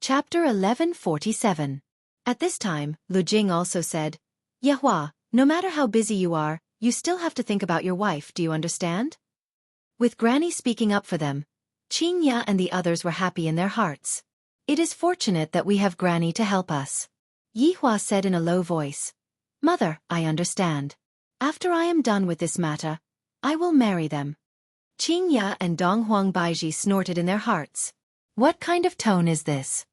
Chapter 1147. At this time, Lu Jing also said, Yehua, no matter how busy you are, you still have to think about your wife, do you understand? With Granny speaking up for them, Qing Ya and the others were happy in their hearts. It is fortunate that we have Granny to help us. Yehua said in a low voice, Mother, I understand. After I am done with this matter, I will marry them. Qing Ya and Dong Huang Baiji snorted in their hearts. What kind of tone is this?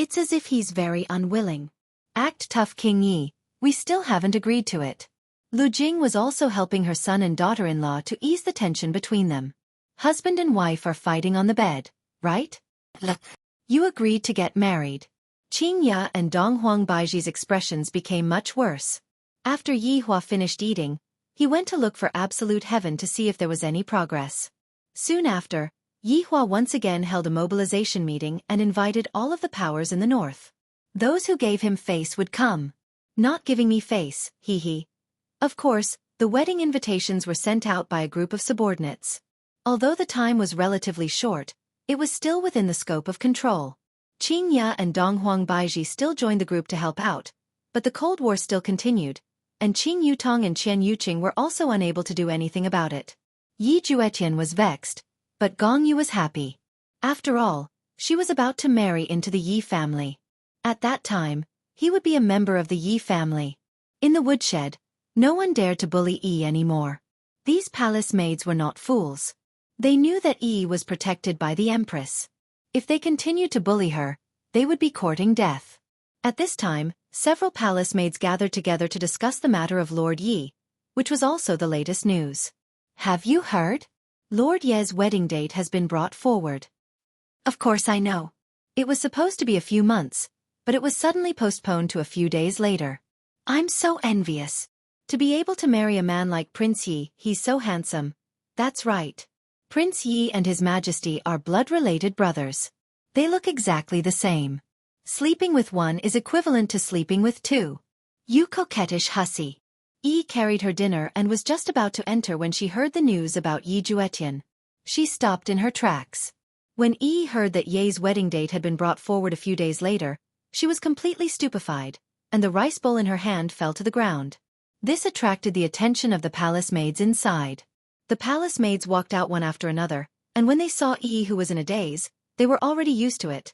It's as if he's very unwilling. Act tough, King Yi, we still haven't agreed to it. Lu Jing was also helping her son and daughter-in-law to ease the tension between them. Husband and wife are fighting on the bed, right? Look. You agreed to get married. Qing Ya and Dong Huang Baiji's expressions became much worse. After Yehua finished eating, he went to look for absolute heaven to see if there was any progress. Soon after, Yehua once again held a mobilization meeting and invited all of the powers in the north. Those who gave him face would come. Not giving me face, hee. Of course, the wedding invitations were sent out by a group of subordinates. Although the time was relatively short, it was still within the scope of control. Qing Ya and Dong Huang Baiji still joined the group to help out, but the Cold War still continued, and Qing Yutong and Qian Yuqing were also unable to do anything about it. Yi Juetian was vexed, but Gong Yu was happy. After all, she was about to marry into the Yi family. At that time, he would be a member of the Yi family. In the woodshed, no one dared to bully Yi anymore. These palace maids were not fools. They knew that Yi was protected by the Empress. If they continued to bully her, they would be courting death. At this time, several palace maids gathered together to discuss the matter of Lord Yi, which was also the latest news. Have you heard? Lord Ye's wedding date has been brought forward. Of course I know. It was supposed to be a few months, but it was suddenly postponed to a few days later. I'm so envious. To be able to marry a man like Prince Yi, he's so handsome. That's right. Prince Yi and His Majesty are blood-related brothers. They look exactly the same. Sleeping with one is equivalent to sleeping with two. You coquettish hussy. Yi carried her dinner and was just about to enter when she heard the news about Yi Juetian. She stopped in her tracks. When Yi heard that Ye's wedding date had been brought forward a few days later, she was completely stupefied, and the rice bowl in her hand fell to the ground. This attracted the attention of the palace maids inside. The palace maids walked out one after another, and when they saw Yi, who was in a daze, they were already used to it.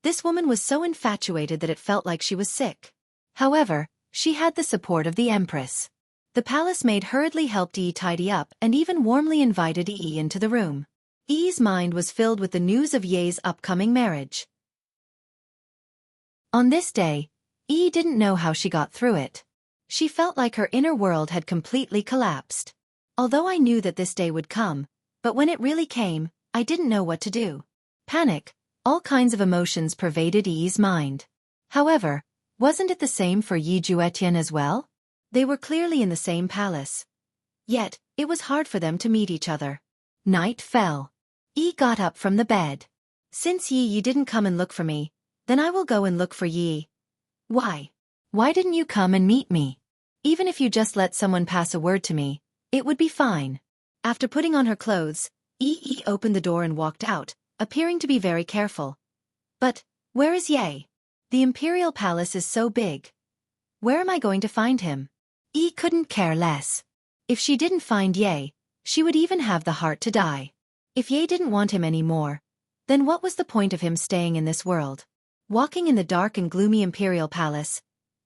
This woman was so infatuated that it felt like she was sick. However, she had the support of the Empress. The palace maid hurriedly helped Yi tidy up and even warmly invited Yi into the room. Yi's mind was filled with the news of Ye's upcoming marriage. On this day, Yi didn't know how she got through it. She felt like her inner world had completely collapsed. Although I knew that this day would come, but when it really came, I didn't know what to do. Panic, all kinds of emotions pervaded Yi's mind. However, wasn't it the same for Yi Juetian as well? They were clearly in the same palace. Yet, it was hard for them to meet each other. Night fell. Yi got up from the bed. Since Yi didn't come and look for me, then I will go and look for Yi. Why? Why didn't you come and meet me? Even if you just let someone pass a word to me, it would be fine. After putting on her clothes, Yi opened the door and walked out, appearing to be very careful. But, where is Ye? The imperial palace is so big. Where am I going to find him? Yi couldn't care less. If she didn't find Ye, she would even have the heart to die. If Ye didn't want him anymore, then what was the point of him staying in this world? Walking in the dark and gloomy imperial palace,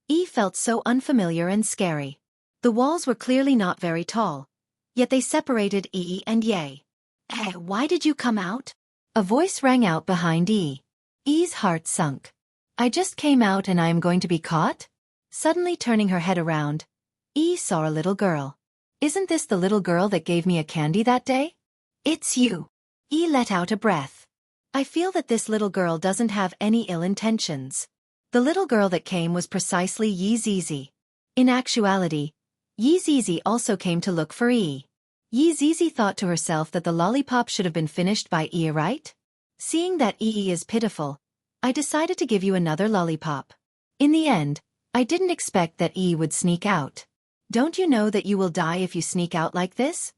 Yi felt so unfamiliar and scary. The walls were clearly not very tall, yet they separated Yi and Ye. Hey, why did you come out? A voice rang out behind Yi. Yi's heart sunk. I just came out and I am going to be caught? Suddenly turning her head around, Yi saw a little girl. Isn't this the little girl that gave me a candy that day? It's you. Yi let out a breath. I feel that this little girl doesn't have any ill intentions. The little girl that came was precisely Yi Zizi. In actuality, Yi Zizi also came to look for Yi. Yi Zizi thought to herself that the lollipop should have been finished by Yi, right? Seeing that Yi is pitiful, I decided to give you another lollipop. In the end, I didn't expect that Yi would sneak out. Don't you know that you will die if you sneak out like this?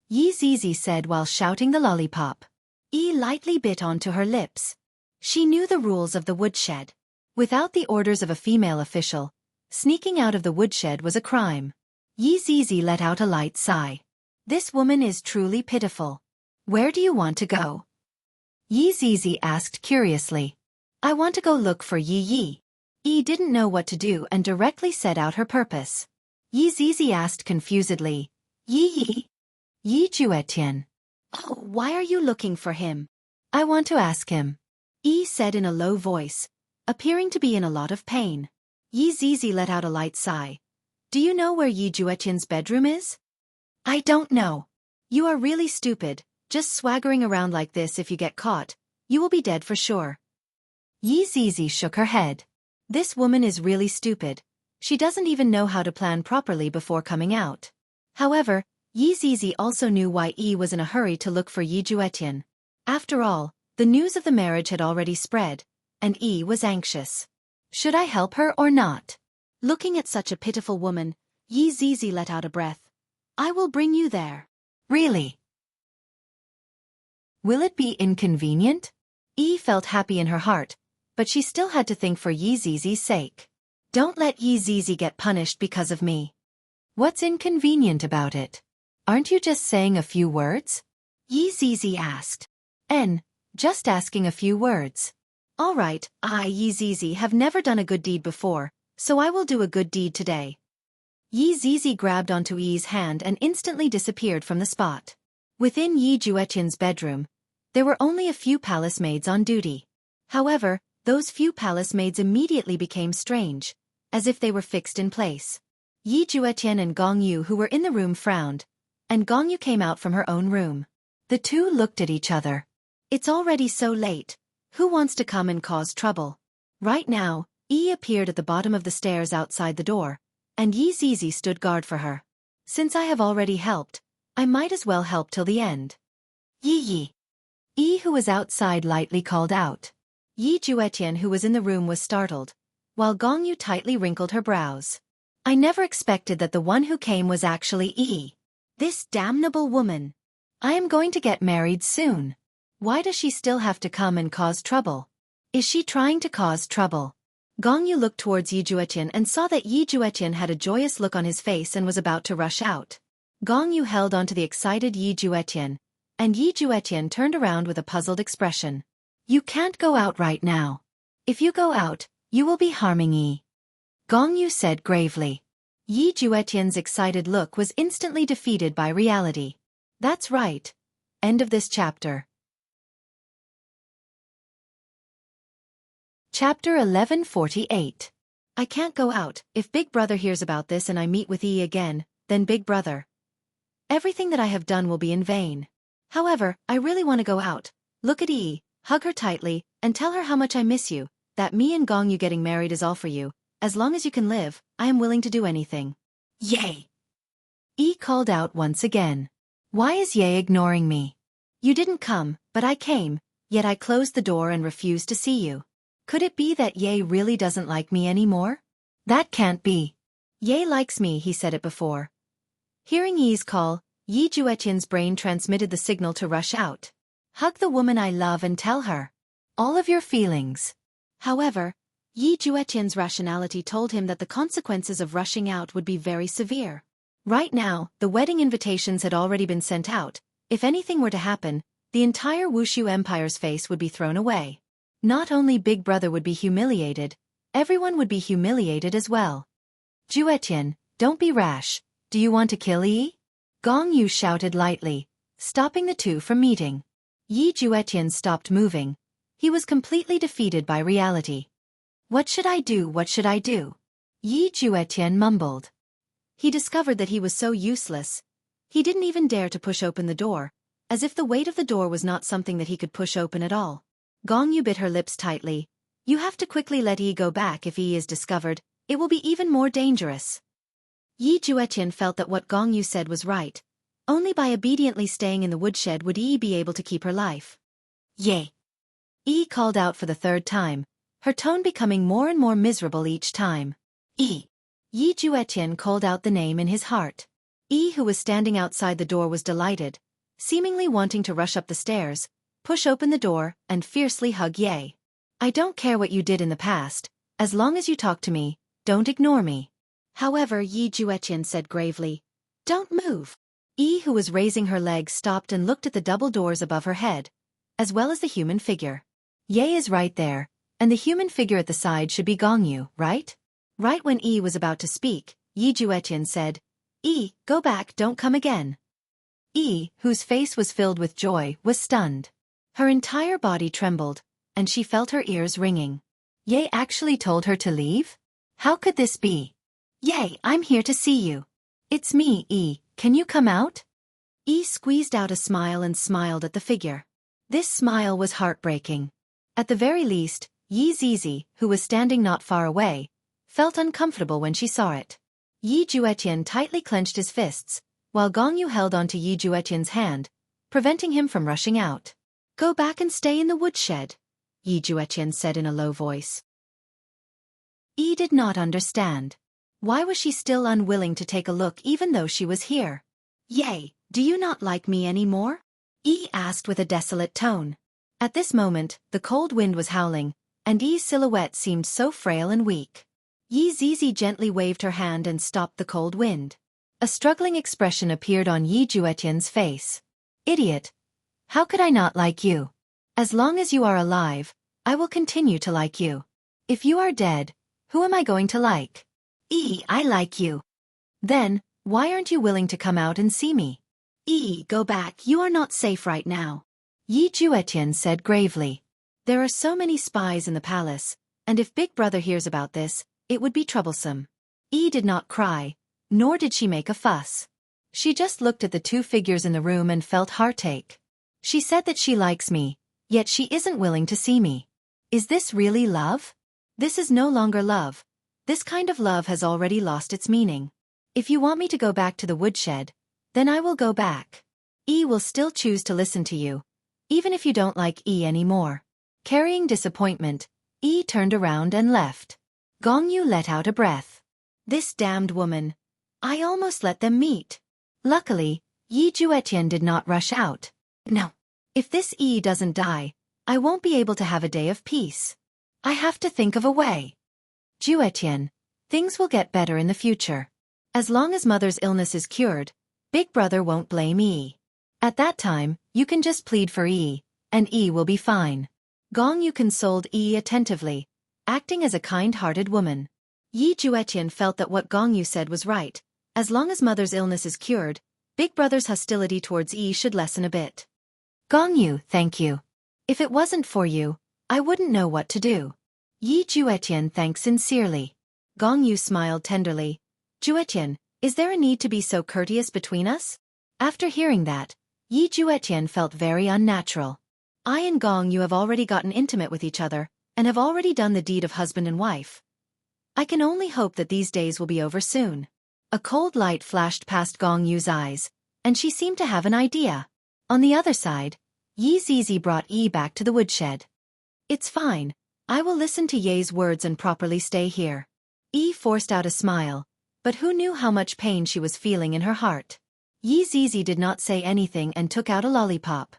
Yi Zizi said while shouting the lollipop. Yi lightly bit onto her lips. She knew the rules of the woodshed. Without the orders of a female official, sneaking out of the woodshed was a crime. Yi Zizi let out a light sigh. This woman is truly pitiful. Where do you want to go? Yi Zizi asked curiously. I want to go look for Yi Yi. Yi didn't know what to do and directly set out her purpose. Yi Zizi asked confusedly, Yi Yi? Yi Juetian. Oh, why are you looking for him? I want to ask him. Yi said in a low voice, appearing to be in a lot of pain. Yi Zizi let out a light sigh. Do you know where Yi Juetian's bedroom is? I don't know. You are really stupid, just swaggering around like this. If you get caught, you will be dead for sure. Yi Zizi shook her head. This woman is really stupid. She doesn't even know how to plan properly before coming out. However, Yi Zizi also knew why Yi was in a hurry to look for Yi Juetian. After all, the news of the marriage had already spread, and Yi was anxious. Should I help her or not? Looking at such a pitiful woman, Yi Zizi let out a breath. I will bring you there. Really? Will it be inconvenient? Yi felt happy in her heart, but she still had to think for Yi Zizi's sake. Don't let Yi Zizi get punished because of me. What's inconvenient about it? Aren't you just saying a few words? Yi Zizi asked. Just asking a few words. All right, I, Yi Zizi, have never done a good deed before, so I will do a good deed today. Yi Zizi grabbed onto Yi's hand and instantly disappeared from the spot. Within Yi Juetian's bedroom, there were only a few palace maids on duty. However, those few palace maids immediately became strange, as if they were fixed in place. Yi Juetian and Gong Yu, who were in the room, frowned, and Gong Yu came out from her own room. The two looked at each other. It's already so late. Who wants to come and cause trouble? Right now, Yi appeared at the bottom of the stairs outside the door, and Yi Zizi stood guard for her. Since I have already helped, I might as well help till the end. Yi Yi. Yi, who was outside, lightly called out. Yi Juetian, who was in the room, was startled, while Gong Yu tightly wrinkled her brows. I never expected that the one who came was actually Yi. This damnable woman. I am going to get married soon. Why does she still have to come and cause trouble? Is she trying to cause trouble? Gong Yu looked towards Yi Juetian and saw that Yi Juetian had a joyous look on his face and was about to rush out. Gong Yu held onto the excited Yi Juetian, and Yi Juetian turned around with a puzzled expression. You can't go out right now. If you go out, you will be harming Yi. Gong Yu said gravely. Yi Juetian's excited look was instantly defeated by reality. That's right. End of this chapter. Chapter 1148. I can't go out. If Big Brother hears about this and I meet with Yi again, then Big Brother. Everything that I have done will be in vain. However, I really want to go out. Look at Yi, hug her tightly, and tell her how much I miss you, that me and Gong Yu getting married is all for you. As long as you can live, I am willing to do anything. Yay! Yi called out once again. Why is Ye ignoring me? You didn't come, but I came, yet I closed the door and refused to see you. Could it be that Ye really doesn't like me anymore? That can't be. Ye likes me, he said it before. Hearing Yi's call, Yi Juetian's brain transmitted the signal to rush out. Hug the woman I love and tell her all of your feelings. However, Yi Juetian's rationality told him that the consequences of rushing out would be very severe. Right now, the wedding invitations had already been sent out. If anything were to happen, the entire Wuxia Empire's face would be thrown away. Not only Big Brother would be humiliated, everyone would be humiliated as well. Juetian, don't be rash. Do you want to kill Yi? Gong Yu shouted lightly, stopping the two from meeting. Yi Juetian stopped moving. He was completely defeated by reality. What should I do? What should I do? Yi Juetian mumbled. He discovered that he was so useless. He didn't even dare to push open the door, as if the weight of the door was not something that he could push open at all. Gong Yu bit her lips tightly. You have to quickly let Yi go back. If Yi is discovered, it will be even more dangerous. Yi Juetian felt that what Gong Yu said was right. Only by obediently staying in the woodshed would Yi be able to keep her life. Yay! Yi called out for the third time, her tone becoming more and more miserable each time. Yi! Yi Juetian called out the name in his heart. Yi, who was standing outside the door, was delighted, seemingly wanting to rush up the stairs, push open the door, and fiercely hug Ye. I don't care what you did in the past, as long as you talk to me, don't ignore me. However, Yi Juetian said gravely, don't move. Yi, who was raising her legs, stopped and looked at the double doors above her head, as well as the human figure. Ye is right there, and the human figure at the side should be Gongyu, right? Right when Yi was about to speak, Yi Juetian said, Yi, go back, don't come again. Yi, whose face was filled with joy, was stunned. Her entire body trembled, and she felt her ears ringing. Ye actually told her to leave? How could this be? Ye, I'm here to see you. It's me, Yi, can you come out? Yi squeezed out a smile and smiled at the figure. This smile was heartbreaking. At the very least, Yi Zizi, who was standing not far away, felt uncomfortable when she saw it. Yi Juetian tightly clenched his fists, while Gongyu held onto Yi Juetian's hand, preventing him from rushing out. Go back and stay in the woodshed, Yi Juetian said in a low voice. Yi did not understand. Why was she still unwilling to take a look even though she was here? Ye, do you not like me anymore? Yi asked with a desolate tone. At this moment, the cold wind was howling, and Yi's silhouette seemed so frail and weak. Yi Zizi gently waved her hand and stopped the cold wind. A struggling expression appeared on Yi Juetian's face. Idiot! How could I not like you? As long as you are alive, I will continue to like you. If you are dead, who am I going to like? Yi, I like you. Then, why aren't you willing to come out and see me? Yi, go back, you are not safe right now. Yi Juetian said gravely. There are so many spies in the palace, and if Big Brother hears about this, it would be troublesome. Yi did not cry, nor did she make a fuss. She just looked at the two figures in the room and felt heartache. She said that she likes me, yet she isn't willing to see me. Is this really love? This is no longer love. This kind of love has already lost its meaning. If you want me to go back to the woodshed, then I will go back. Yi will still choose to listen to you, even if you don't like Yi anymore. Carrying disappointment, Yi turned around and left. Gongyu let out a breath. This damned woman. I almost let them meet. Luckily, Yi Juetian did not rush out. No. If this Yi doesn't die, I won't be able to have a day of peace. I have to think of a way. Juetian, things will get better in the future. As long as mother's illness is cured, Big Brother won't blame Yi. At that time, you can just plead for Yi, and Yi will be fine. Gongyu consoled Yi attentively, acting as a kind-hearted woman. Yi Juetian felt that what Gongyu said was right. As long as mother's illness is cured, Big Brother's hostility towards Yi should lessen a bit. Gongyu, thank you. If it wasn't for you, I wouldn't know what to do. Yi Juetian thanked sincerely. Gongyu smiled tenderly. Juetian, is there a need to be so courteous between us? After hearing that, Yi Juetian felt very unnatural. I and Gongyu have already gotten intimate with each other, and have already done the deed of husband and wife. I can only hope that these days will be over soon. A cold light flashed past Gongyu's eyes, and she seemed to have an idea. On the other side, Yi Zizi brought Yi back to the woodshed. It's fine. I will listen to Ye's words and properly stay here. Yi forced out a smile, but who knew how much pain she was feeling in her heart. Yi Zizi did not say anything and took out a lollipop.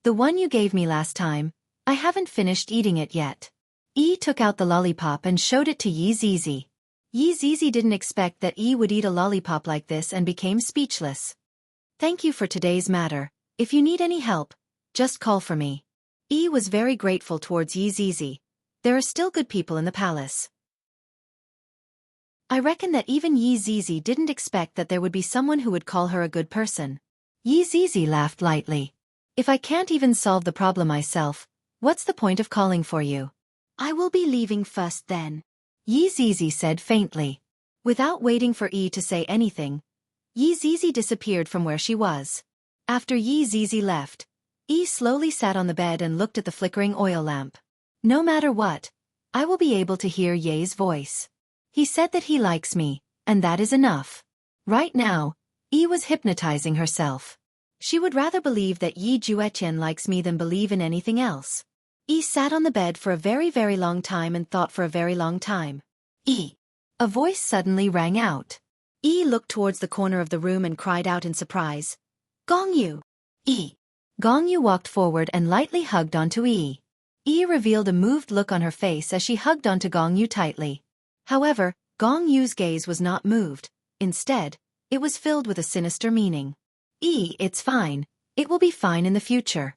The one you gave me last time, I haven't finished eating it yet. Yi took out the lollipop and showed it to Yi Zizi. Yi Zizi didn't expect that Yi would eat a lollipop like this and became speechless. Thank you for today's matter. If you need any help, just call for me. Yi was very grateful towards Yi Zizi. There are still good people in the palace. I reckon that even Yi Zizi didn't expect that there would be someone who would call her a good person. Yi Zizi laughed lightly. If I can't even solve the problem myself, what's the point of calling for you? I will be leaving first then, Yi Zizi said faintly. Without waiting for Yi to say anything, Yi Zizi disappeared from where she was. After Yi Zizi left, Yi slowly sat on the bed and looked at the flickering oil lamp. No matter what, I will be able to hear Ye's voice. He said that he likes me, and that is enough. Right now, Yi was hypnotizing herself. She would rather believe that Yi Juetian likes me than believe in anything else. Yi sat on the bed for a very, very long time and thought for a very long time. Yi. A voice suddenly rang out. Yi looked towards the corner of the room and cried out in surprise. Gongyu! Yi. Gongyu walked forward and lightly hugged onto Yi. Yi revealed a moved look on her face as she hugged onto Gong Yu tightly. However, Gong Yu's gaze was not moved. Instead, it was filled with a sinister meaning. Yi, it's fine. It will be fine in the future.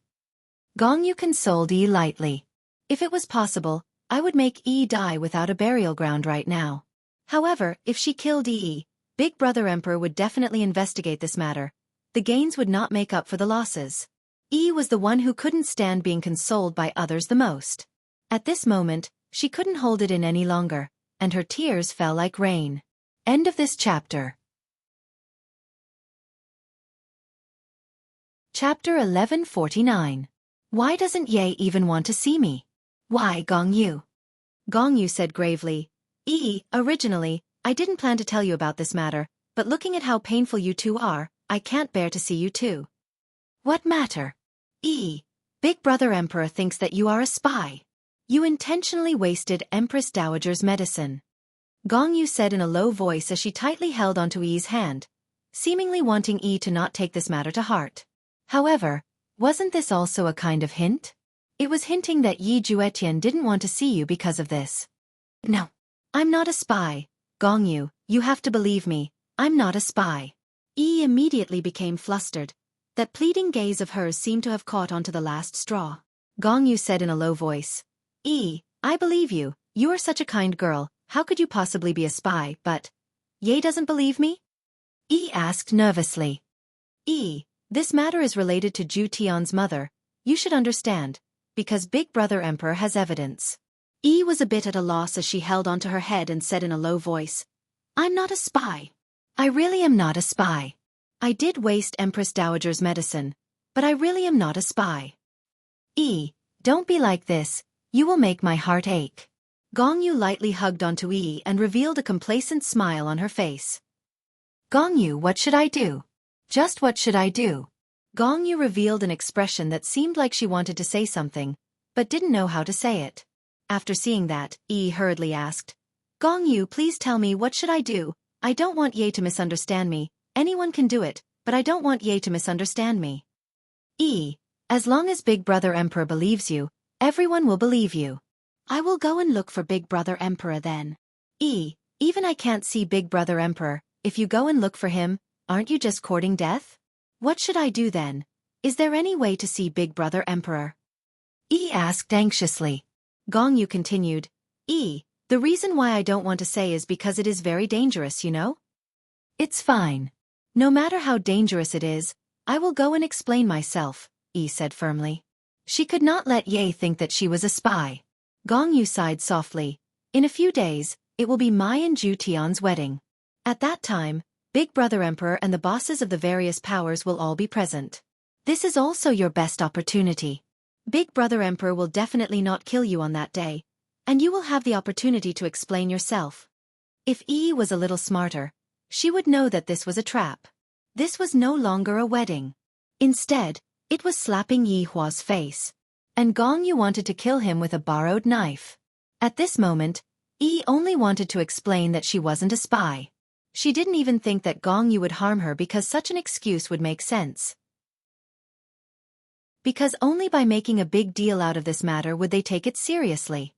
Gong Yu consoled Yi lightly. If it was possible, I would make Yi die without a burial ground right now. However, if she killed Yi, Big Brother Emperor would definitely investigate this matter. The gains would not make up for the losses. Yi was the one who couldn't stand being consoled by others the most. At this moment, she couldn't hold it in any longer, and her tears fell like rain. End of this chapter. Chapter 1149. Why doesn't Ye even want to see me? Why, Gong Yu? Gong Yu said gravely, Yi, originally, I didn't plan to tell you about this matter, but looking at how painful you two are, I can't bear to see you two. What matter? Yi, Big Brother Emperor thinks that you are a spy. You intentionally wasted Empress Dowager's medicine. Gong Yu said in a low voice as she tightly held onto Yi's hand, seemingly wanting Yi to not take this matter to heart. However, wasn't this also a kind of hint? It was hinting that Yi Juetian didn't want to see you because of this. No. I'm not a spy. Gong Yu, you have to believe me, I'm not a spy. Yi immediately became flustered. That pleading gaze of hers seemed to have caught onto the last straw. Gong Yu said in a low voice, Yi, I believe you, you are such a kind girl, how could you possibly be a spy, but... Ye doesn't believe me? Yi asked nervously. Yi, this matter is related to Ju Tian's mother, you should understand, because Big Brother Emperor has evidence. Yi was a bit at a loss as she held onto her head and said in a low voice, I'm not a spy. I really am not a spy. I did waste Empress Dowager's medicine, but I really am not a spy. Yi, don't be like this, you will make my heart ache. Gong Yu lightly hugged onto Yi and revealed a complacent smile on her face. Gong Yu, what should I do? Just what should I do? Gong Yu revealed an expression that seemed like she wanted to say something, but didn't know how to say it. After seeing that, Yi hurriedly asked, Gong Yu, please tell me what should I do? I don't want Ye to misunderstand me. Anyone can do it, but I don't want Ye to misunderstand me. Yi, as long as Big Brother Emperor believes you, everyone will believe you. I will go and look for Big Brother Emperor then. Yi, even I can't see Big Brother Emperor, if you go and look for him, aren't you just courting death? What should I do then? Is there any way to see Big Brother Emperor? Yi asked anxiously. Gong Yu continued, Yi, the reason why I don't want to say is because it is very dangerous, you know? It's fine. No matter how dangerous it is, I will go and explain myself, Yi said firmly. She could not let Ye think that she was a spy. Gong Yu sighed softly. In a few days, it will be Mai and Ju Tian's wedding. At that time, Big Brother Emperor and the bosses of the various powers will all be present. This is also your best opportunity. Big Brother Emperor will definitely not kill you on that day, and you will have the opportunity to explain yourself. If Yi was a little smarter, she would know that this was a trap. This was no longer a wedding. Instead, it was slapping Yi Hua's face. And Gong Yu wanted to kill him with a borrowed knife. At this moment, Yi only wanted to explain that she wasn't a spy. She didn't even think that Gong Yu would harm her because such an excuse would make sense. Because only by making a big deal out of this matter would they take it seriously.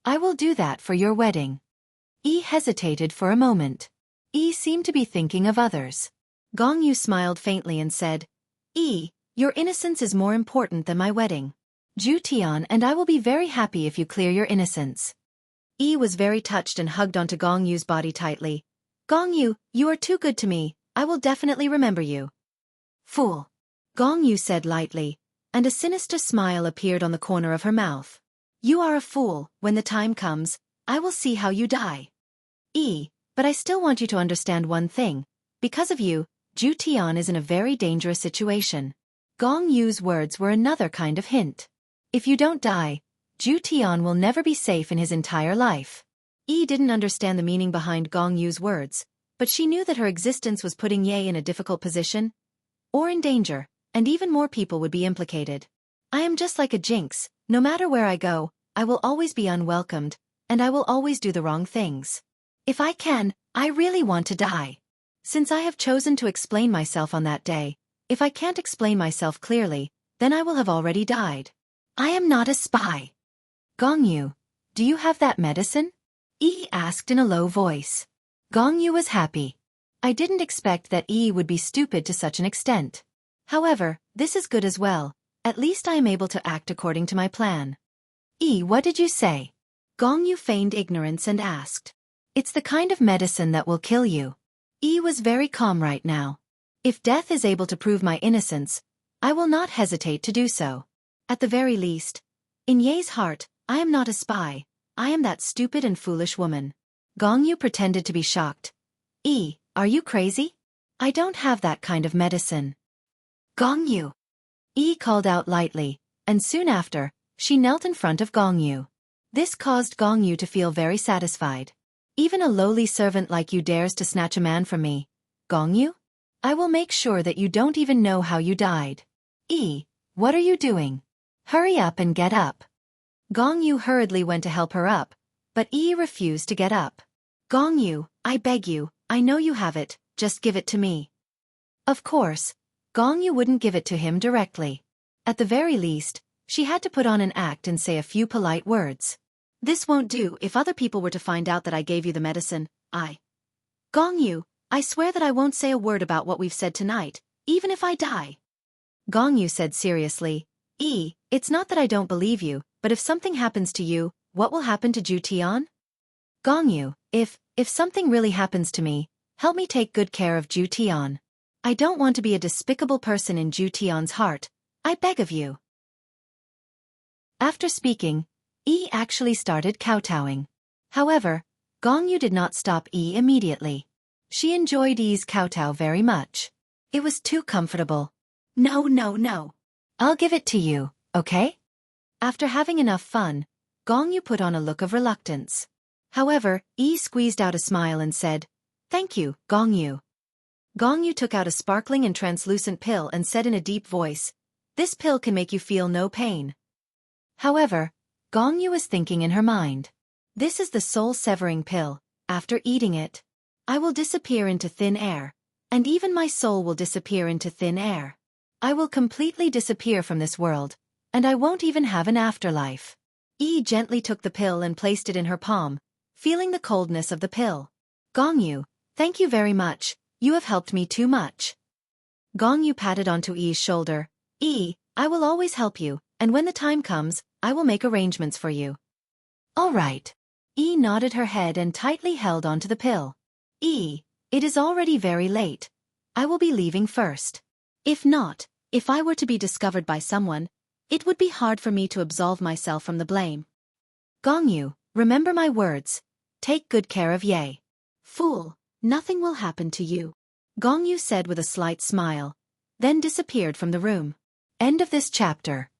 I will do that for your wedding. Yi hesitated for a moment. Yi seemed to be thinking of others. Gong Yu smiled faintly and said, Yi, your innocence is more important than my wedding. Ju Tian and I will be very happy if you clear your innocence. Yi was very touched and hugged onto Gong Yu's body tightly. Gong Yu, you are too good to me, I will definitely remember you. Fool. Gong Yu said lightly, and a sinister smile appeared on the corner of her mouth. You are a fool, when the time comes, I will see how you die. Yi, but I still want you to understand one thing. Because of you, Ju Tian is in a very dangerous situation. Gong Yu's words were another kind of hint. If you don't die, Ju Tian will never be safe in his entire life. Yi didn't understand the meaning behind Gong Yu's words, but she knew that her existence was putting Ye in a difficult position, or in danger, and even more people would be implicated. I am just like a jinx, no matter where I go, I will always be unwelcomed, and I will always do the wrong things. If I can, I really want to die. Since I have chosen to explain myself on that day, if I can't explain myself clearly, then I will have already died. I am not a spy. Gongyu, do you have that medicine? Yi asked in a low voice. Gongyu was happy. I didn't expect that Yi would be stupid to such an extent. However, this is good as well. At least I am able to act according to my plan. Yi, what did you say? Gongyu feigned ignorance and asked. It's the kind of medicine that will kill you. Yi was very calm right now. If death is able to prove my innocence, I will not hesitate to do so. At the very least, in Ye's heart, I am not a spy. I am that stupid and foolish woman. Gongyu pretended to be shocked. Yi, are you crazy? I don't have that kind of medicine. Gongyu. Yi called out lightly, and soon after, she knelt in front of Gongyu. This caused Gongyu to feel very satisfied. Even a lowly servant like you dares to snatch a man from me. Gongyu? I will make sure that you don't even know how you died. Yi, what are you doing? Hurry up and get up. Gongyu hurriedly went to help her up, but Yi refused to get up. Gongyu, I beg you, I know you have it, just give it to me. Of course, Gongyu wouldn't give it to him directly. At the very least, she had to put on an act and say a few polite words. This won't do. If other people were to find out that I gave you the medicine, Gongyu, I swear that I won't say a word about what we've said tonight, even if I die. Gongyu said seriously, Yi, it's not that I don't believe you, but if something happens to you, what will happen to Ju Tian? Gongyu, if something really happens to me, help me take good care of Ju Tian. I don't want to be a despicable person in Ju Tian's heart, I beg of you. After speaking, Yi actually started kowtowing. However, Gongyu did not stop Yi immediately. She enjoyed Yi's kowtow very much. It was too comfortable. No, no, no. I'll give it to you, okay? After having enough fun, Gongyu put on a look of reluctance. However, Yi squeezed out a smile and said, Thank you, Gongyu. Gongyu took out a sparkling and translucent pill and said in a deep voice, This pill can make you feel no pain. However, Gongyu was thinking in her mind. This is the soul-severing pill. After eating it, I will disappear into thin air, and even my soul will disappear into thin air. I will completely disappear from this world, and I won't even have an afterlife. Yi gently took the pill and placed it in her palm, feeling the coldness of the pill. Gongyu, thank you very much, you have helped me too much. Gongyu patted onto Yi's shoulder. Yi, I will always help you, and when the time comes, I will make arrangements for you. All right. Yi nodded her head and tightly held onto the pill. Yi, it is already very late. I will be leaving first. If not, if I were to be discovered by someone, it would be hard for me to absolve myself from the blame. Gongyu, remember my words. Take good care of Ye. Fool, nothing will happen to you. Gongyu said with a slight smile, then disappeared from the room. End of this chapter.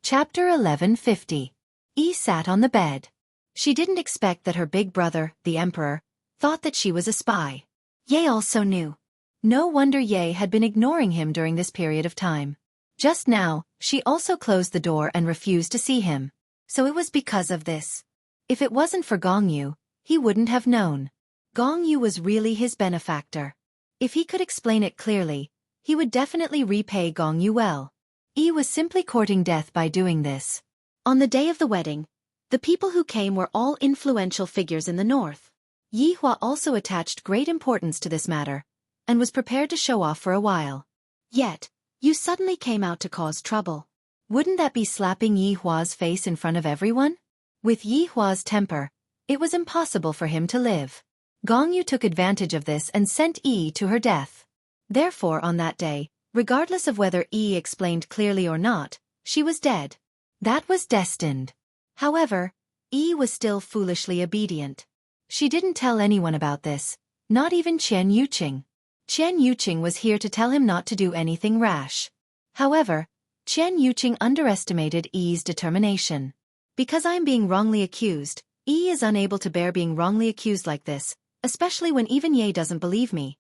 Chapter 1150. Yi sat on the bed. She didn't expect that her big brother, the emperor, thought that she was a spy. Ye also knew. No wonder Ye had been ignoring him during this period of time. Just now, she also closed the door and refused to see him. So it was because of this. If it wasn't for Gongyu, he wouldn't have known. Gongyu was really his benefactor. If he could explain it clearly, he would definitely repay Gongyu well. Yi was simply courting death by doing this. On the day of the wedding, the people who came were all influential figures in the north. Yi Hua also attached great importance to this matter, and was prepared to show off for a while. Yet, you suddenly came out to cause trouble. Wouldn't that be slapping Yi Hua's face in front of everyone? With Yi Hua's temper, it was impossible for him to live. Gongyu took advantage of this and sent Yi to her death. Therefore on that day, regardless of whether Yi explained clearly or not, she was dead. That was destined. However, Yi was still foolishly obedient. She didn't tell anyone about this, not even Qian Yuqing. Qian Yuqing was here to tell him not to do anything rash. However, Qian Yuqing underestimated Yi's determination. Because I am being wrongly accused, Yi is unable to bear being wrongly accused like this, especially when even Ye doesn't believe me.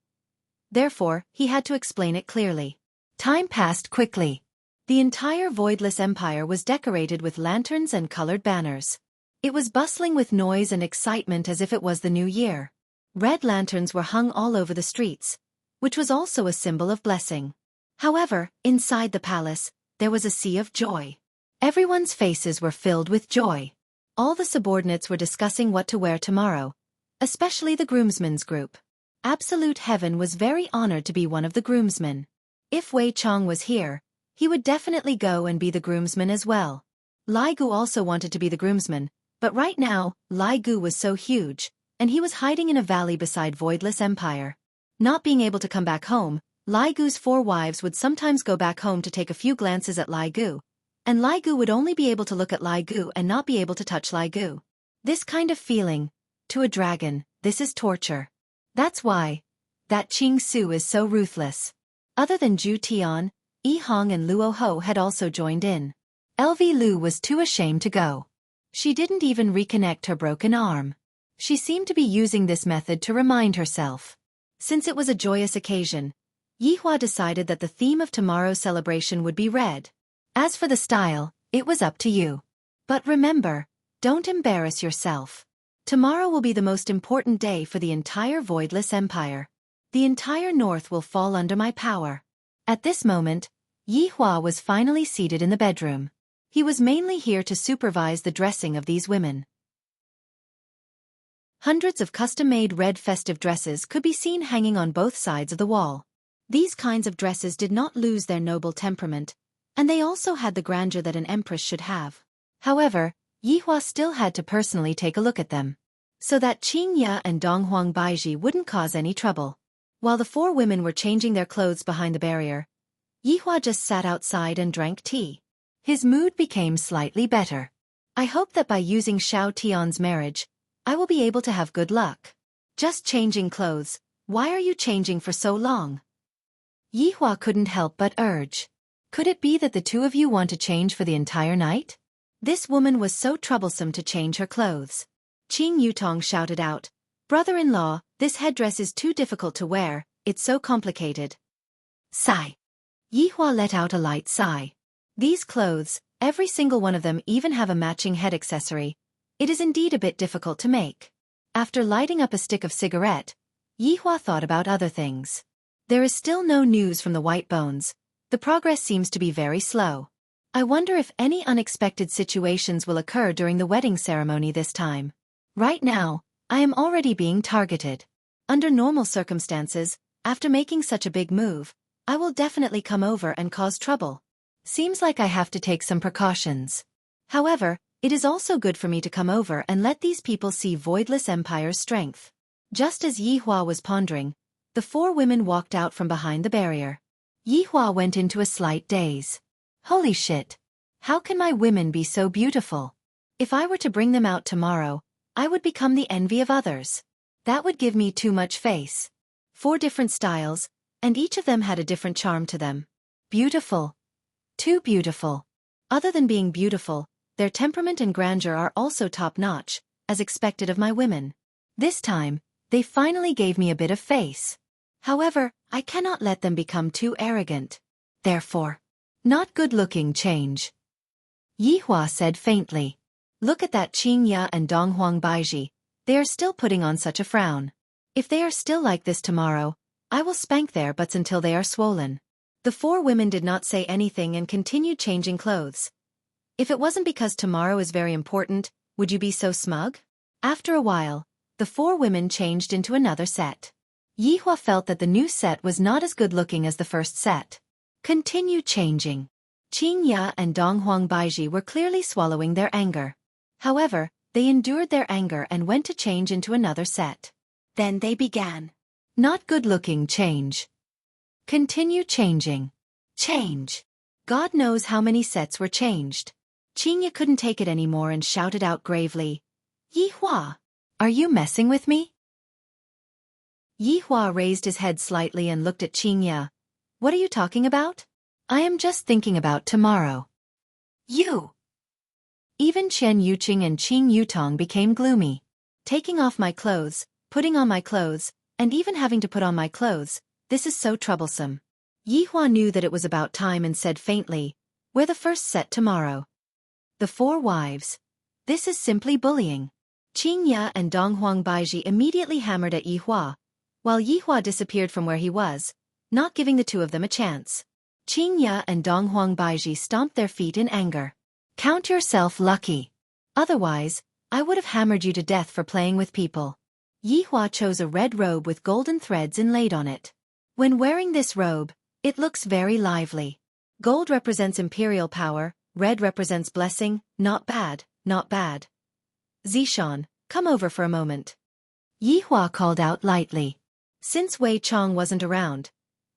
Therefore, he had to explain it clearly. Time passed quickly. The entire voidless empire was decorated with lanterns and colored banners. It was bustling with noise and excitement as if it was the new year. Red lanterns were hung all over the streets, which was also a symbol of blessing. However, inside the palace, there was a sea of joy. Everyone's faces were filled with joy. All the subordinates were discussing what to wear tomorrow, especially the groomsmen's group. Absolute Heaven was very honored to be one of the groomsmen. If Wei Chong was here, he would definitely go and be the groomsman as well. Lai Gu also wanted to be the groomsman, but right now, Lai Gu was so huge, and he was hiding in a valley beside Voidless Empire. Not being able to come back home, Lai Gu's 4 wives would sometimes go back home to take a few glances at Lai Gu, and Lai Gu would only be able to look at Lai Gu and not be able to touch Lai Gu. This kind of feeling, to a dragon, this is torture. That's why that Qing Su is so ruthless. Other than Zhu Tian, Yi Hong and Luo Ho had also joined in. LV Lu was too ashamed to go. She didn't even reconnect her broken arm. She seemed to be using this method to remind herself. Since it was a joyous occasion, Yi Hua decided that the theme of tomorrow's celebration would be red. As for the style, it was up to you. But remember, don't embarrass yourself. Tomorrow will be the most important day for the entire Voidless Empire. The entire North will fall under my power. At this moment, Yi Hua was finally seated in the bedroom. He was mainly here to supervise the dressing of these women. Hundreds of custom-made red festive dresses could be seen hanging on both sides of the wall. These kinds of dresses did not lose their noble temperament, and they also had the grandeur that an empress should have. However, Yi Hua still had to personally take a look at them, so that Qing Ya and Donghuang Baiji wouldn't cause any trouble. While the 4 women were changing their clothes behind the barrier, Yi Hua just sat outside and drank tea. His mood became slightly better. I hope that by using Xiao Tian's marriage, I will be able to have good luck. Just changing clothes, why are you changing for so long? Yi Hua couldn't help but urge. Could it be that the 2 of you want to change for the entire night? This woman was so troublesome to change her clothes. Qing Yutong shouted out, "Brother-in-law, this headdress is too difficult to wear, it's so complicated." Sigh. Yi Hua let out a light sigh. These clothes, every single one of them even have a matching head accessory. It is indeed a bit difficult to make. After lighting up a stick of cigarette, Yi Hua thought about other things. There is still no news from the White Bones. The progress seems to be very slow. I wonder if any unexpected situations will occur during the wedding ceremony this time. Right now, I am already being targeted. Under normal circumstances, after making such a big move, I will definitely come over and cause trouble. Seems like I have to take some precautions. However, it is also good for me to come over and let these people see Voidless Empire's strength. Just as Yi Hua was pondering, the 4 women walked out from behind the barrier. Yi Hua went into a slight daze. Holy shit! How can my women be so beautiful? If I were to bring them out tomorrow, I would become the envy of others. That would give me too much face. 4 different styles, and each of them had a different charm to them. Beautiful. Too beautiful. Other than being beautiful, their temperament and grandeur are also top-notch, as expected of my women. This time, they finally gave me a bit of face. However, I cannot let them become too arrogant. Therefore, not good-looking change. Yi Hua said faintly. Look at that Qing Ya and Donghuang Baiji. They are still putting on such a frown. If they are still like this tomorrow, I will spank their butts until they are swollen. The 4 women did not say anything and continued changing clothes. If it wasn't because tomorrow is very important, would you be so smug? After a while, the 4 women changed into another set. Yi Hua felt that the new set was not as good-looking as the first set. Continue changing. Qing Ya and Donghuang Baiji were clearly swallowing their anger. However, they endured their anger and went to change into another set. Then they began. Not good-looking change. Continue changing. Change. God knows how many sets were changed. Qing Ya couldn't take it anymore and shouted out gravely, "Yi Hua, are you messing with me?" Yi Hua raised his head slightly and looked at Qing Ya. What are you talking about? I am just thinking about tomorrow. You. Even Chen Yuqing and Qing Yutong became gloomy. Taking off my clothes, putting on my clothes, and even having to put on my clothes, this is so troublesome. Yi Hua knew that it was about time and said faintly, wear the first set tomorrow. The 4 wives. This is simply bullying. Qing Ya and Donghuang Baiji immediately hammered at Yi Hua, while Yi Hua disappeared from where he was, not giving the 2 of them a chance. Qingya and Donghuang Baiji stomped their feet in anger. Count yourself lucky. Otherwise, I would have hammered you to death for playing with people. Yihua chose a red robe with golden threads inlaid on it. When wearing this robe, it looks very lively. Gold represents imperial power, red represents blessing. Not bad, not bad. Zishan, come over for a moment. Yihua called out lightly. Since Wei Chong wasn't around,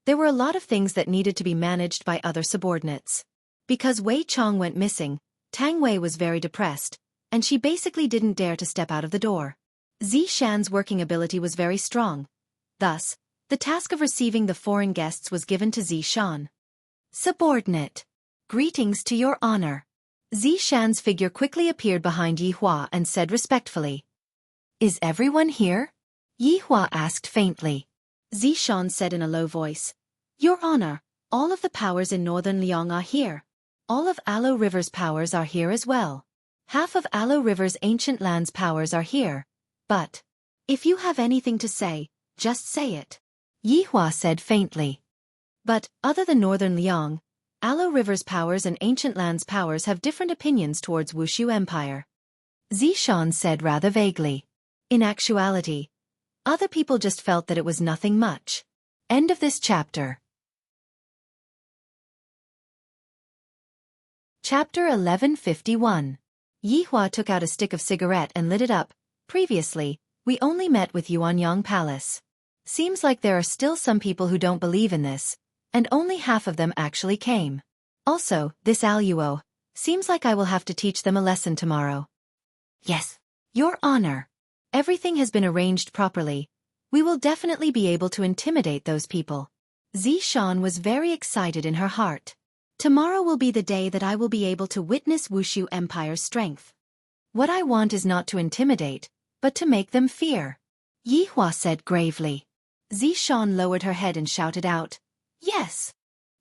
there were a lot of things that needed to be managed by other subordinates. Because Wei Chong went missing, Tang Wei was very depressed, and she basically didn't dare to step out of the door. Zishan's working ability was very strong. Thus, the task of receiving the foreign guests was given to Zishan. Subordinate. Greetings to your honor. Zishan's figure quickly appeared behind Yihua and said respectfully. Is everyone here? Yihua asked faintly. Zishan said in a low voice. Your honor, all of the powers in northern Liang are here. All of Alo River's powers are here as well. Half of Alo River's ancient land's powers are here. But, if you have anything to say, just say it. Yihua said faintly. But, other than northern Liang, Alo River's powers and ancient land's powers have different opinions towards Wuxia Empire. Zishan said rather vaguely. In actuality, other people just felt that it was nothing much. End of this chapter. Chapter 1151. Yihua took out a stick of cigarette and lit it up. Previously, we only met with Yuanyang Palace. Seems like there are still some people who don't believe in this, and only half of them actually came. Also, this Aluo, seems like I will have to teach them a lesson tomorrow. Yes, your honor. Everything has been arranged properly. We will definitely be able to intimidate those people. Zishan was very excited in her heart. Tomorrow will be the day that I will be able to witness Wuxia Empire's strength. What I want is not to intimidate, but to make them fear. Yihua said gravely. Zishan lowered her head and shouted out, Yes.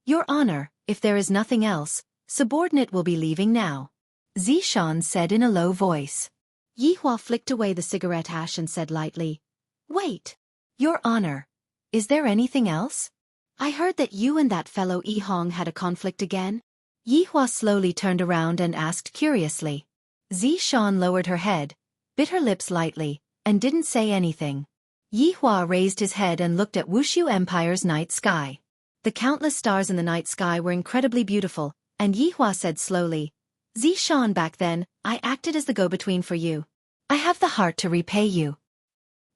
Your honor, if there is nothing else, subordinate will be leaving now. Zishan said in a low voice. Yihua flicked away the cigarette ash and said lightly, Wait. Your honor, is there anything else? I heard that you and that fellow Yi Hong had a conflict again. Yihua slowly turned around and asked curiously. Zishan lowered her head, bit her lips lightly, and didn't say anything. Yihua raised his head and looked at Wuxia Empire's night sky. The countless stars in the night sky were incredibly beautiful, and Yihua said slowly, Zishan, back then, I acted as the go-between for you. I have the heart to repay you.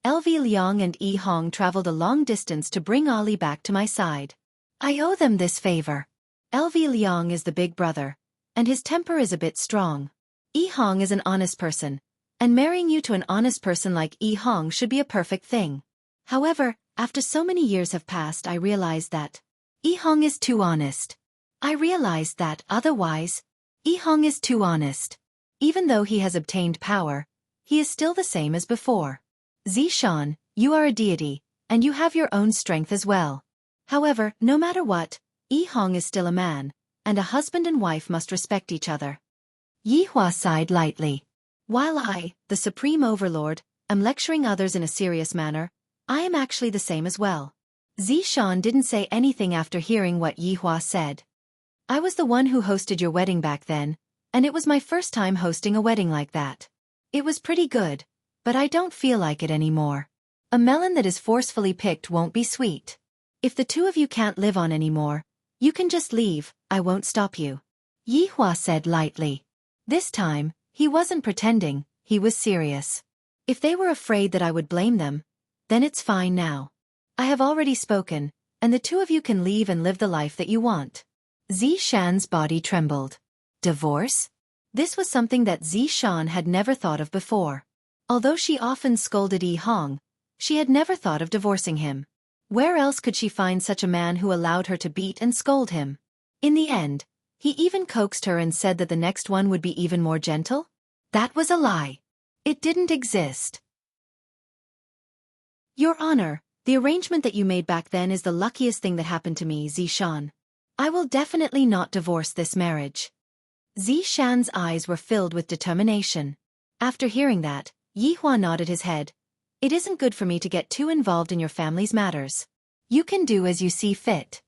LV Liang and Yi Hong traveled a long distance to bring Ali back to my side. I owe them this favor. LV Liang is the big brother, and his temper is a bit strong. Yi Hong is an honest person, and marrying you to an honest person like Yi Hong should be a perfect thing. However, after so many years have passed, I realized that Yi Hong is too honest. I realized that, otherwise, Yi Hong is too honest. Even though he has obtained power, he is still the same as before. Zishan, you are a deity, and you have your own strength as well. However, no matter what, Yi Hong is still a man, and a husband and wife must respect each other. Yihua sighed lightly. While I, the Supreme Overlord, am lecturing others in a serious manner, I am actually the same as well. Zishan didn't say anything after hearing what Yihua said. I was the one who hosted your wedding back then, and it was my first time hosting a wedding like that. It was pretty good, but I don't feel like it anymore. A melon that is forcefully picked won't be sweet. If the two of you can't live on anymore, you can just leave, I won't stop you. Yihua said lightly. This time, he wasn't pretending, he was serious. If they were afraid that I would blame them, then it's fine now. I have already spoken, and the two of you can leave and live the life that you want. Zishan's body trembled. Divorce? This was something that Zishan had never thought of before. Although she often scolded Yi Hong, she had never thought of divorcing him. Where else could she find such a man who allowed her to beat and scold him? In the end, he even coaxed her and said that the next one would be even more gentle? That was a lie. It didn't exist. Your Honor, the arrangement that you made back then is the luckiest thing that happened to me, Zishan. I will definitely not divorce this marriage. Zishan's eyes were filled with determination. After hearing that, Yihua nodded his head. It isn't good for me to get too involved in your family's matters. You can do as you see fit.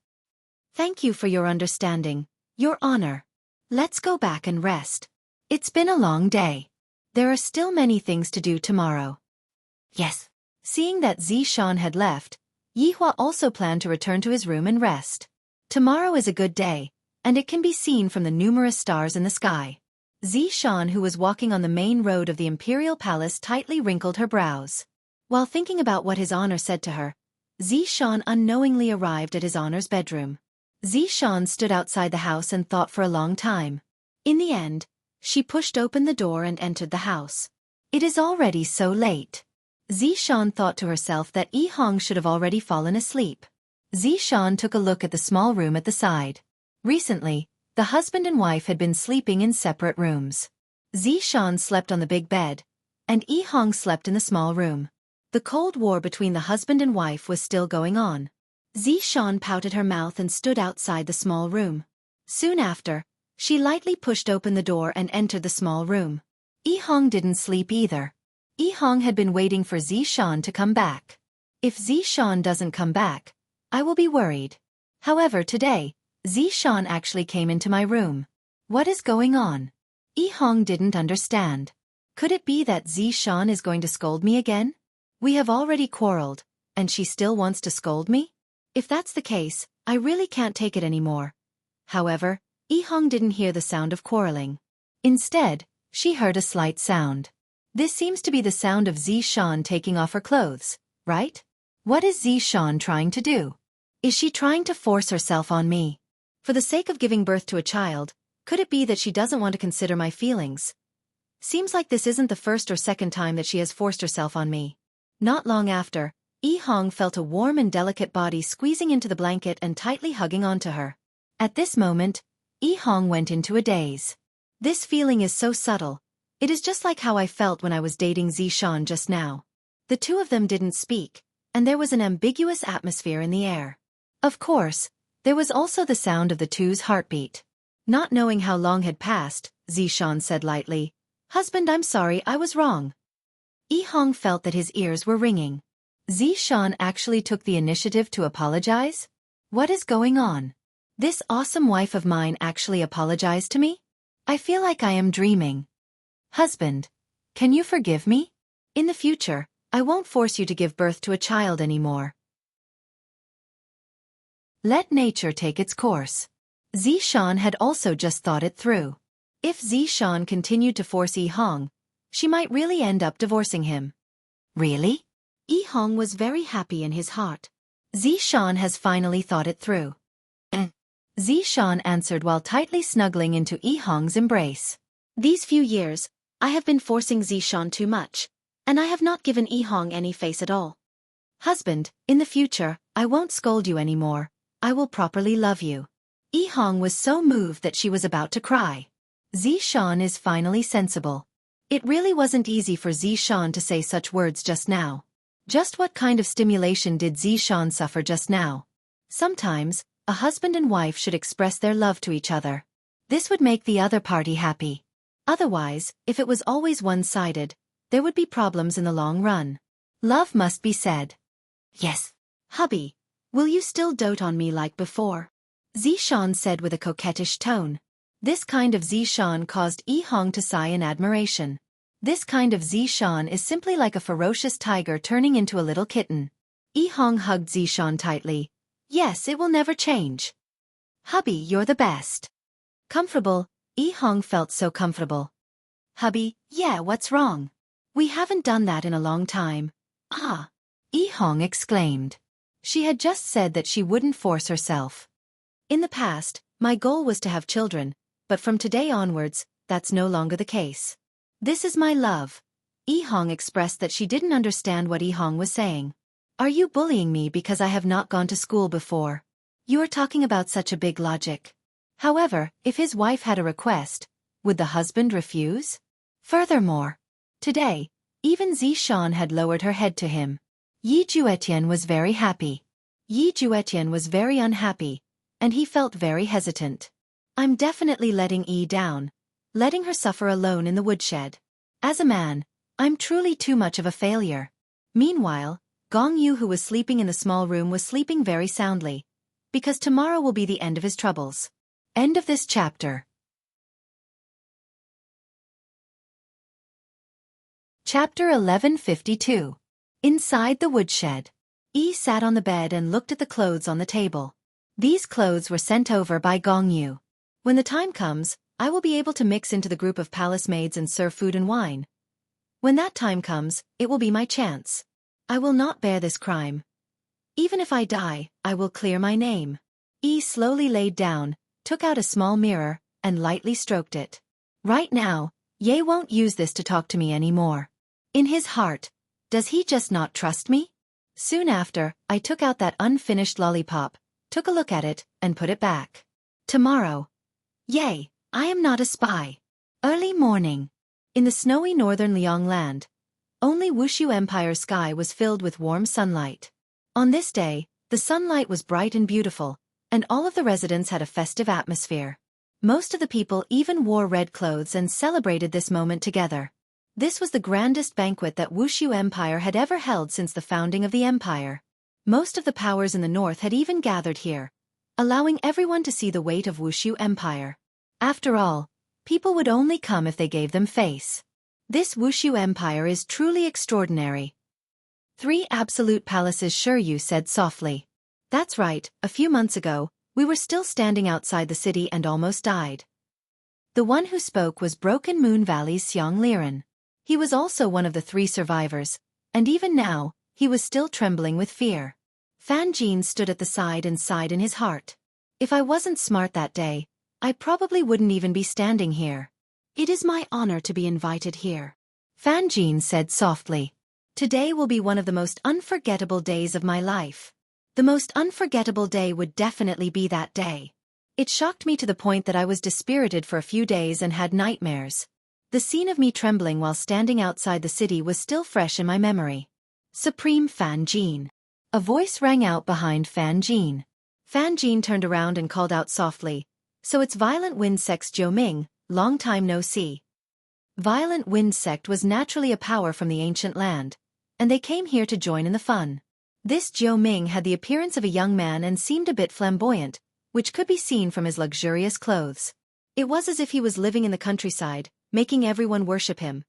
Thank you for your understanding, Your Honor. Let's go back and rest. It's been a long day. There are still many things to do tomorrow. Yes. Seeing that Zishan had left, Yihua also planned to return to his room and rest. Tomorrow is a good day, and it can be seen from the numerous stars in the sky. Zishan, who was walking on the main road of the imperial palace, tightly wrinkled her brows. While thinking about what his honor said to her, Zishan unknowingly arrived at his honor's bedroom. Zishan stood outside the house and thought for a long time. In the end, she pushed open the door and entered the house. It is already so late. Zishan thought to herself that Yihong should have already fallen asleep. Zishan took a look at the small room at the side. Recently, the husband and wife had been sleeping in separate rooms. Zishan slept on the big bed, and Yihong slept in the small room. The Cold War between the husband and wife was still going on. Zishan pouted her mouth and stood outside the small room. Soon after, she lightly pushed open the door and entered the small room. Yihong didn't sleep either. Yihong had been waiting for Zishan to come back. If Zishan doesn't come back, I will be worried. However, today, Zishan actually came into my room. What is going on? Yihong didn't understand. Could it be that Zishan is going to scold me again? We have already quarreled, and she still wants to scold me? If that's the case, I really can't take it anymore. However, Yihong didn't hear the sound of quarreling. Instead, she heard a slight sound. This seems to be the sound of Zishan taking off her clothes, right? What is Zishan trying to do? Is she trying to force herself on me? For the sake of giving birth to a child, could it be that she doesn't want to consider my feelings? Seems like this isn't the first or second time that she has forced herself on me. Not long after, Yihong felt a warm and delicate body squeezing into the blanket and tightly hugging onto her. At this moment, Yihong went into a daze. This feeling is so subtle. It is just like how I felt when I was dating Zishan just now. The two of them didn't speak, and there was an ambiguous atmosphere in the air. Of course, there was also the sound of the two's heartbeat. Not knowing how long had passed, Zishan said lightly, "Husband, I'm sorry, I was wrong." Yihong felt that his ears were ringing. Zishan actually took the initiative to apologize? What is going on? This awesome wife of mine actually apologized to me? I feel like I am dreaming. Husband, can you forgive me? In the future, I won't force you to give birth to a child anymore. Let nature take its course. Zishan had also just thought it through. If Zishan continued to force Yihong, she might really end up divorcing him. Really? Yihong was very happy in his heart. Zishan has finally thought it through. Zishan answered while tightly snuggling into Yihong's embrace. These few years, I have been forcing Zishan too much, and I have not given Yihong any face at all. Husband, in the future, I won't scold you anymore. I will properly love you. Yihong was so moved that she was about to cry. Zishan is finally sensible. It really wasn't easy for Zishan to say such words just now. Just what kind of stimulation did Zishan suffer just now? Sometimes, a husband and wife should express their love to each other. This would make the other party happy. Otherwise, if it was always one-sided, there would be problems in the long run. Love must be said. Yes. Hubby, will you still dote on me like before? Zishan said with a coquettish tone. This kind of Zishan caused Yihong to sigh in admiration. This kind of Zishan is simply like a ferocious tiger turning into a little kitten. Yihong hugged Zishan tightly. Yes, it will never change. Hubby, you're the best. Comfortable, Yihong felt so comfortable. Hubby, yeah, what's wrong? We haven't done that in a long time. Ah! Yihong exclaimed. She had just said that she wouldn't force herself. In the past, my goal was to have children, but from today onwards, that's no longer the case. This is my love. Yihong expressed that she didn't understand what Yihong was saying. Are you bullying me because I have not gone to school before? You are talking about such a big logic. However, if his wife had a request, would the husband refuse? Furthermore, today, even Zishan had lowered her head to him. Yi Juetian was very happy. Yi Juetian was very unhappy, and he felt very hesitant. I'm definitely letting Yi down, letting her suffer alone in the woodshed. As a man, I'm truly too much of a failure. Meanwhile, Gong Yu, who was sleeping in the small room, was sleeping very soundly. because tomorrow will be the end of his troubles. End of this chapter. Chapter 1152. Inside the woodshed. Yi sat on the bed and looked at the clothes on the table. These clothes were sent over by Gong Yu. When the time comes, I will be able to mix into the group of palace maids and serve food and wine. When that time comes, it will be my chance. I will not bear this crime. Even if I die, I will clear my name. Yi slowly laid down, took out a small mirror, and lightly stroked it. Right now, Ye won't use this to talk to me anymore. In his heart, does he just not trust me? Soon after, I took out that unfinished lollipop, took a look at it, and put it back. Tomorrow. Yay, I am not a spy. Early morning. In the snowy northern Liang land, only Wuxia Empire's sky was filled with warm sunlight. On this day, the sunlight was bright and beautiful, and all of the residents had a festive atmosphere. Most of the people even wore red clothes and celebrated this moment together. This was the grandest banquet that Wuxia Empire had ever held since the founding of the empire. Most of the powers in the north had even gathered here, allowing everyone to see the weight of Wuxia Empire. After all, people would only come if they gave them face. This Wuxia Empire is truly extraordinary. 3 absolute palaces, Shiryu said softly. That's right, a few months ago, we were still standing outside the city and almost died. The one who spoke was Broken Moon Valley's Xiang Liren. He was also one of the 3 survivors, and even now, he was still trembling with fear. Fan Jin stood at the side and sighed in his heart. If I wasn't smart that day, I probably wouldn't even be standing here. It is my honor to be invited here. Fan Jin said softly. Today will be one of the most unforgettable days of my life. The most unforgettable day would definitely be that day. It shocked me to the point that I was dispirited for a few days and had nightmares. The scene of me trembling while standing outside the city was still fresh in my memory. Supreme Fan Jin. A voice rang out behind Fan Jin. Fan Jin turned around and called out softly, "So it's Violent Wind Sect's Jiu Ming, long time no see." Violent Wind Sect was naturally a power from the ancient land, and they came here to join in the fun. This Jiu Ming had the appearance of a young man and seemed a bit flamboyant, which could be seen from his luxurious clothes. It was as if he was living in the countryside, making everyone worship him.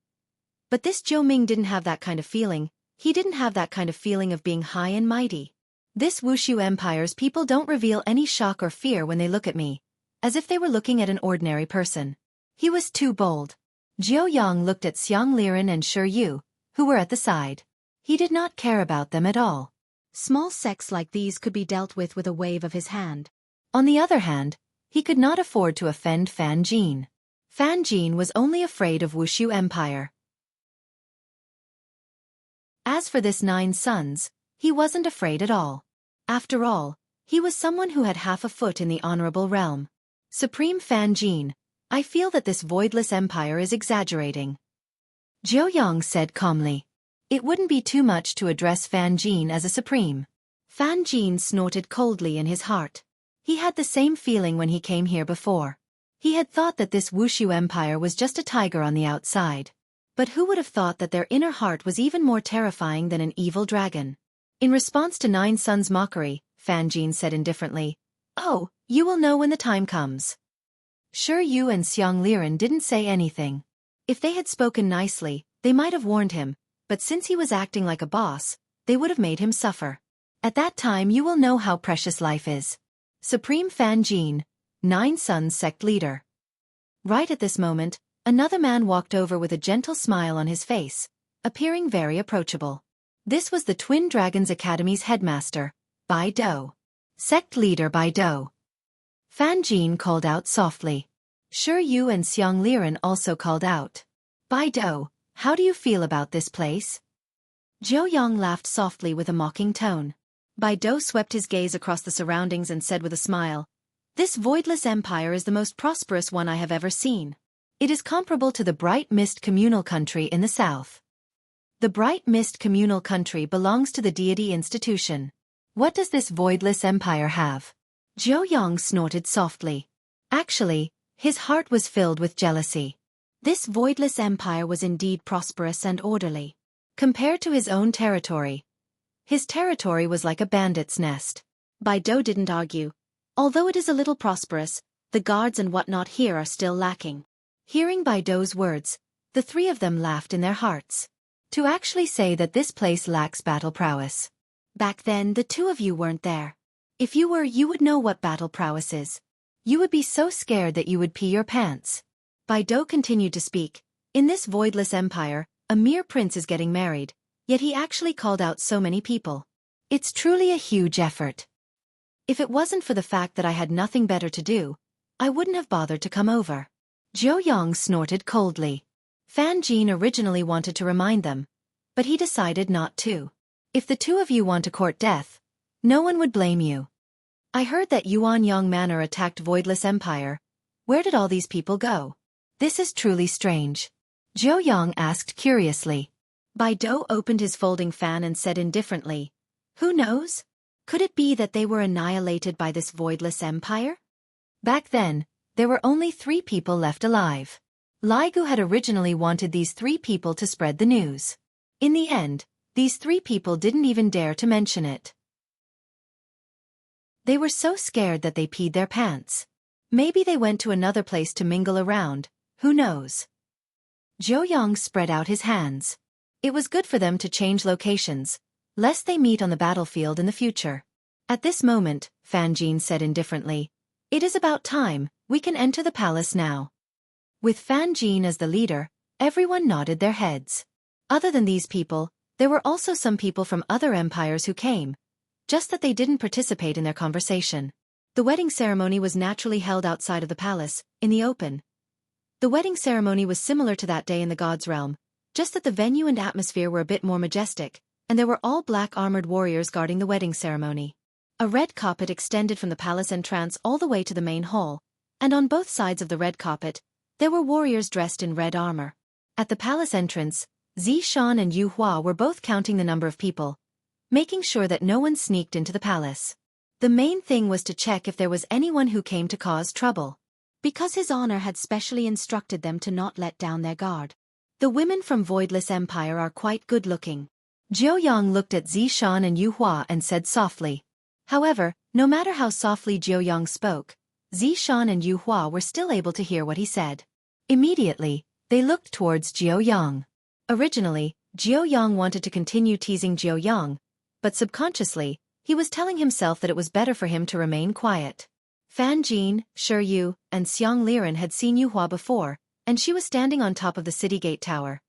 But this Jiu Ming didn't have that kind of feeling. He didn't have that kind of feeling of being high and mighty. This Wuxia Empire's people don't reveal any shock or fear when they look at me, as if they were looking at an ordinary person. He was too bold. Jiu Yang looked at Xiang Liren and Shiryu, who were at the side. He did not care about them at all. Small sects like these could be dealt with a wave of his hand. On the other hand, he could not afford to offend Fan Jin. Fan Jin was only afraid of Wuxia Empire. As for this 9 sons, he wasn't afraid at all. After all, he was someone who had half a foot in the honorable realm. Supreme Fan Jin, I feel that this voidless empire is exaggerating. Jiu Yang said calmly. It wouldn't be too much to address Fan Jin as a supreme. Fan Jin snorted coldly in his heart. He had the same feeling when he came here before. He had thought that this Wuxia Empire was just a tiger on the outside. But who would have thought that their inner heart was even more terrifying than an evil dragon? In response to 9 sons' mockery, Fan Jin said indifferently, "Oh, you will know when the time comes." Shiryu and Xiang Liren didn't say anything. If they had spoken nicely, they might have warned him, but since he was acting like a boss, they would have made him suffer. At that time you will know how precious life is. Supreme Fan Jin, 9 sons sect leader. Right at this moment, another man walked over with a gentle smile on his face, appearing very approachable. This was the Twin Dragons Academy's headmaster, Bai Dou. Sect leader Bai Dou. Fan Jin called out softly. Shiryu and Xiang Liren also called out. Bai Dou, how do you feel about this place? Jiu Yang laughed softly with a mocking tone. Bai Dou swept his gaze across the surroundings and said with a smile, "This voidless empire is the most prosperous one I have ever seen. It is comparable to the Bright Mist Communal Country in the south. The Bright Mist Communal Country belongs to the deity institution. What does this voidless empire have?" Jiu Yang snorted softly. Actually, his heart was filled with jealousy. This voidless empire was indeed prosperous and orderly. Compared to his own territory, his territory was like a bandit's nest. Baidu didn't argue. Although it is a little prosperous, the guards and whatnot here are still lacking. Hearing Baidu's words, the three of them laughed in their hearts. To actually say that this place lacks battle prowess. Back then the two of you weren't there. If you were, you would know what battle prowess is. You would be so scared that you would pee your pants. Baidu continued to speak. In this voidless empire, a mere prince is getting married, yet he actually called out so many people. It's truly a huge effort. If it wasn't for the fact that I had nothing better to do, I wouldn't have bothered to come over. Zhou Yang snorted coldly. Fan Jin originally wanted to remind them, but he decided not to. If the two of you want to court death, no one would blame you. I heard that Yuanyang Manor attacked Voidless Empire. Where did all these people go? This is truly strange. Zhou Yang asked curiously. Baidu opened his folding fan and said indifferently, who knows? Could it be that they were annihilated by this Voidless Empire? Back then, there were only 3 people left alive. Li Gu had originally wanted these 3 people to spread the news. In the end, these 3 people didn't even dare to mention it. They were so scared that they peed their pants. Maybe they went to another place to mingle around, who knows? Zhou Yang spread out his hands. It was good for them to change locations, lest they meet on the battlefield in the future. At this moment, Fan Jin said indifferently, it is about time, we can enter the palace now. With Fan Jin as the leader, everyone nodded their heads. Other than these people, there were also some people from other empires who came, just that they didn't participate in their conversation. The wedding ceremony was naturally held outside of the palace, in the open. The wedding ceremony was similar to that day in the God's realm, just that the venue and atmosphere were a bit more majestic, and there were all black armored warriors guarding the wedding ceremony. A red carpet extended from the palace entrance all the way to the main hall, and on both sides of the red carpet, there were warriors dressed in red armor. At the palace entrance, Zishan and Yu Hua were both counting the number of people, making sure that no one sneaked into the palace. The main thing was to check if there was anyone who came to cause trouble, because His Honor had specially instructed them to not let down their guard. The women from Voidless Empire are quite good-looking. Zhou Yang looked at Zishan and Yu Hua and said softly. However, no matter how softly Zhou Yang spoke, Zishan and Yu Hua were still able to hear what he said. Immediately, they looked towards Zhou Yang. Originally, Zhou Yang wanted to continue teasing Zhou Yang, but subconsciously, he was telling himself that it was better for him to remain quiet. Fan Jin, Shi Yu, and Xiang Liren had seen Yu Hua before, and she was standing on top of the city gate tower.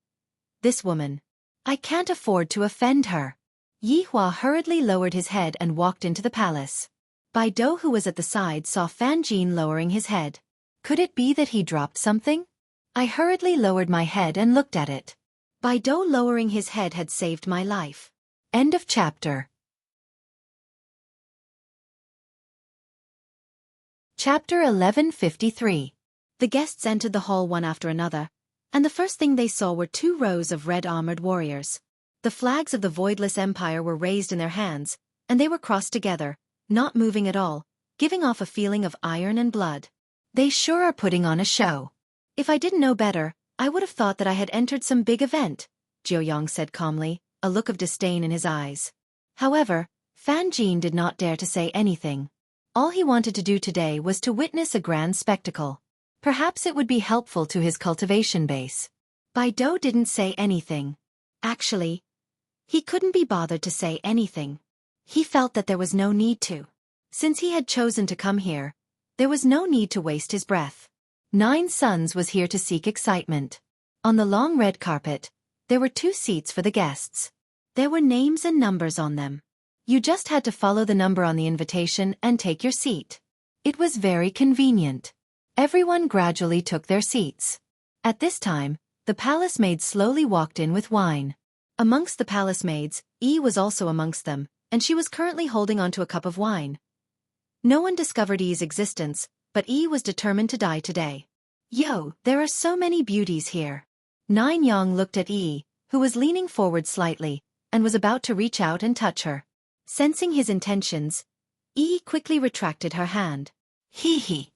This woman. I can't afford to offend her. Yi Hua hurriedly lowered his head and walked into the palace. Baidu, who was at the side, saw Fan Jin lowering his head. Could it be that he dropped something? I hurriedly lowered my head and looked at it. Baidu lowering his head had saved my life. End of chapter. Chapter 1153. The guests entered the hall one after another, and the first thing they saw were 2 rows of red-armored warriors. The flags of the Voidless Empire were raised in their hands, and they were crossed together, not moving at all, giving off a feeling of iron and blood. They sure are putting on a show. If I didn't know better, I would have thought that I had entered some big event, Zhou Yang said calmly, a look of disdain in his eyes. However, Fan Jin did not dare to say anything. All he wanted to do today was to witness a grand spectacle. Perhaps it would be helpful to his cultivation base. Baidu didn't say anything. Actually, he couldn't be bothered to say anything. He felt that there was no need to. Since he had chosen to come here, there was no need to waste his breath. 9 Suns was here to seek excitement. On the long red carpet, there were 2 seats for the guests. There were names and numbers on them. You just had to follow the number on the invitation and take your seat. It was very convenient. Everyone gradually took their seats. At this time, the palace maid slowly walked in with wine. Amongst the palace maids, Yi was also amongst them, and she was currently holding onto a cup of wine. No one discovered Yi's existence, but Yi was determined to die today. Yo, there are so many beauties here. Nine Yang looked at Yi, who was leaning forward slightly, and was about to reach out and touch her. Sensing his intentions, Yi quickly retracted her hand. Hee hee.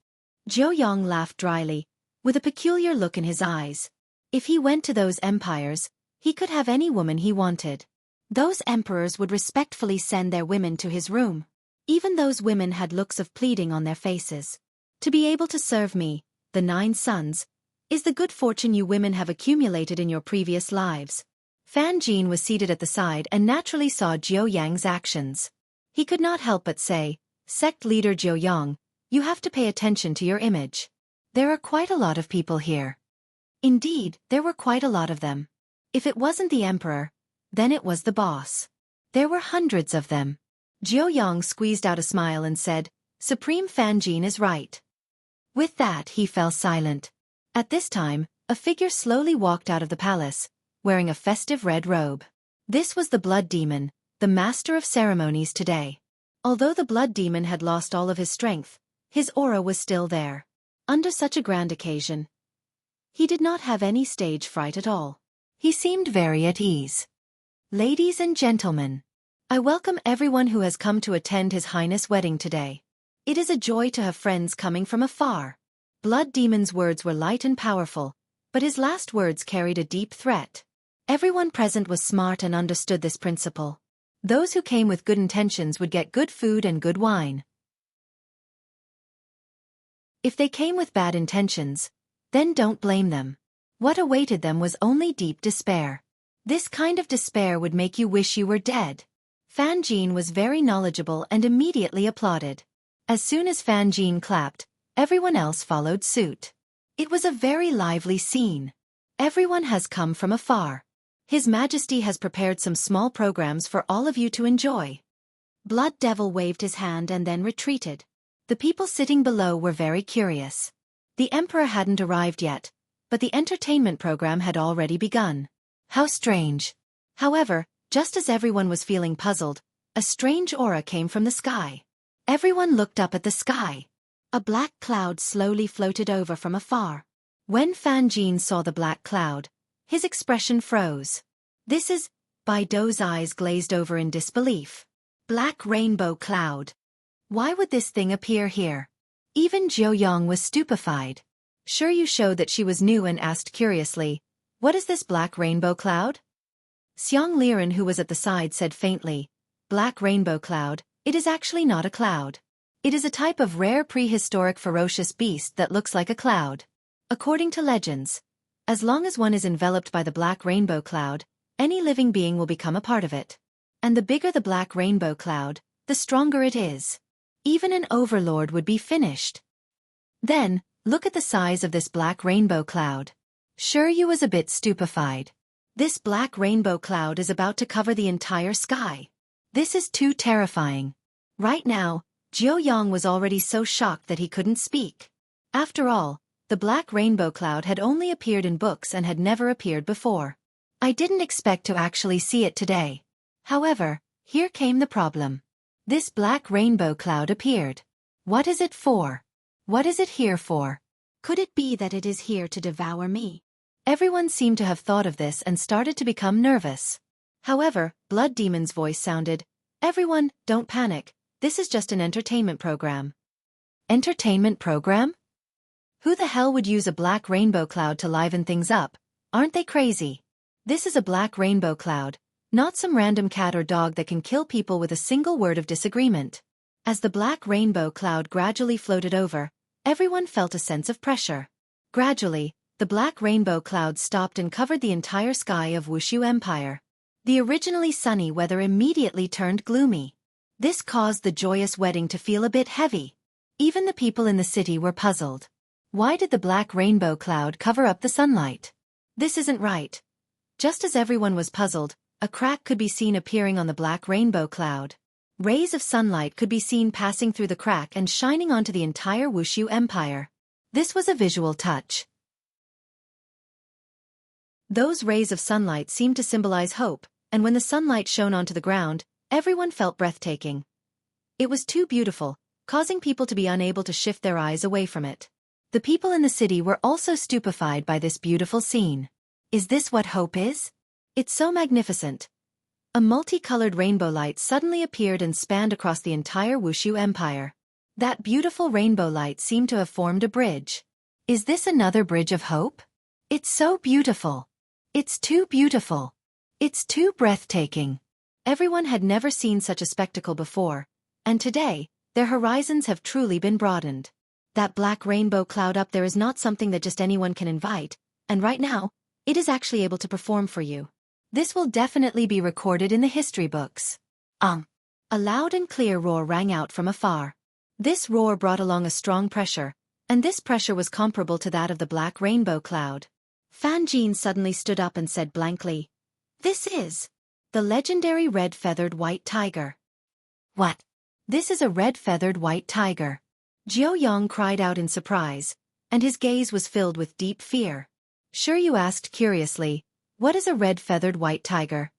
Zhou Yang laughed dryly, with a peculiar look in his eyes. If he went to those empires, he could have any woman he wanted. Those emperors would respectfully send their women to his room. Even those women had looks of pleading on their faces. To be able to serve me, the 9 sons, is the good fortune you women have accumulated in your previous lives. Fan Jin was seated at the side and naturally saw Jiu Yang's actions. He could not help but say, "Sect leader Jiu Yang, you have to pay attention to your image. There are quite a lot of people here." Indeed, there were quite a lot of them. If it wasn't the emperor, then it was the boss. There were hundreds of them. Jiu Yang squeezed out a smile and said, "Supreme Fan Jin is right." With that he fell silent. At this time, a figure slowly walked out of the palace, wearing a festive red robe. This was the blood demon, the master of ceremonies today. Although the blood demon had lost all of his strength, his aura was still there. Under such a grand occasion, he did not have any stage fright at all. He seemed very at ease. "Ladies and gentlemen, I welcome everyone who has come to attend His Highness' wedding today. It is a joy to have friends coming from afar." Blood Demon's words were light and powerful, but his last words carried a deep threat. Everyone present was smart and understood this principle. Those who came with good intentions would get good food and good wine. If they came with bad intentions, then don't blame them. What awaited them was only deep despair. This kind of despair would make you wish you were dead. Fan Jin was very knowledgeable and immediately applauded. As soon as Fan Jin clapped, everyone else followed suit. It was a very lively scene. Everyone has come from afar. His Majesty has prepared some small programs for all of you to enjoy. Blood Devil waved his hand and then retreated. The people sitting below were very curious. The Emperor hadn't arrived yet, but the entertainment program had already begun. How strange. However, just as everyone was feeling puzzled, a strange aura came from the sky. Everyone looked up at the sky. A black cloud slowly floated over from afar. When Fan Jin saw the black cloud, his expression froze. "This is..." Baido's eyes glazed over in disbelief. "Black rainbow cloud. Why would this thing appear here?" Even Jiu Yang was stupefied. Sure you showed that she was new and asked curiously, "What is this black rainbow cloud?" Xiang Liren, who was at the side, said faintly, "Black rainbow cloud, it is actually not a cloud. It is a type of rare prehistoric ferocious beast that looks like a cloud. According to legends, as long as one is enveloped by the black rainbow cloud, any living being will become a part of it. And the bigger the black rainbow cloud, the stronger it is. Even an overlord would be finished. Then, look at the size of this black rainbow cloud." Sure you was a bit stupefied. This black rainbow cloud is about to cover the entire sky. This is too terrifying. Right now, Jiu Yang was already so shocked that he couldn't speak. After all, the black rainbow cloud had only appeared in books and had never appeared before. I didn't expect to actually see it today. However, here came the problem. This black rainbow cloud appeared. What is it for? What is it here for? Could it be that it is here to devour me? Everyone seemed to have thought of this and started to become nervous. However, Blood Demon's voice sounded, "Everyone, don't panic. This is just an entertainment program." Entertainment program? Who the hell would use a black rainbow cloud to liven things up? Aren't they crazy? This is a black rainbow cloud, not some random cat or dog that can kill people with a single word of disagreement. As the black rainbow cloud gradually floated over, everyone felt a sense of pressure. Gradually, the black rainbow cloud stopped and covered the entire sky of Wuxia Empire. The originally sunny weather immediately turned gloomy. This caused the joyous wedding to feel a bit heavy. Even the people in the city were puzzled. Why did the black rainbow cloud cover up the sunlight? This isn't right. Just as everyone was puzzled, a crack could be seen appearing on the black rainbow cloud. Rays of sunlight could be seen passing through the crack and shining onto the entire Wuxia Empire. This was a visual touch. Those rays of sunlight seemed to symbolize hope, and when the sunlight shone onto the ground, everyone felt breathtaking. It was too beautiful, causing people to be unable to shift their eyes away from it. The people in the city were also stupefied by this beautiful scene. Is this what hope is? It's so magnificent. A multicolored rainbow light suddenly appeared and spanned across the entire Wuxia Empire. That beautiful rainbow light seemed to have formed a bridge. Is this another bridge of hope? It's so beautiful. It's too beautiful. It's too breathtaking. Everyone had never seen such a spectacle before, and today, their horizons have truly been broadened. That black rainbow cloud up there is not something that just anyone can invite, and right now, it is actually able to perform for you. This will definitely be recorded in the history books. A loud and clear roar rang out from afar. This roar brought along a strong pressure, and this pressure was comparable to that of the black rainbow cloud. Fan Jin suddenly stood up and said blankly, "This is the legendary red-feathered white tiger." "What? This is a red-feathered white tiger?" Jiao Yang cried out in surprise, and his gaze was filled with deep fear. "Sure," you asked curiously, "what is a red-feathered white tiger?"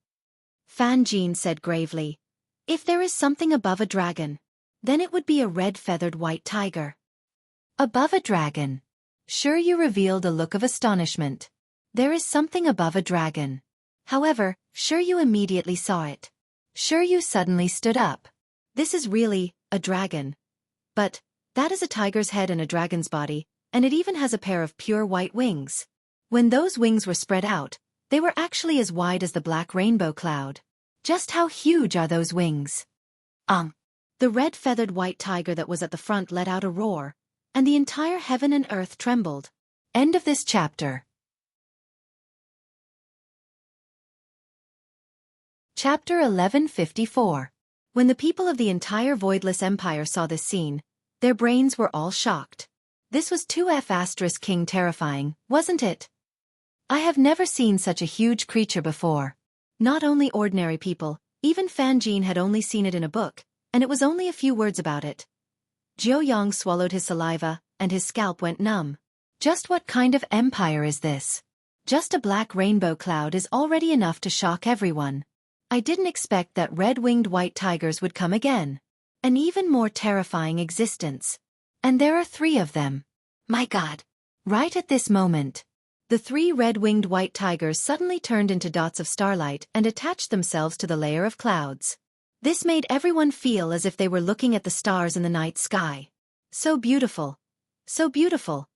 Fan Jin said gravely, "If there is something above a dragon, then it would be a red-feathered white tiger." "Above a dragon?" Sure, you revealed a look of astonishment. "There is something above a dragon." However, Sure, you immediately saw it. Sure, you suddenly stood up. "This is really a dragon. But that is a tiger's head and a dragon's body, and it even has a pair of pure white wings." When those wings were spread out, they were actually as wide as the black rainbow cloud. Just how huge are those wings? The red-feathered white tiger that was at the front let out a roar, and the entire heaven and earth trembled. End of this chapter. Chapter 1154. When the people of the entire Voidless Empire saw this scene, their brains were all shocked. This was too **king terrifying, wasn't it? I have never seen such a huge creature before. Not only ordinary people, even Fan Jin had only seen it in a book, and it was only a few words about it. Jiao Yang swallowed his saliva, and his scalp went numb. Just what kind of empire is this? Just a black rainbow cloud is already enough to shock everyone. I didn't expect that red-winged white tigers would come again. An even more terrifying existence. And there are 3 of them. My God! Right at this moment, the 3 red-winged white tigers suddenly turned into dots of starlight and attached themselves to the layer of clouds. This made everyone feel as if they were looking at the stars in the night sky. So beautiful. So beautiful.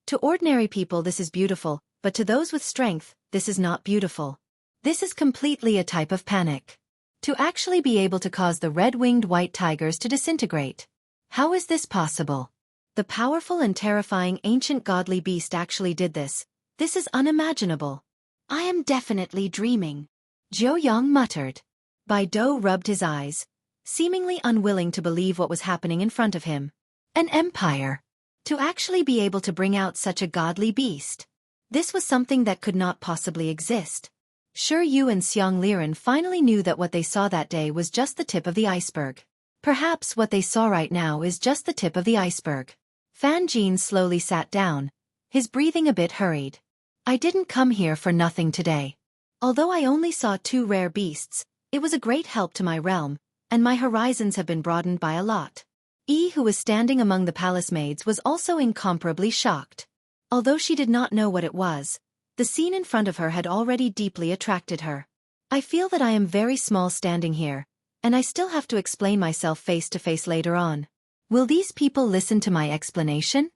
To ordinary people this is beautiful, but to those with strength, this is not beautiful. This is completely a type of panic. To actually be able to cause the red-winged white tigers to disintegrate. How is this possible? The powerful and terrifying ancient godly beast actually did this. This is unimaginable. I am definitely dreaming. Jiao Yang muttered. Bai Dou rubbed his eyes, seemingly unwilling to believe what was happening in front of him. An empire. To actually be able to bring out such a godly beast. This was something that could not possibly exist. Sure, Yu and Xiang Liren finally knew that what they saw that day was just the tip of the iceberg. Perhaps what they saw right now is just the tip of the iceberg. Fan Jin slowly sat down, his breathing a bit hurried. I didn't come here for nothing today. Although I only saw 2 rare beasts, it was a great help to my realm, and my horizons have been broadened by a lot. Yi, who was standing among the palace maids, was also incomparably shocked. Although she did not know what it was, the scene in front of her had already deeply attracted her. I feel that I am very small standing here, and I still have to explain myself face to face later on. Will these people listen to my explanation?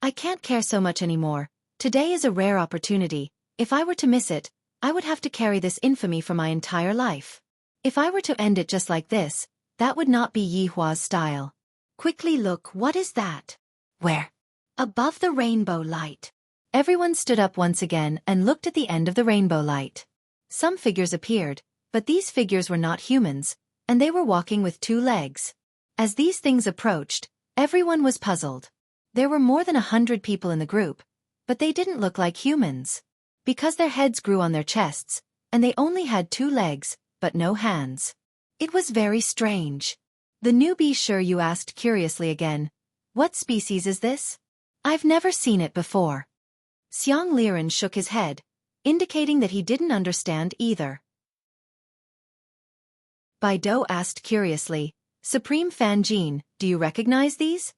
I can't care so much anymore. Today is a rare opportunity. If I were to miss it, I would have to carry this infamy for my entire life. If I were to end it just like this, that would not be Yi Hua's style. Quickly look, what is that? Where? Above the rainbow light. Everyone stood up once again and looked at the end of the rainbow light. Some figures appeared, but these figures were not humans, and they were walking with 2 legs. As these things approached, everyone was puzzled. There were more than 100 people in the group, but they didn't look like humans. Because their heads grew on their chests, and they only had 2 legs, but no hands. It was very strange. The newbie Sure Yu asked curiously again, what species is this? I've never seen it before. Xiang Liren shook his head, indicating that he didn't understand either. Bai Dou asked curiously, Supreme Fan Jin, do you recognize these?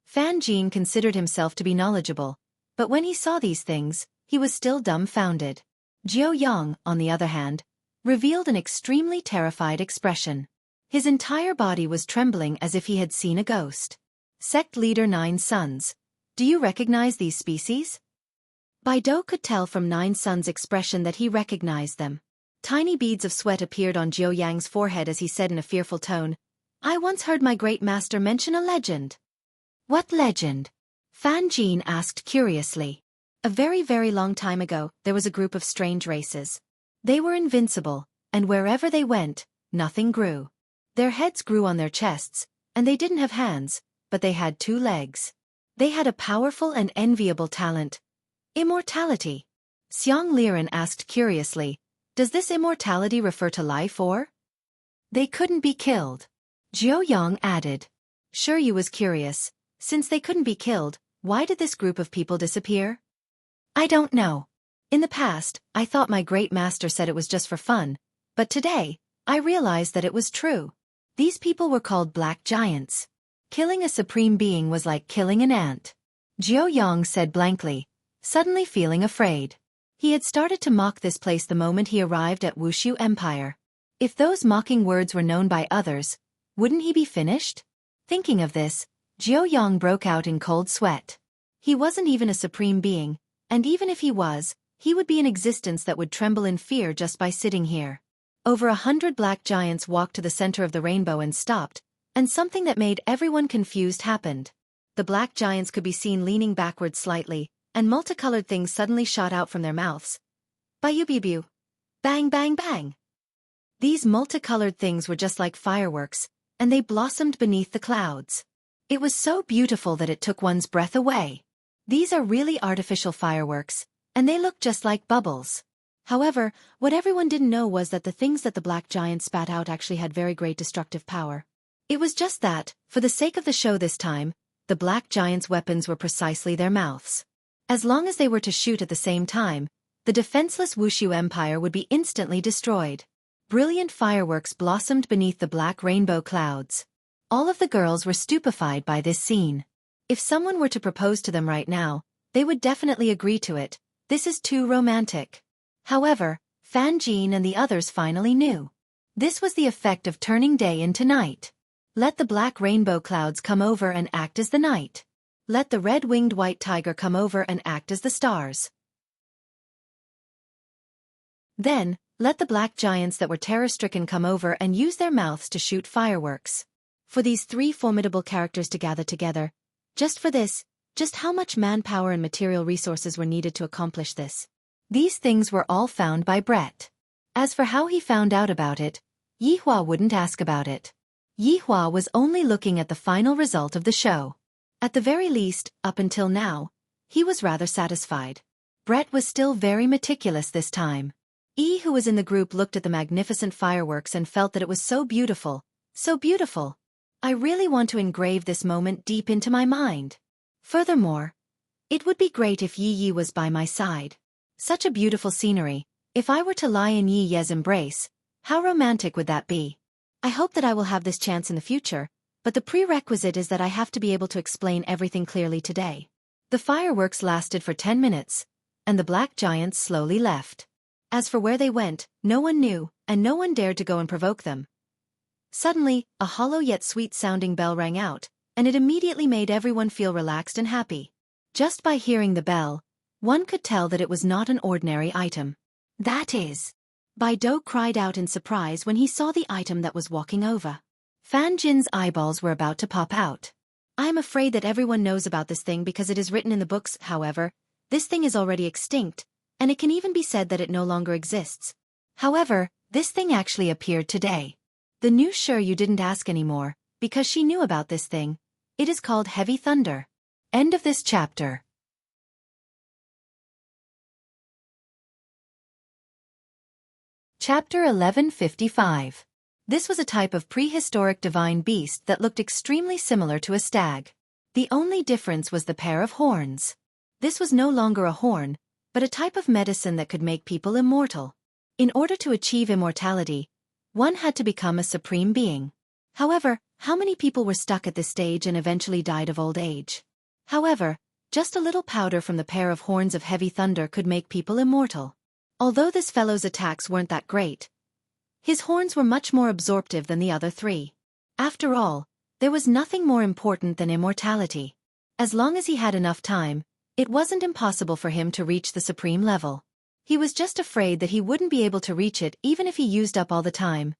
Fan Jin considered himself to be knowledgeable, but when he saw these things, he was still dumbfounded. Jiao Yang, on the other hand, revealed an extremely terrified expression. His entire body was trembling as if he had seen a ghost. Sect leader 9 Sons, do you recognize these species? Bai Dou could tell from 9 Sons' expression that he recognized them. Tiny beads of sweat appeared on Jiao Yang's forehead as he said in a fearful tone, I once heard my great master mention a legend. What legend? Fan Jin asked curiously. A very, very long time ago, there was a group of strange races. They were invincible, and wherever they went, nothing grew. Their heads grew on their chests, and they didn't have hands, but they had 2 legs. They had a powerful and enviable talent. Immortality. Xiang Liren asked curiously, does this immortality refer to life or? They couldn't be killed. Jiao Yang added. Sure, you was curious. Since they couldn't be killed, why did this group of people disappear? I don't know. In the past, I thought my great master said it was just for fun, but today, I realized that it was true. These people were called black giants. Killing a supreme being was like killing an ant. Jiao Yang said blankly, suddenly feeling afraid. He had started to mock this place the moment he arrived at Wuxia Empire. If those mocking words were known by others, wouldn't he be finished? Thinking of this, Jiao Yang broke out in cold sweat. He wasn't even a supreme being, and even if he was, he would be an existence that would tremble in fear just by sitting here. Over 100 black giants walked to the center of the rainbow and stopped, and something that made everyone confused happened. The black giants could be seen leaning backwards slightly, and multicolored things suddenly shot out from their mouths. Bayu-biu-biu. Bang bang bang. These multicolored things were just like fireworks, and they blossomed beneath the clouds. It was so beautiful that it took one's breath away. These are really artificial fireworks, and they look just like bubbles. However, what everyone didn't know was that the things that the black giants spat out actually had very great destructive power. It was just that, for the sake of the show this time, the black giants' weapons were precisely their mouths. As long as they were to shoot at the same time, the defenseless Wuxia Empire would be instantly destroyed. Brilliant fireworks blossomed beneath the black rainbow clouds. All of the girls were stupefied by this scene. If someone were to propose to them right now, they would definitely agree to it. This is too romantic. However, Fan Jin and the others finally knew. This was the effect of turning day into night. Let the black rainbow clouds come over and act as the night. Let the red-winged white tiger come over and act as the stars. Then, let the black giants that were terror-stricken come over and use their mouths to shoot fireworks. For these 3 formidable characters to gather together, just for this, just how much manpower and material resources were needed to accomplish this? These things were all found by Brett. As for how he found out about it, Yihua wouldn't ask about it. Yihua was only looking at the final result of the show. At the very least, up until now, he was rather satisfied. Brett was still very meticulous this time. Who was in the group looked at the magnificent fireworks and felt that it was so beautiful, so beautiful. I really want to engrave this moment deep into my mind. Furthermore, it would be great if Yi was by my side. Such a beautiful scenery. If I were to lie in Yi's embrace, how romantic would that be? I hope that I will have this chance in the future, but the prerequisite is that I have to be able to explain everything clearly today. The fireworks lasted for 10 minutes, and the black giants slowly left. As for where they went, no one knew, and no one dared to go and provoke them. Suddenly, a hollow yet sweet-sounding bell rang out, and it immediately made everyone feel relaxed and happy. Just by hearing the bell, one could tell that it was not an ordinary item. That is. Baido cried out in surprise when he saw the item that was walking over. Fan Jin's eyeballs were about to pop out. I am afraid that everyone knows about this thing because it is written in the books. However, this thing is already extinct, and it can even be said that it no longer exists. However, this thing actually appeared today. The news sure you didn't ask anymore, because she knew about this thing. It is called Heavy Thunder. End of this chapter. Chapter 1155. This was a type of prehistoric divine beast that looked extremely similar to a stag. The only difference was the pair of horns. This was no longer a horn, but a type of medicine that could make people immortal. In order to achieve immortality, one had to become a supreme being. However, how many people were stuck at this stage and eventually died of old age? However, just a little powder from the pair of horns of Heavy Thunder could make people immortal. Although this fellow's attacks weren't that great, his horns were much more absorptive than the other 3. After all, there was nothing more important than immortality. As long as he had enough time, it wasn't impossible for him to reach the supreme level. He was just afraid that he wouldn't be able to reach it even if he used up all the time.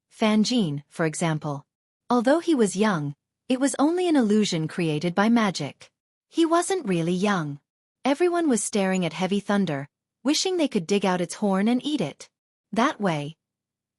Fan Jin, for example. Although he was young, it was only an illusion created by magic. He wasn't really young. Everyone was staring at Heavy Thunder, wishing they could dig out its horn and eat it. That way,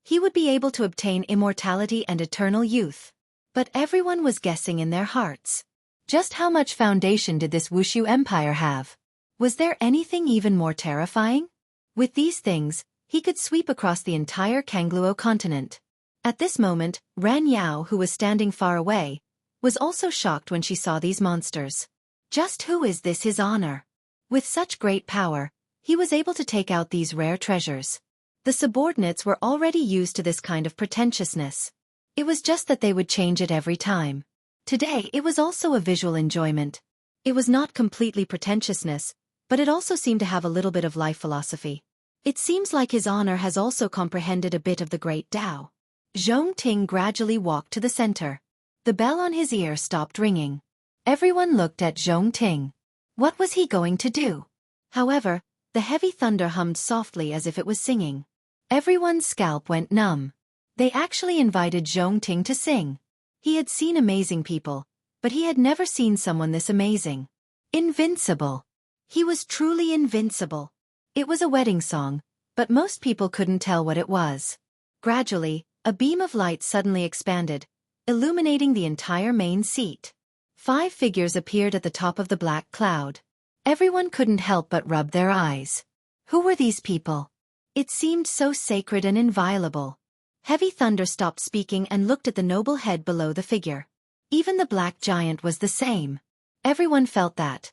he would be able to obtain immortality and eternal youth. But everyone was guessing in their hearts. Just how much foundation did this Wuxia empire have? Was there anything even more terrifying? With these things, he could sweep across the entire Kangluo continent. At this moment, Ran Yao, who was standing far away, was also shocked when she saw these monsters. Just who is this His Honor? With such great power, he was able to take out these rare treasures. The subordinates were already used to this kind of pretentiousness. It was just that they would change it every time. Today it was also a visual enjoyment. It was not completely pretentiousness, but it also seemed to have a little bit of life philosophy. It seems like His Honor has also comprehended a bit of the great Tao. Zhong Ting gradually walked to the center. The bell on his ear stopped ringing. Everyone looked at Zhong Ting. What was he going to do? However, the Heavy Thunder hummed softly as if it was singing. Everyone's scalp went numb. They actually invited Zhong Ting to sing. He had seen amazing people, but he had never seen someone this amazing. Invincible. He was truly invincible. It was a wedding song, but most people couldn't tell what it was. Gradually, a beam of light suddenly expanded, illuminating the entire main seat. 5 figures appeared at the top of the black cloud. Everyone couldn't help but rub their eyes. Who were these people? It seemed so sacred and inviolable. Heavy Thunder stopped speaking and looked at the noble head below the figure. Even the black giant was the same. Everyone felt that.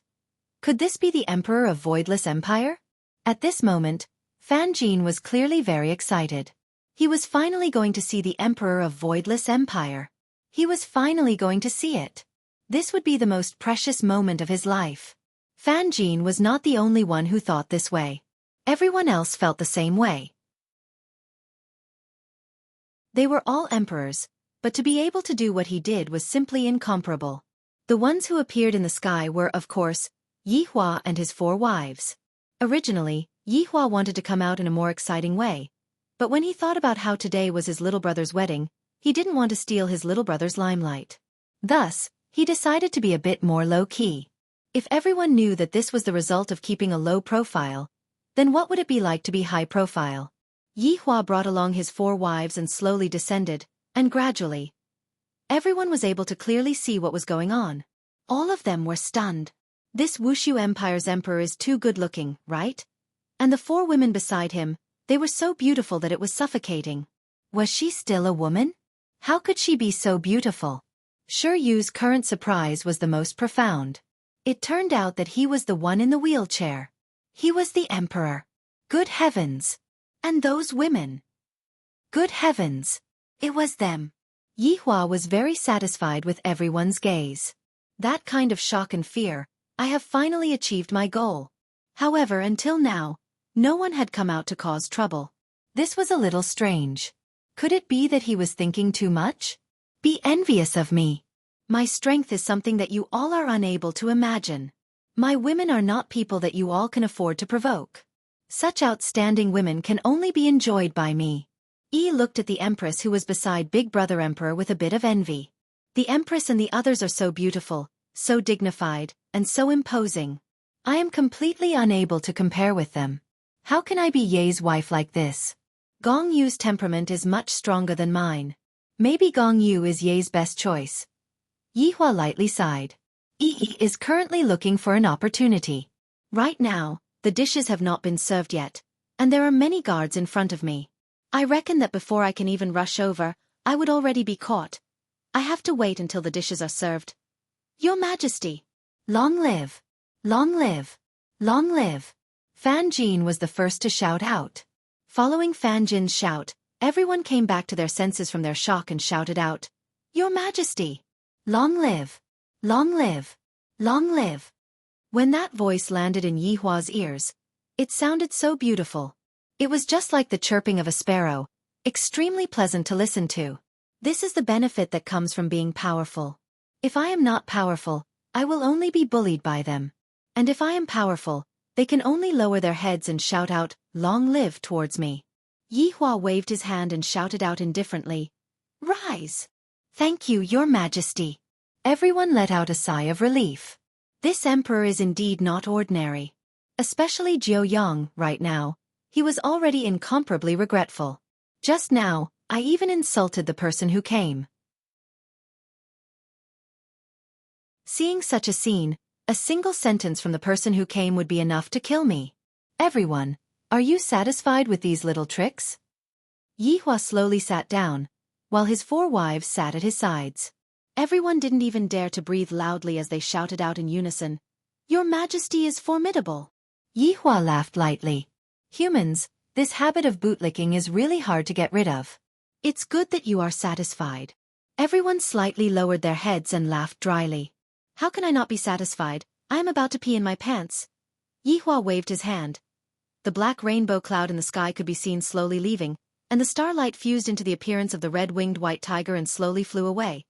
Could this be the Emperor of Voidless Empire? At this moment, Fan Jin was clearly very excited. He was finally going to see the Emperor of Voidless Empire. He was finally going to see it. This would be the most precious moment of his life. Fan Jin was not the only one who thought this way. Everyone else felt the same way. They were all emperors, but to be able to do what he did was simply incomparable. The ones who appeared in the sky were, of course, Yi Hua and his 4 wives. Originally, Yi Hua wanted to come out in a more exciting way, but when he thought about how today was his little brother's wedding, he didn't want to steal his little brother's limelight. Thus, he decided to be a bit more low-key. If everyone knew that this was the result of keeping a low profile, then what would it be like to be high profile? Yi Hua brought along his 4 wives and slowly descended, and gradually, everyone was able to clearly see what was going on. All of them were stunned. This Wuxia Empire's emperor is too good-looking, right? And the 4 women beside him, they were so beautiful that it was suffocating. Was she still a woman? How could she be so beautiful? Shi Yu's current surprise was the most profound. It turned out that he was the one in the wheelchair. He was the emperor. Good heavens! And those women! Good heavens! It was them. Yi Hua was very satisfied with everyone's gaze. That kind of shock and fear, I have finally achieved my goal. However, until now, no one had come out to cause trouble. This was a little strange. Could it be that he was thinking too much? Be envious of me. My strength is something that you all are unable to imagine. My women are not people that you all can afford to provoke. Such outstanding women can only be enjoyed by me. Yi looked at the Empress who was beside Big Brother Emperor with a bit of envy. The Empress and the others are so beautiful, so dignified, and so imposing. I am completely unable to compare with them. How can I be Ye's wife like this? Gong Yu's temperament is much stronger than mine. Maybe Gong Yu is Ye's best choice. Yi Hua lightly sighed. Yi is currently looking for an opportunity. Right now, the dishes have not been served yet, and there are many guards in front of me. I reckon that before I can even rush over, I would already be caught. I have to wait until the dishes are served. Your Majesty! Long live! Long live! Long live! Fan Jin was the first to shout out. Following Fan Jin's shout, everyone came back to their senses from their shock and shouted out, Your Majesty! Long live! Long live! Long live! When that voice landed in Yi Hua's ears, it sounded so beautiful. It was just like the chirping of a sparrow, extremely pleasant to listen to. This is the benefit that comes from being powerful. If I am not powerful, I will only be bullied by them. And if I am powerful, they can only lower their heads and shout out, Long live towards me. Yi Hua waved his hand and shouted out indifferently, Rise! Thank you, Your Majesty. Everyone let out a sigh of relief. This emperor is indeed not ordinary. Especially Jiao Yang, right now. He was already incomparably regretful. Just now, I even insulted the person who came. Seeing such a scene, a single sentence from the person who came would be enough to kill me. Everyone, are you satisfied with these little tricks? Yi Hua slowly sat down, while his 4 wives sat at his sides. Everyone didn't even dare to breathe loudly as they shouted out in unison, "Your Majesty is formidable." Yi Hua laughed lightly. Humans, this habit of bootlicking is really hard to get rid of. It's good that you are satisfied. Everyone slightly lowered their heads and laughed dryly. How can I not be satisfied? I am about to pee in my pants. Yi Hua waved his hand. The black rainbow cloud in the sky could be seen slowly leaving, and the starlight fused into the appearance of the red-winged white tiger and slowly flew away.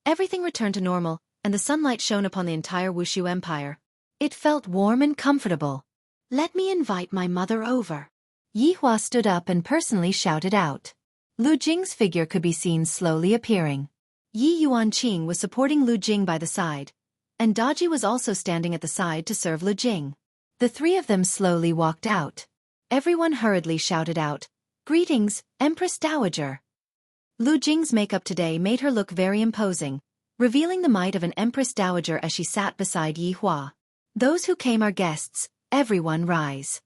Everything returned to normal, and the sunlight shone upon the entire Wuxia Empire. It felt warm and comfortable. Let me invite my mother over. Yi Hua stood up and personally shouted out. Lu Jing's figure could be seen slowly appearing. Yi Yuanqing was supporting Lu Jing by the side, and Daji was also standing at the side to serve Lu Jing. The 3 of them slowly walked out. Everyone hurriedly shouted out, "Greetings, Empress Dowager." Lu Jing's makeup today made her look very imposing, revealing the might of an Empress Dowager as she sat beside Yi Hua. "Those who came are guests, everyone rise."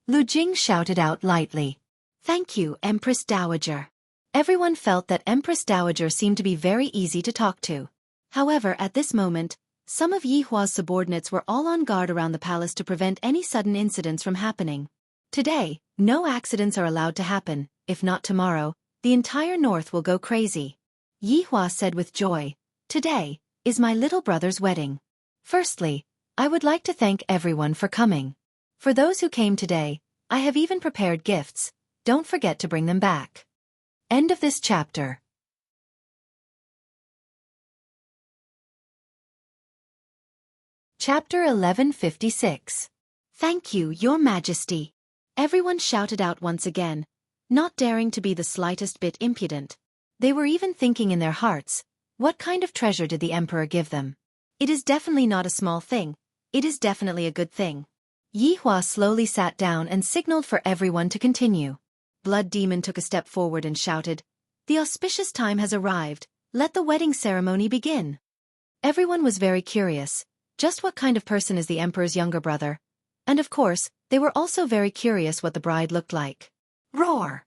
Lu Jing shouted out lightly. "Thank you, Empress Dowager." Everyone felt that Empress Dowager seemed to be very easy to talk to. However, at this moment, some of Yi Hua's subordinates were all on guard around the palace to prevent any sudden incidents from happening. Today, no accidents are allowed to happen. If not tomorrow, the entire north will go crazy. Yi Hua said with joy, "Today is my little brother's wedding. Firstly, I would like to thank everyone for coming. For those who came today, I have even prepared gifts. Don't forget to bring them back." End of this chapter. Chapter 1156. Thank you, Your Majesty. Everyone shouted out once again, not daring to be the slightest bit impudent. They were even thinking in their hearts, what kind of treasure did the emperor give them? It is definitely not a small thing. It is definitely a good thing. Yi Hua slowly sat down and signaled for everyone to continue. Blood Demon took a step forward and shouted, "The auspicious time has arrived, let the wedding ceremony begin." Everyone was very curious, just what kind of person is the emperor's younger brother? And of course, they were also very curious what the bride looked like. Roar!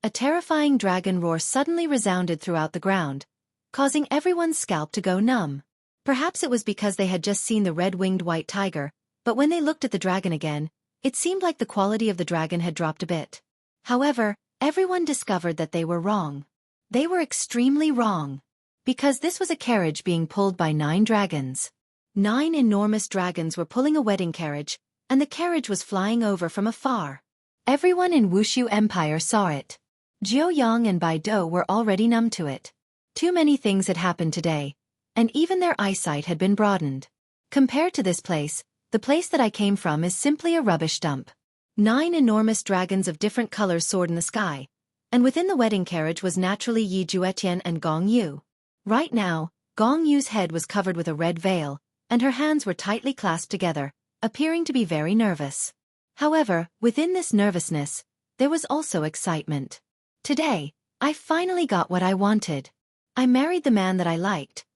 A terrifying dragon roar suddenly resounded throughout the ground, causing everyone's scalp to go numb. Perhaps it was because they had just seen the red-winged white tiger, but when they looked at the dragon again, it seemed like the quality of the dragon had dropped a bit. However, everyone discovered that they were wrong. They were extremely wrong. Because this was a carriage being pulled by 9 dragons. 9 enormous dragons were pulling a wedding carriage, and the carriage was flying over from afar. Everyone in Wuxia Empire saw it. Jiao Yang and Bai Dou were already numb to it. Too many things had happened today, and even their eyesight had been broadened. Compared to this place, the place that I came from is simply a rubbish dump. 9 enormous dragons of different colors soared in the sky, and within the wedding carriage was naturally Yi Juetian and Gong Yu. Right now, Gong Yu's head was covered with a red veil, and her hands were tightly clasped together, appearing to be very nervous. However, within this nervousness, there was also excitement. Today, I finally got what I wanted. I married the man that I liked.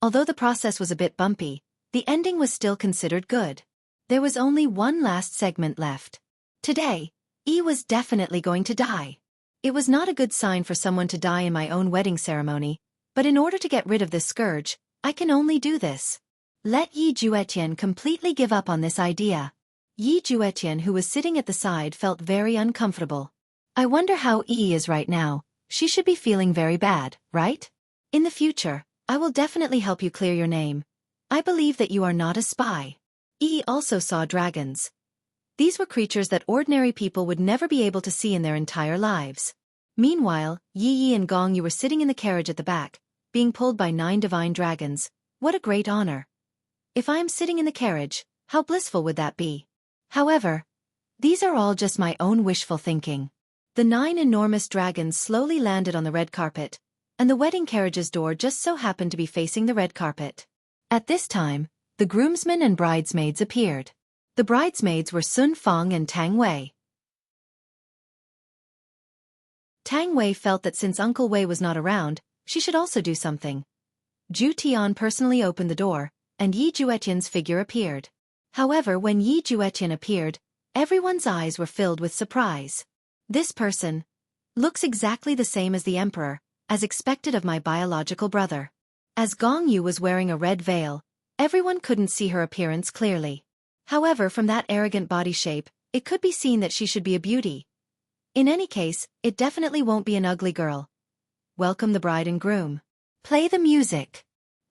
Although the process was a bit bumpy, the ending was still considered good. There was only one last segment left. Today, Yi was definitely going to die. It was not a good sign for someone to die in my own wedding ceremony, but in order to get rid of this scourge, I can only do this. Let Yi Juetian completely give up on this idea. Yi Juetian, who was sitting at the side, felt very uncomfortable. I wonder how Yi is right now. She should be feeling very bad, right? In the future, I will definitely help you clear your name. I believe that you are not a spy. Yi also saw dragons. These were creatures that ordinary people would never be able to see in their entire lives. Meanwhile, Yi and Gong Yu were sitting in the carriage at the back, being pulled by 9 divine dragons. What a great honor. If I am sitting in the carriage, how blissful would that be? However, these are all just my own wishful thinking. The 9 enormous dragons slowly landed on the red carpet, and the wedding carriage's door just so happened to be facing the red carpet. At this time, the groomsmen and bridesmaids appeared. The bridesmaids were Sun Fang and Tang Wei. Tang Wei felt that since Uncle Wei was not around, she should also do something. Zhu Tian personally opened the door, and Yi Juetian's figure appeared. However, when Yi Juetian appeared, everyone's eyes were filled with surprise. This person looks exactly the same as the emperor, as expected of my biological brother. As Gong Yu was wearing a red veil, everyone couldn't see her appearance clearly. However, from that arrogant body shape, it could be seen that she should be a beauty. In any case, it definitely won't be an ugly girl. Welcome the bride and groom. Play the music.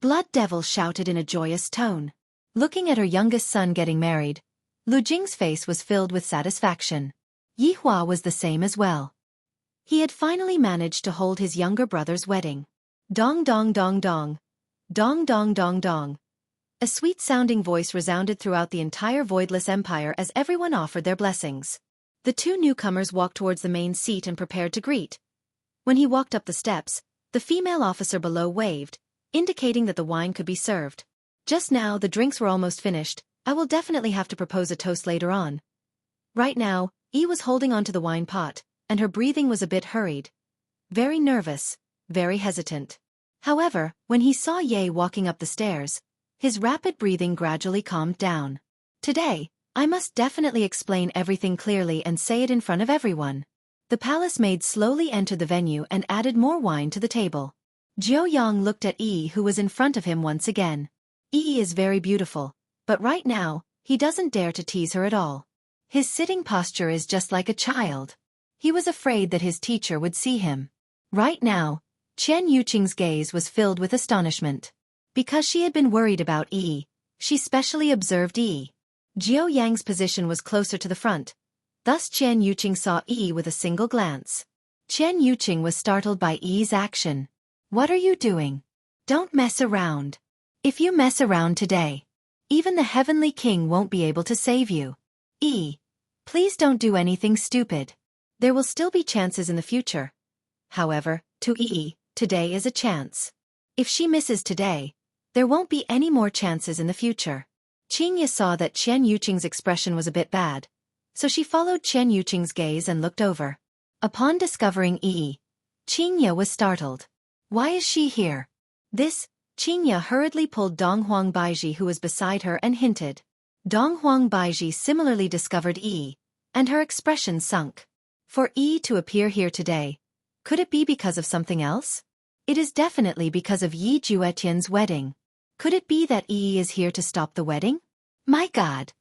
Blood Devil shouted in a joyous tone. Looking at her youngest son getting married, Lu Jing's face was filled with satisfaction. Yi Hua was the same as well. He had finally managed to hold his younger brother's wedding. Dong dong dong dong. Dong dong dong dong. A sweet-sounding voice resounded throughout the entire voidless empire as everyone offered their blessings. The two newcomers walked towards the main seat and prepared to greet. When he walked up the steps, the female officer below waved, indicating that the wine could be served. Just now, the drinks were almost finished. I will definitely have to propose a toast later on. Right now, Yi was holding onto the wine pot, and her breathing was a bit hurried. Very nervous, very hesitant. However, when he saw Ye walking up the stairs, his rapid breathing gradually calmed down. Today, I must definitely explain everything clearly and say it in front of everyone. The palace maid slowly entered the venue and added more wine to the table. Jiao Yang looked at Yi, who was in front of him once again. Yi is very beautiful, but right now, he doesn't dare to tease her at all. His sitting posture is just like a child. He was afraid that his teacher would see him. Right now, Chen Yuqing's gaze was filled with astonishment. Because she had been worried about Yi, she specially observed Yi. Jiao Yang's position was closer to the front. Thus Chen Yuqing saw Yi with a single glance. Chen Yuqing was startled by Yi's action. What are you doing? Don't mess around. If you mess around today, even the Heavenly King won't be able to save you. Yi, please don't do anything stupid. There will still be chances in the future. However, to Yi, today is a chance. If she misses today, there won't be any more chances in the future. Qingye saw that Chen Yuqing's expression was a bit bad, so she followed Chen Yuqing's gaze and looked over. Upon discovering Yi, Qingye was startled. Why is she here? Qingye hurriedly pulled Dong Huang Baiji, who was beside her, and hinted. Dong Huang Baiji similarly discovered Yi, and her expression sunk. For Yi to appear here today, could it be because of something else? It is definitely because of Yi Juetian's wedding. Could it be that Yi is here to stop the wedding? My God!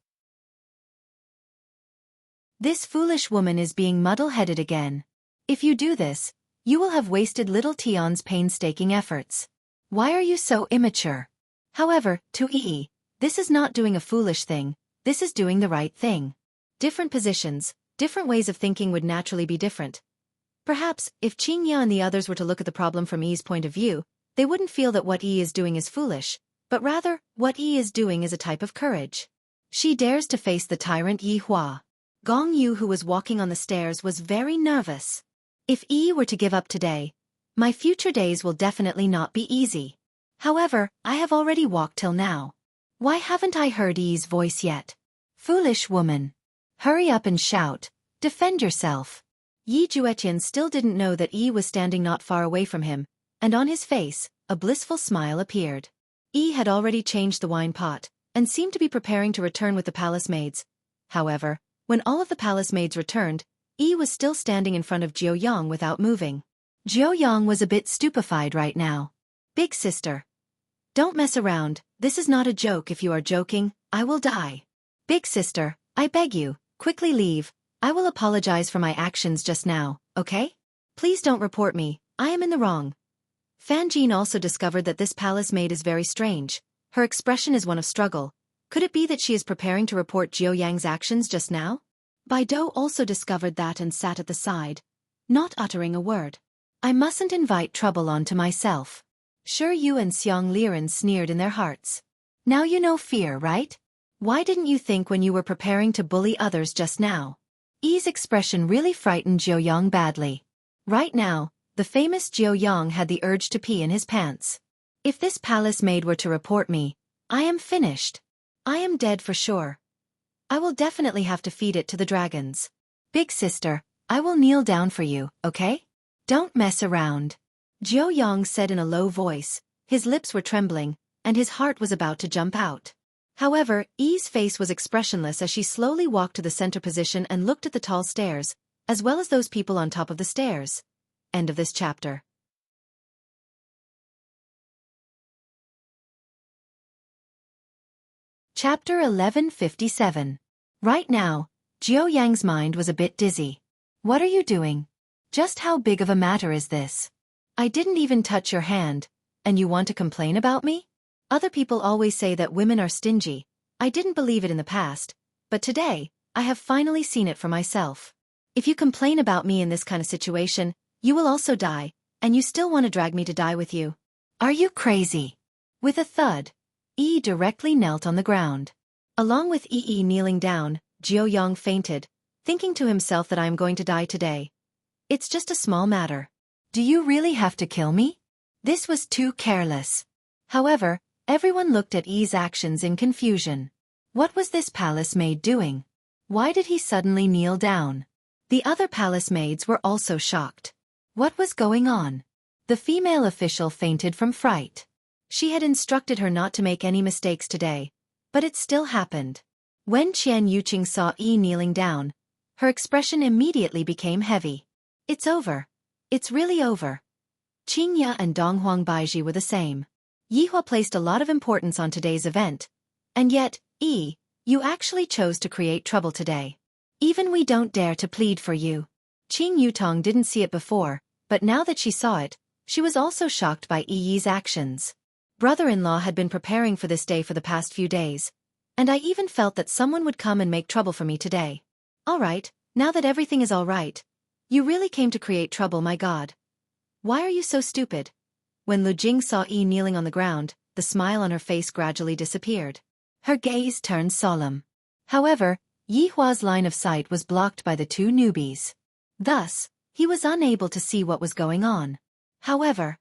This foolish woman is being muddle-headed again. If you do this, you will have wasted little Tian's painstaking efforts. Why are you so immature? However, to Yi, this is not doing a foolish thing, this is doing the right thing. Different positions, different ways of thinking would naturally be different. Perhaps, if Qingye and the others were to look at the problem from Yi's point of view, they wouldn't feel that what Yi is doing is foolish, but rather, what Yi is doing is a type of courage. She dares to face the tyrant Yi Hua. Gong Yu, who was walking on the stairs, was very nervous. If Yi were to give up today, my future days will definitely not be easy. However, I have already walked till now. Why haven't I heard Yi's voice yet? Foolish woman. Hurry up and shout, defend yourself. Yi Juetian still didn't know that Yi was standing not far away from him, and on his face, a blissful smile appeared. Yi had already changed the wine pot, and seemed to be preparing to return with the palace maids. However, when all of the palace maids returned, Yi was still standing in front of Jiao Yang without moving. Jiao Yang was a bit stupefied right now. Big sister. Don't mess around, this is not a joke. If you are joking, I will die. Big sister, I beg you, quickly leave. I will apologize for my actions just now, okay? Please don't report me, I am in the wrong. Fan Jin also discovered that this palace maid is very strange. Her expression is one of struggle. Could it be that she is preparing to report Jiao Yang's actions just now? Baido also discovered that and sat at the side, not uttering a word. I mustn't invite trouble onto myself. Sure, you and Xiang Liren sneered in their hearts. Now you know fear, right? Why didn't you think when you were preparing to bully others just now? Yi's expression really frightened Jiao Yang badly. Right now, the famous Jiu Yang had the urge to pee in his pants. If this palace maid were to report me, I am finished. I am dead for sure. I will definitely have to feed it to the dragons. Big sister, I will kneel down for you, okay? Don't mess around. Jiu Yang said in a low voice. His lips were trembling, and his heart was about to jump out. However, Yi's face was expressionless as she slowly walked to the center position and looked at the tall stairs, as well as those people on top of the stairs. End of this chapter. Chapter 1157. Right now, Jiu Yang's mind was a bit dizzy. What are you doing? Just how big of a matter is this? I didn't even touch your hand, and you want to complain about me? Other people always say that women are stingy. I didn't believe it in the past, but today, I have finally seen it for myself. If you complain about me in this kind of situation, you will also die, and you still want to drag me to die with you. Are you crazy? With a thud, Yi directly knelt on the ground. Along with Yi kneeling down, Jiu Yang fainted, thinking to himself that I am going to die today. It's just a small matter. Do you really have to kill me? This was too careless. However, everyone looked at Yi's actions in confusion. What was this palace maid doing? Why did he suddenly kneel down? The other palace maids were also shocked. What was going on? The female official fainted from fright. She had instructed her not to make any mistakes today, but it still happened. When Qian Yuqing saw Yi kneeling down, her expression immediately became heavy. It's over. It's really over. Qingya and Donghuang Baiji were the same. Yihua placed a lot of importance on today's event. And yet, Yi, you actually chose to create trouble today. Even we don't dare to plead for you. Qing Yutong didn't see it before, but now that she saw it, she was also shocked by Yi's actions. Brother-in-law had been preparing for this day for the past few days, and I even felt that someone would come and make trouble for me today. All right, now that everything is all right, you really came to create trouble, my God. Why are you so stupid? When Lu Jing saw Yi kneeling on the ground, the smile on her face gradually disappeared. Her gaze turned solemn. However, Yihua's line of sight was blocked by the two newbies. Thus, he was unable to see what was going on. However,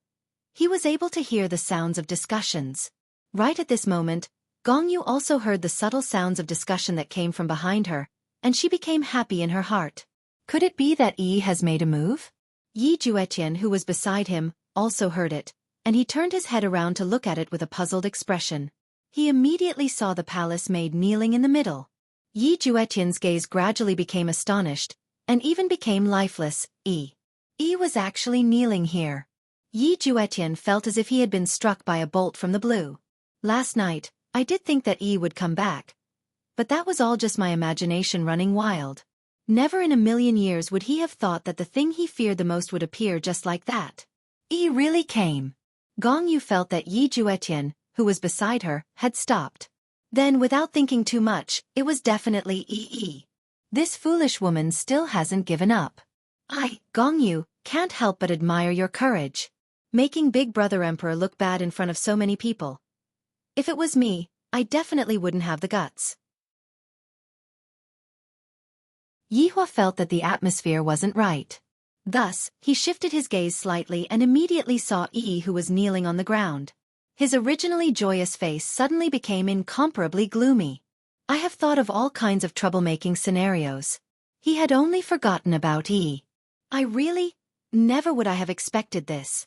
he was able to hear the sounds of discussions. Right at this moment, Gongyu also heard the subtle sounds of discussion that came from behind her, and she became happy in her heart. Could it be that Yi has made a move? Yi Juetian, who was beside him, also heard it, and he turned his head around to look at it with a puzzled expression. He immediately saw the palace maid kneeling in the middle. Yi Juetian's gaze gradually became astonished, and even became lifeless. Yi was actually kneeling here. Yi Juetian felt as if he had been struck by a bolt from the blue. Last night, I did think that Yi would come back. But that was all just my imagination running wild. Never in a million years would he have thought that the thing he feared the most would appear just like that. Yi really came. Gongyu felt that Yi Juetian, who was beside her, had stopped. Then, without thinking too much, it was definitely Yi. This foolish woman still hasn't given up. Gongyu, can't help but admire your courage. Making Big Brother Emperor look bad in front of so many people. If it was me, I definitely wouldn't have the guts. Yihua felt that the atmosphere wasn't right. Thus, he shifted his gaze slightly and immediately saw Yi, who was kneeling on the ground. His originally joyous face suddenly became incomparably gloomy. I have thought of all kinds of troublemaking scenarios. He had only forgotten about Yi. Never would I have expected this.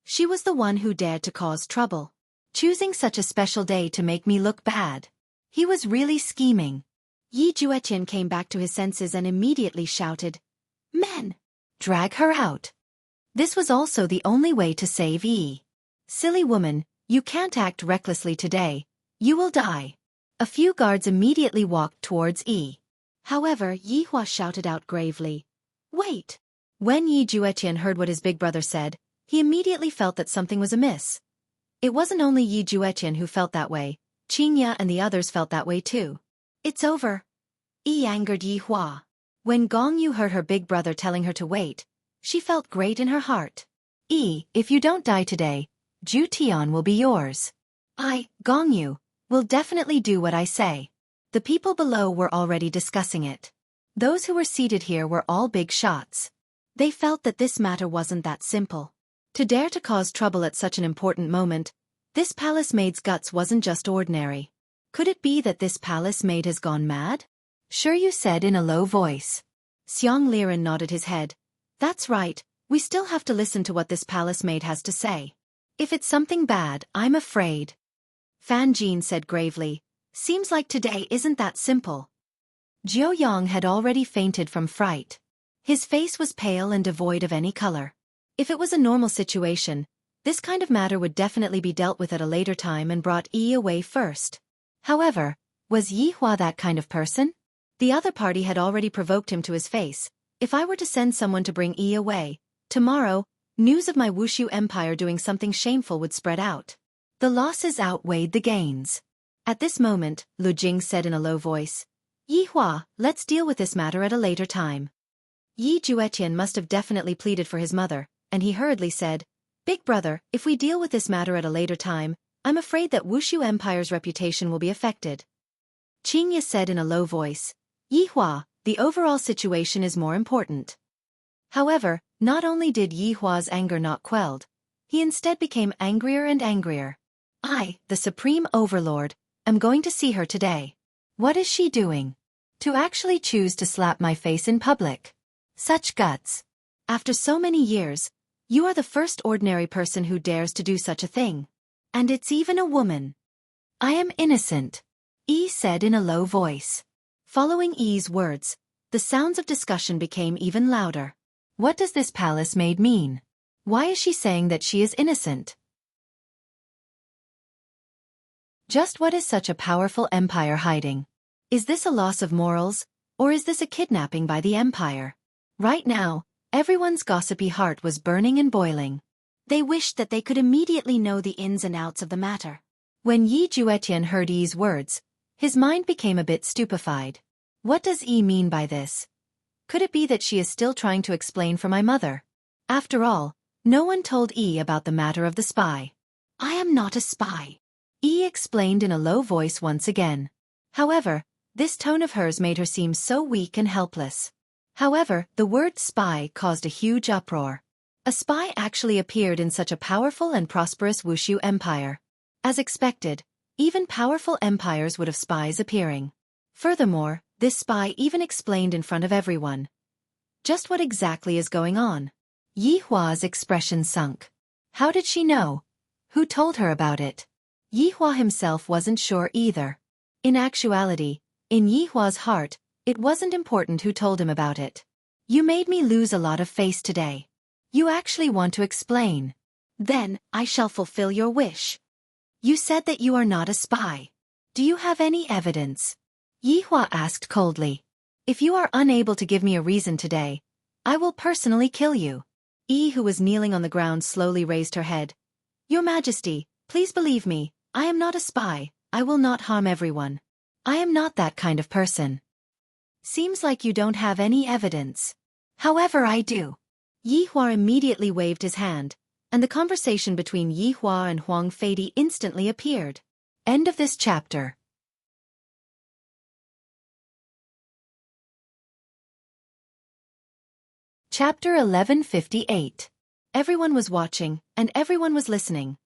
She was the one who dared to cause trouble, choosing such a special day to make me look bad. He was really scheming. Yi Juetian came back to his senses and immediately shouted, "Men! Drag her out!" This was also the only way to save Yi. Silly woman, you can't act recklessly today. You will die. A few guards immediately walked towards Yi. However, Yihua shouted out gravely, "Wait!" When Yi Juetian heard what his big brother said, he immediately felt that something was amiss. It wasn't only Yi Juetian who felt that way, Qingya and the others felt that way too. It's over. Yi angered Yihua. When Gongyu heard her big brother telling her to wait, she felt great in her heart. Yi, if you don't die today, Ju Tian will be yours. Gongyu, will definitely do what I say. The people below were already discussing it. Those who were seated here were all big shots. They felt that this matter wasn't that simple. To dare to cause trouble at such an important moment, this palace maid's guts wasn't just ordinary. Could it be that this palace maid has gone mad? Sure, you said in a low voice. Xiang Liren nodded his head. That's right, we still have to listen to what this palace maid has to say. If it's something bad, I'm afraid. Fan Jin said gravely. Seems like today isn't that simple. Jiao Yang had already fainted from fright. His face was pale and devoid of any color. If it was a normal situation, this kind of matter would definitely be dealt with at a later time and brought Yi away first. However, was Yi Hua that kind of person? The other party had already provoked him to his face. If I were to send someone to bring Yi away, tomorrow, news of my Wuxia empire doing something shameful would spread out. The losses outweighed the gains. At this moment, Lu Jing said in a low voice, Yi Hua, let's deal with this matter at a later time. Yi Juetian must have definitely pleaded for his mother, and he hurriedly said, Big brother, if we deal with this matter at a later time, I'm afraid that Wuxia Empire's reputation will be affected. Qingye said in a low voice, Yi Hua, the overall situation is more important. However, not only did Yi Hua's anger not quelled, he instead became angrier and angrier. I, the Supreme Overlord, am going to see her today. What is she doing? To actually choose to slap my face in public. Such guts. After so many years, you are the first ordinary person who dares to do such a thing. And it's even a woman. I am innocent, Yi said in a low voice. Following Yi's words, the sounds of discussion became even louder. What does this palace maid mean? Why is she saying that she is innocent? Just what is such a powerful empire hiding? Is this a loss of morals, or is this a kidnapping by the empire? Right now, everyone's gossipy heart was burning and boiling. They wished that they could immediately know the ins and outs of the matter. When Yi Juetian heard Yi's words, his mind became a bit stupefied. What does Yi mean by this? Could it be that she is still trying to explain for my mother? After all, no one told Yi about the matter of the spy. I am not a spy, Yi explained in a low voice once again. However, this tone of hers made her seem so weak and helpless. However, the word spy caused a huge uproar. A spy actually appeared in such a powerful and prosperous Wuxia empire. As expected, even powerful empires would have spies appearing. Furthermore, this spy even explained in front of everyone. Just what exactly is going on? Yi Hua's expression sunk. How did she know? Who told her about it? Yi Hua himself wasn't sure either. In actuality, in Yi Hua's heart, it wasn't important who told him about it. You made me lose a lot of face today. You actually want to explain. Then, I shall fulfill your wish. You said that you are not a spy. Do you have any evidence? Yi Hua asked coldly. If you are unable to give me a reason today, I will personally kill you. Yi, who was kneeling on the ground, slowly raised her head. Your Majesty, please believe me, I am not a spy. I will not harm everyone. I am not that kind of person. Seems like you don't have any evidence. However, I do. Yi Hua immediately waved his hand, and the conversation between Yi Hua and Huang Feidi instantly appeared. End of this chapter. Chapter 1158. Everyone was watching, and everyone was listening.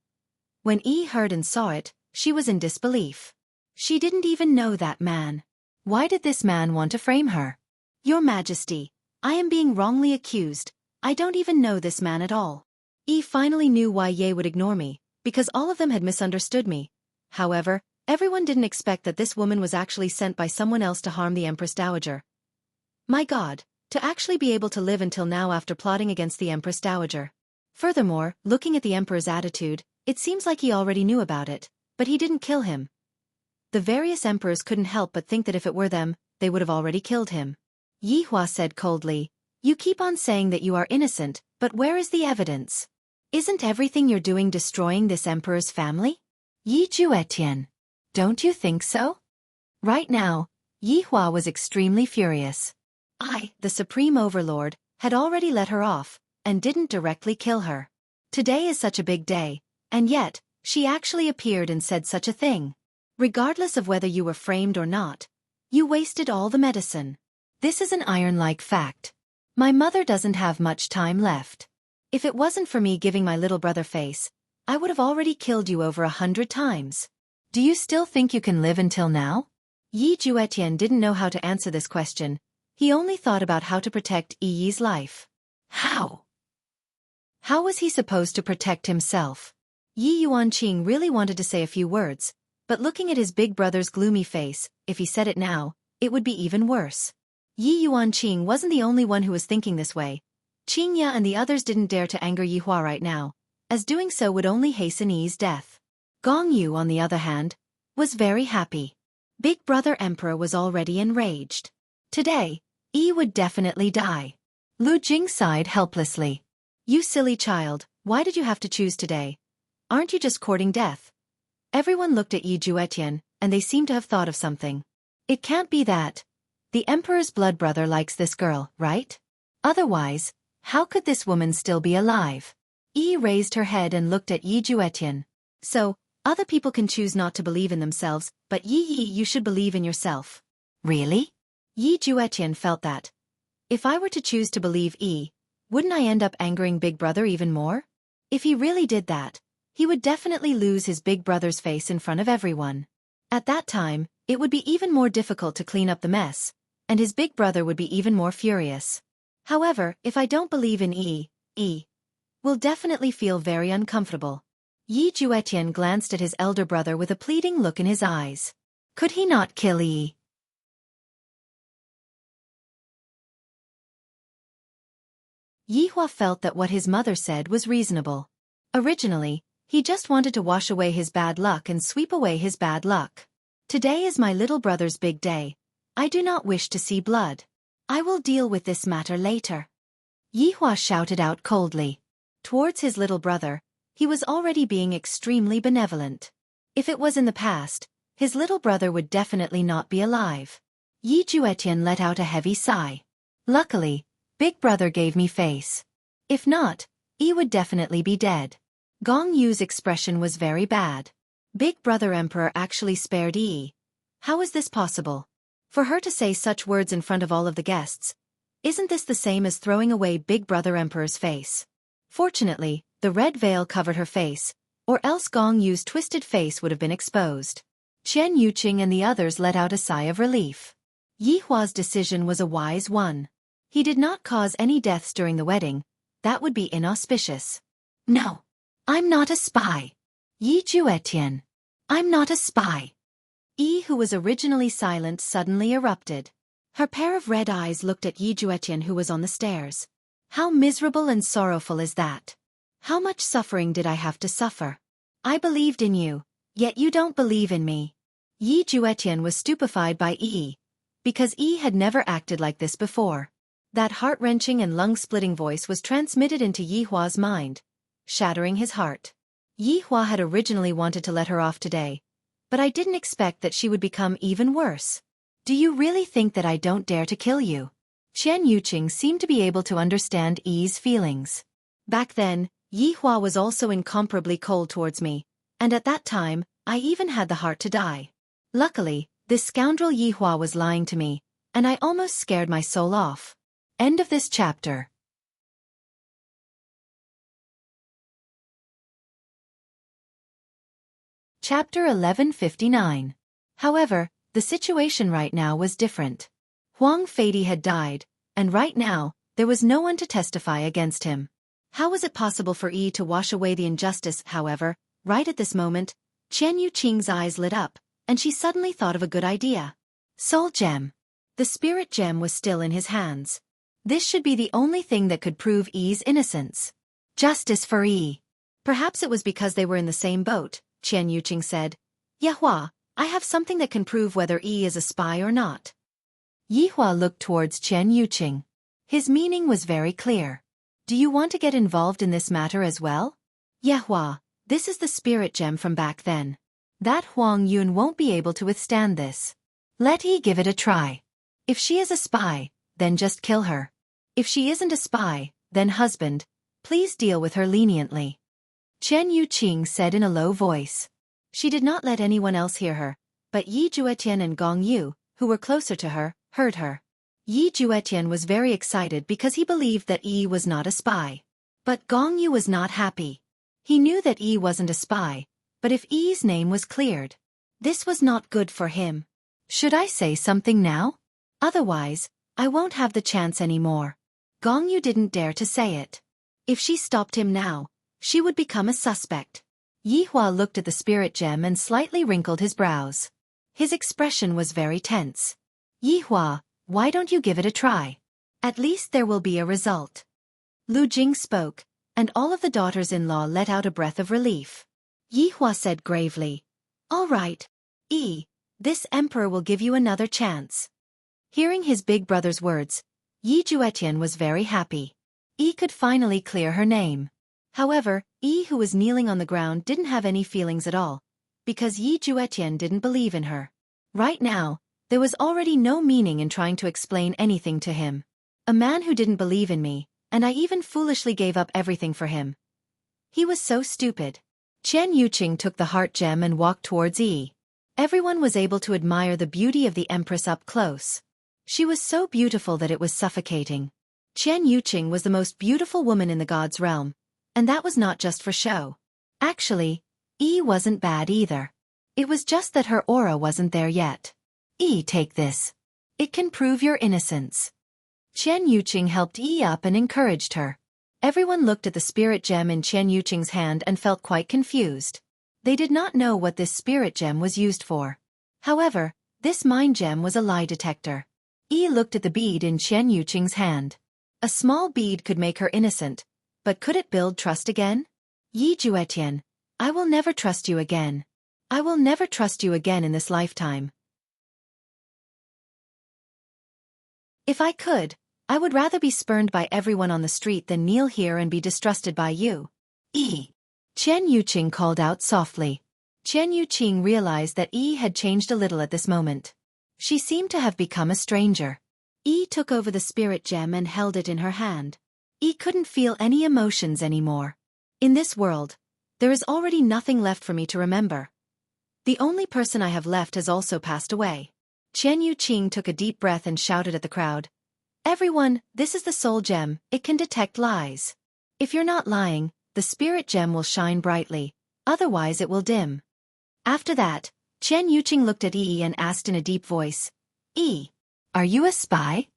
When Yi heard and saw it, she was in disbelief. She didn't even know that man. Why did this man want to frame her? Your Majesty, I am being wrongly accused. I don't even know this man at all. Yi finally knew why Ye would ignore me, because all of them had misunderstood me. However, everyone didn't expect that this woman was actually sent by someone else to harm the Empress Dowager. My God, to actually be able to live until now after plotting against the Empress Dowager. Furthermore, looking at the Emperor's attitude, it seems like he already knew about it, but he didn't kill him. The various emperors couldn't help but think that if it were them, they would have already killed him. Yi Hua said coldly, You keep on saying that you are innocent, but where is the evidence? Isn't everything you're doing destroying this emperor's family? Yi Juetian. Don't you think so? Right now, Yi Hua was extremely furious. I, the Supreme Overlord, had already let her off, and didn't directly kill her. Today is such a big day, and yet, she actually appeared and said such a thing. Regardless of whether you were framed or not, you wasted all the medicine. This is an iron-like fact. My mother doesn't have much time left. If it wasn't for me giving my little brother face, I would have already killed you over 100 times. Do you still think you can live until now? Yi Juetian didn't know how to answer this question. He only thought about how to protect Yi's life. How? How was he supposed to protect himself? Yi Yuanqing really wanted to say a few words, but looking at his big brother's gloomy face, if he said it now, it would be even worse. Yi Yuanqing wasn't the only one who was thinking this way. Qingya and the others didn't dare to anger Yihua right now, as doing so would only hasten Yi's death. Gong Yu, on the other hand, was very happy. Big Brother Emperor was already enraged. Today, Yi would definitely die. Lu Jing sighed helplessly. You silly child, why did you have to choose today? Aren't you just courting death? Everyone looked at Yi Juetian, and they seemed to have thought of something. It can't be that. The Emperor's blood brother likes this girl, right? Otherwise, how could this woman still be alive? Yi raised her head and looked at Yi Juetian. So, other people can choose not to believe in themselves, but Yi, you should believe in yourself. Really? Yi Juetian felt that. If I were to choose to believe Yi, wouldn't I end up angering Big Brother even more? If he really did that, he would definitely lose his big brother's face in front of everyone. At that time, it would be even more difficult to clean up the mess, and his big brother would be even more furious. However, if I don't believe in Yi will definitely feel very uncomfortable. Yi Juetian glanced at his elder brother with a pleading look in his eyes. Could he not kill Yi? Yihua felt that what his mother said was reasonable. Originally, he just wanted to wash away his bad luck and sweep away his bad luck. Today is my little brother's big day. I do not wish to see blood. I will deal with this matter later. Yihua shouted out coldly. Towards his little brother, he was already being extremely benevolent. If it was in the past, his little brother would definitely not be alive. Yi Juetian let out a heavy sigh. Luckily, Big Brother gave me face. If not, Yi would definitely be dead. Gong Yu's expression was very bad. Big Brother Emperor actually spared Yi. How is this possible? For her to say such words in front of all of the guests, isn't this the same as throwing away Big Brother Emperor's face? Fortunately, the red veil covered her face, or else Gong Yu's twisted face would have been exposed. Chen Yuqing and the others let out a sigh of relief. Yihua's decision was a wise one. He did not cause any deaths during the wedding. That would be inauspicious. No. I'm not a spy. Yi Juetian. I'm not a spy. Yi, who was originally silent, suddenly erupted. Her pair of red eyes looked at Yi Juetian, who was on the stairs. How miserable and sorrowful is that? How much suffering did I have to suffer? I believed in you, yet you don't believe in me. Yi Juetian was stupefied by Yi, because Yi had never acted like this before. That heart-wrenching and lung-splitting voice was transmitted into Yihua's mind, shattering his heart. Yihua had originally wanted to let her off today, but I didn't expect that she would become even worse. Do you really think that I don't dare to kill you? Chen Yuqing seemed to be able to understand Yi's feelings. Back then, Yihua was also incomparably cold towards me, and at that time, I even had the heart to die. Luckily, this scoundrel Yihua was lying to me, and I almost scared my soul off. End of this chapter. Chapter 1159. However, the situation right now was different. Huang Feidi had died, and right now, there was no one to testify against him. How was it possible for Yi to wash away the injustice? However, right at this moment, Chen Yuqing's eyes lit up, and she suddenly thought of a good idea. Soul Gem. The spirit gem was still in his hands. This should be the only thing that could prove Yi's innocence. Justice for Yi. Perhaps it was because they were in the same boat, Chen Yuqing said. Yihua, I have something that can prove whether Yi is a spy or not. Yihua looked towards Chen Yuqing. His meaning was very clear. Do you want to get involved in this matter as well? Yihua, this is the spirit gem from back then. That Huang Yun won't be able to withstand this. Let Yi give it a try. If she is a spy, then just kill her. If she isn't a spy, then husband, please deal with her leniently. Chen Yuqing said in a low voice. She did not let anyone else hear her, but Yi Juetian and Gong Yu, who were closer to her, heard her. Yi Juetian was very excited because he believed that Yi was not a spy. But Gong Yu was not happy. He knew that Yi wasn't a spy, but if Yi's name was cleared, this was not good for him. Should I say something now? Otherwise, I won't have the chance anymore. Gong Yu didn't dare to say it. If she stopped him now, she would become a suspect. Yi Hua looked at the spirit gem and slightly wrinkled his brows. His expression was very tense. Yi Hua, why don't you give it a try? At least there will be a result. Lu Jing spoke, and all of the daughters-in-law let out a breath of relief. Yi Hua said gravely, "All right, Yi, this emperor will give you another chance." Hearing his big brother's words, Yi Juetian was very happy. Yi could finally clear her name. However, Yi, who was kneeling on the ground, didn't have any feelings at all, because Yi Juetian didn't believe in her. Right now, there was already no meaning in trying to explain anything to him. A man who didn't believe in me, and I even foolishly gave up everything for him. He was so stupid. Qian Yuqing took the heart gem and walked towards Yi. Everyone was able to admire the beauty of the empress up close. She was so beautiful that it was suffocating. Qian Yuqing was the most beautiful woman in the god's realm, and that was not just for show. Actually, Yi wasn't bad either. It was just that her aura wasn't there yet. Yi, take this. It can prove your innocence. Qian Yuqing helped Yi up and encouraged her. Everyone looked at the spirit gem in Qian Yuqing's hand and felt quite confused. They did not know what this spirit gem was used for. However, this mind gem was a lie detector. Yi looked at the bead in Qian Yuqing's hand. A small bead could make her innocent, but could it build trust again? Yi Juetian, I will never trust you again. I will never trust you again in this lifetime. If I could, I would rather be spurned by everyone on the street than kneel here and be distrusted by you. Yi. Qian Yuqing called out softly. Qian Yuqing realized that Yi had changed a little at this moment. She seemed to have become a stranger. Yi took over the spirit gem and held it in her hand. Yi couldn't feel any emotions anymore. In this world, there is already nothing left for me to remember. The only person I have left has also passed away. Qian Yuqing took a deep breath and shouted at the crowd, "Everyone, this is the soul gem, it can detect lies. If you're not lying, the spirit gem will shine brightly, otherwise it will dim." After that, Qian Yuqing looked at Yi and asked in a deep voice, "Yi, are you a spy?"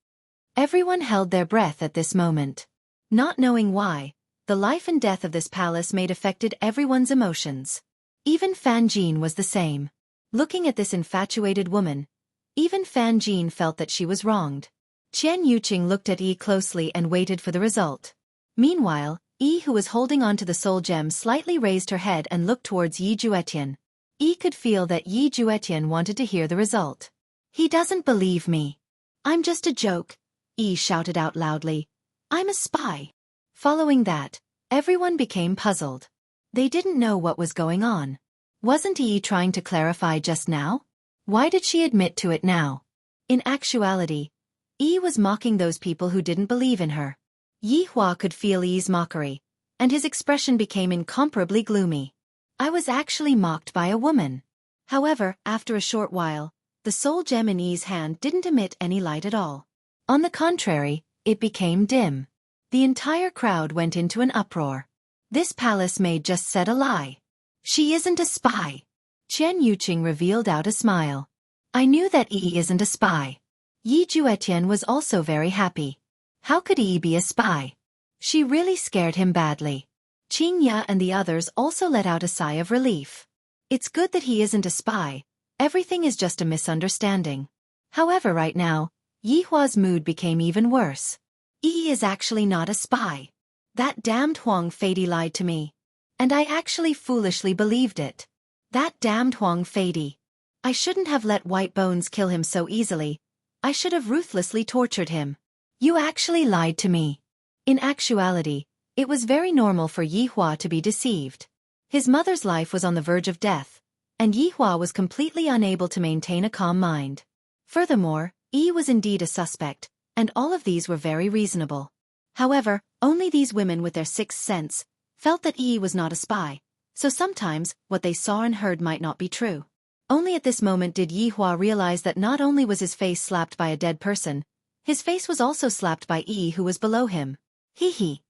Everyone held their breath at this moment. Not knowing why, the life and death of this palace made affected everyone's emotions. Even Fan Jin was the same. Looking at this infatuated woman, even Fan Jin felt that she was wronged. Qian Yuqing looked at Yi closely and waited for the result. Meanwhile, Yi, who was holding on to the soul gem, slightly raised her head and looked towards Yi Juetian. Yi could feel that Yi Juetian wanted to hear the result. "He doesn't believe me. I'm just a joke," Yi shouted out loudly. "I'm a spy." Following that, everyone became puzzled. They didn't know what was going on. Wasn't Yi trying to clarify just now? Why did she admit to it now? In actuality, Yi was mocking those people who didn't believe in her. Yi Hua could feel Yi's mockery, and his expression became incomparably gloomy. I was actually mocked by a woman. However, after a short while, the soul gem in Yi's hand didn't emit any light at all. On the contrary, it became dim. The entire crowd went into an uproar. This palace maid just said a lie. She isn't a spy. Qian Yuqing revealed out a smile. I knew that Yi isn't a spy. Yi Juetian was also very happy. How could Yi be a spy? She really scared him badly. Qing Ya and the others also let out a sigh of relief. It's good that he isn't a spy. Everything is just a misunderstanding. However, right now, Yi Hua's mood became even worse. Yi is actually not a spy. That damned Huang Feidi lied to me. And I actually foolishly believed it. That damned Huang Feidi. I shouldn't have let White Bones kill him so easily. I should have ruthlessly tortured him. You actually lied to me. In actuality, it was very normal for Yi Hua to be deceived. His mother's life was on the verge of death, and Yi Hua was completely unable to maintain a calm mind. Furthermore, Yi was indeed a suspect, and all of these were very reasonable. However, only these women with their sixth sense felt that Yi was not a spy, so sometimes what they saw and heard might not be true. Only at this moment did Yi Hua realize that not only was his face slapped by a dead person, His face was also slapped by Yi, who was below him. Hee hee.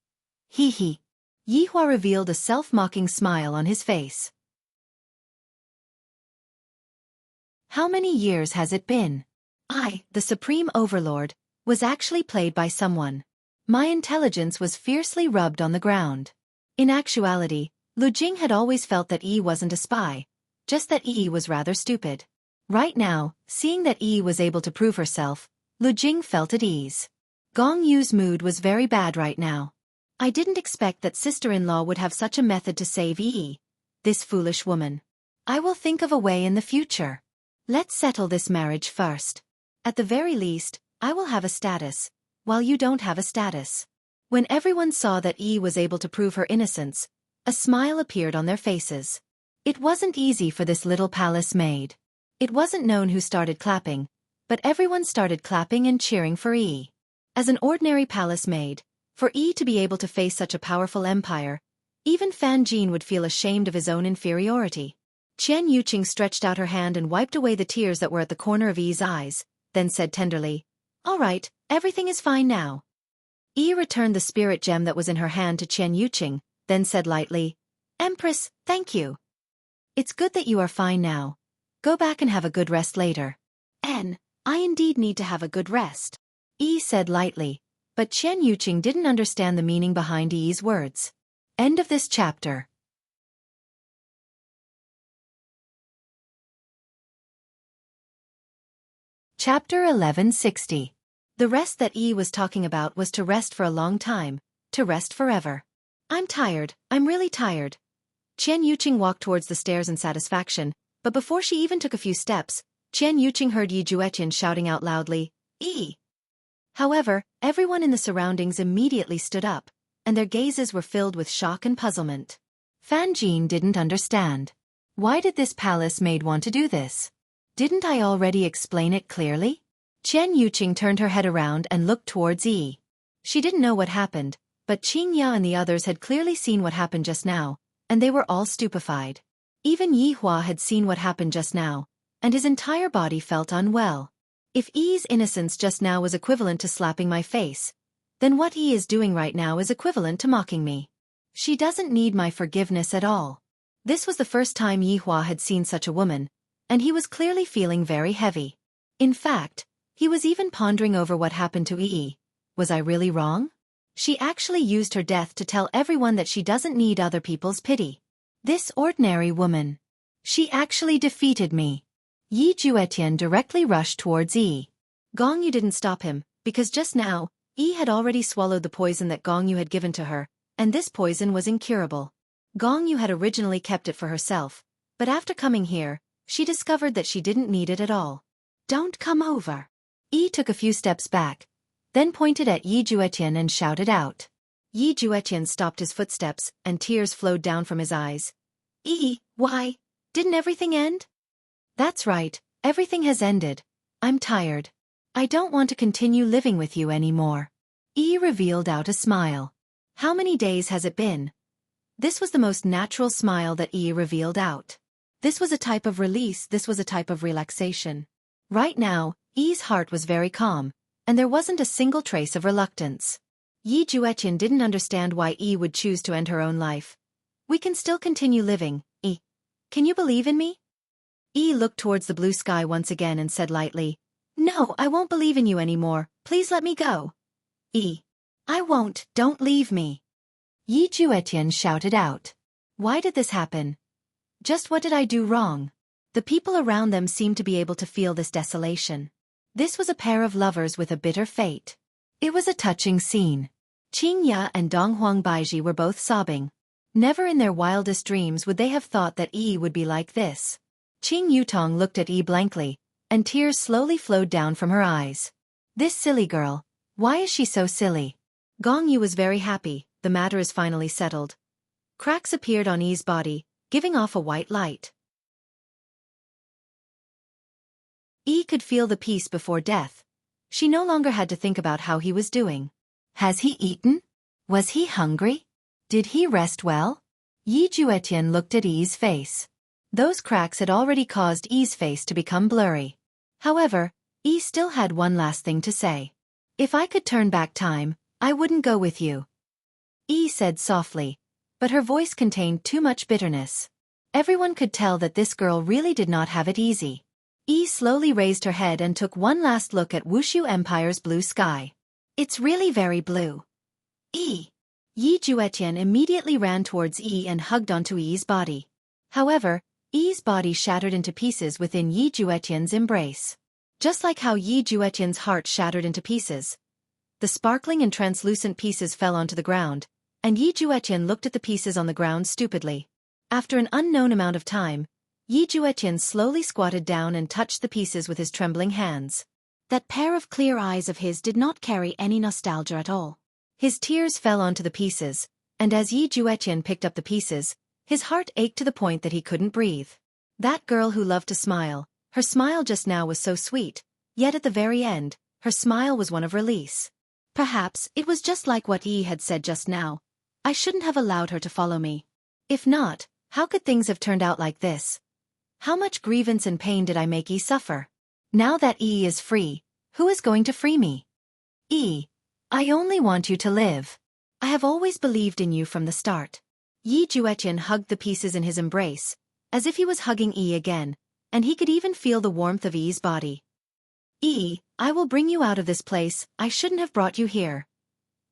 Hee hee. Yihua revealed a self-mocking smile on his face. How many years has it been? I, the Supreme Overlord, was actually played by someone. My intelligence was fiercely rubbed on the ground. In actuality, Lu Jing had always felt that Yi wasn't a spy, just that Yi was rather stupid. Right now, seeing that Yi was able to prove herself, Lu Jing felt at ease. Gong Yu's mood was very bad right now. I didn't expect that sister-in-law would have such a method to save Yi. This foolish woman. I will think of a way in the future. Let's settle this marriage first. At the very least, I will have a status, while you don't have a status. When everyone saw that Yi was able to prove her innocence, a smile appeared on their faces. It wasn't easy for this little palace maid. It wasn't known who started clapping, but everyone started clapping and cheering for Yi. As an ordinary palace maid, for Yi to be able to face such a powerful empire, even Fan Jin would feel ashamed of his own inferiority. Qian Yuqing stretched out her hand and wiped away the tears that were at the corner of Yi's eyes, then said tenderly, "All right, everything is fine now." Yi returned the spirit gem that was in her hand to Qian Yuqing, then said lightly, "Empress, thank you. It's good that you are fine now. Go back and have a good rest later." I indeed need to have a good rest," Yi said lightly, but Qian Yuqing didn't understand the meaning behind Yi's words. End of this chapter. Chapter 1160. The rest that Yi was talking about was to rest for a long time, to rest forever. "I'm tired, I'm really tired." Qian Yuqing walked towards the stairs in satisfaction, but before she even took a few steps, Qian Yuqing heard Yi Juetian shouting out loudly, "Yi!" However, everyone in the surroundings immediately stood up, and their gazes were filled with shock and puzzlement. Fan Jin didn't understand. Why did this palace maid want to do this? Didn't I already explain it clearly? Qian Yuqing turned her head around and looked towards Yi. She didn't know what happened, but Qing Ya and the others had clearly seen what happened just now, and they were all stupefied. Even Yi Hua had seen what happened just now, and his entire body felt unwell. If Yi's innocence just now was equivalent to slapping my face, then what Yi is doing right now is equivalent to mocking me. She doesn't need my forgiveness at all. This was the first time Yi Hua had seen such a woman, and he was clearly feeling very heavy. In fact, he was even pondering over what happened to Yi. Was I really wrong? She actually used her death to tell everyone that she doesn't need other people's pity. This ordinary woman. She actually defeated me. Yi Juetian directly rushed towards Yi. Gong Yu didn't stop him, because just now, Yi had already swallowed the poison that Gong Yu had given to her, and this poison was incurable. Gong Yu had originally kept it for herself, but after coming here, she discovered that she didn't need it at all. "Don't come over." Yi took a few steps back, then pointed at Yi Juetian and shouted out. Yi Juetian stopped his footsteps, and tears flowed down from his eyes. "Yi, why? Didn't everything end?" "That's right, everything has ended. I'm tired. I don't want to continue living with you anymore." Yi revealed out a smile. How many days has it been? This was the most natural smile that Yi revealed out. This was a type of release, this was a type of relaxation. Right now, Yi's heart was very calm, and there wasn't a single trace of reluctance. Yi Juetian didn't understand why Yi would choose to end her own life. "We can still continue living, Yi. Can you believe in me?" Yi looked towards the blue sky once again and said lightly, "No, I won't believe in you anymore, please let me go." "Yi. I won't, don't leave me." Yi Juetian shouted out. Why did this happen? Just what did I do wrong? The people around them seemed to be able to feel this desolation. This was a pair of lovers with a bitter fate. It was a touching scene. Qing Ya and Dong Huang Baiji were both sobbing. Never in their wildest dreams would they have thought that Yi would be like this. Qing Yutong looked at Yi blankly, and tears slowly flowed down from her eyes. This silly girl. Why is she so silly? Gong Yu was very happy, the matter is finally settled. Cracks appeared on Yi's body, giving off a white light. Yi could feel the peace before death. She no longer had to think about how he was doing. Has he eaten? Was he hungry? Did he rest well? Yi Juetian looked at Yi's face. Those cracks had already caused Yi's face to become blurry. However, Yi still had one last thing to say. If I could turn back time, I wouldn't go with you. Yi said softly, but her voice contained too much bitterness. Everyone could tell that this girl really did not have it easy. Yi slowly raised her head and took one last look at Wuxia Empire's blue sky. It's really very blue. Yi. Yi Juetian immediately ran towards Yi and hugged onto Yi's body. However, Yi's body shattered into pieces within Yi Juetian's embrace. Just like how Yi Juetian's heart shattered into pieces. The sparkling and translucent pieces fell onto the ground, and Yi Juetian looked at the pieces on the ground stupidly. After an unknown amount of time, Yi Juetian slowly squatted down and touched the pieces with his trembling hands. That pair of clear eyes of his did not carry any nostalgia at all. His tears fell onto the pieces, and as Yi Juetian picked up the pieces, his heart ached to the point that he couldn't breathe. That girl who loved to smile, her smile just now was so sweet, yet at the very end, her smile was one of release. Perhaps it was just like what Yi had said just now. I shouldn't have allowed her to follow me. If not, how could things have turned out like this? How much grievance and pain did I make Yi suffer? Now that Yi is free, who is going to free me? Yi, I only want you to live. I have always believed in you from the start. Yi Juetian hugged the pieces in his embrace, as if he was hugging Yi again, and he could even feel the warmth of Yi's body. Yi, I will bring you out of this place, I shouldn't have brought you here.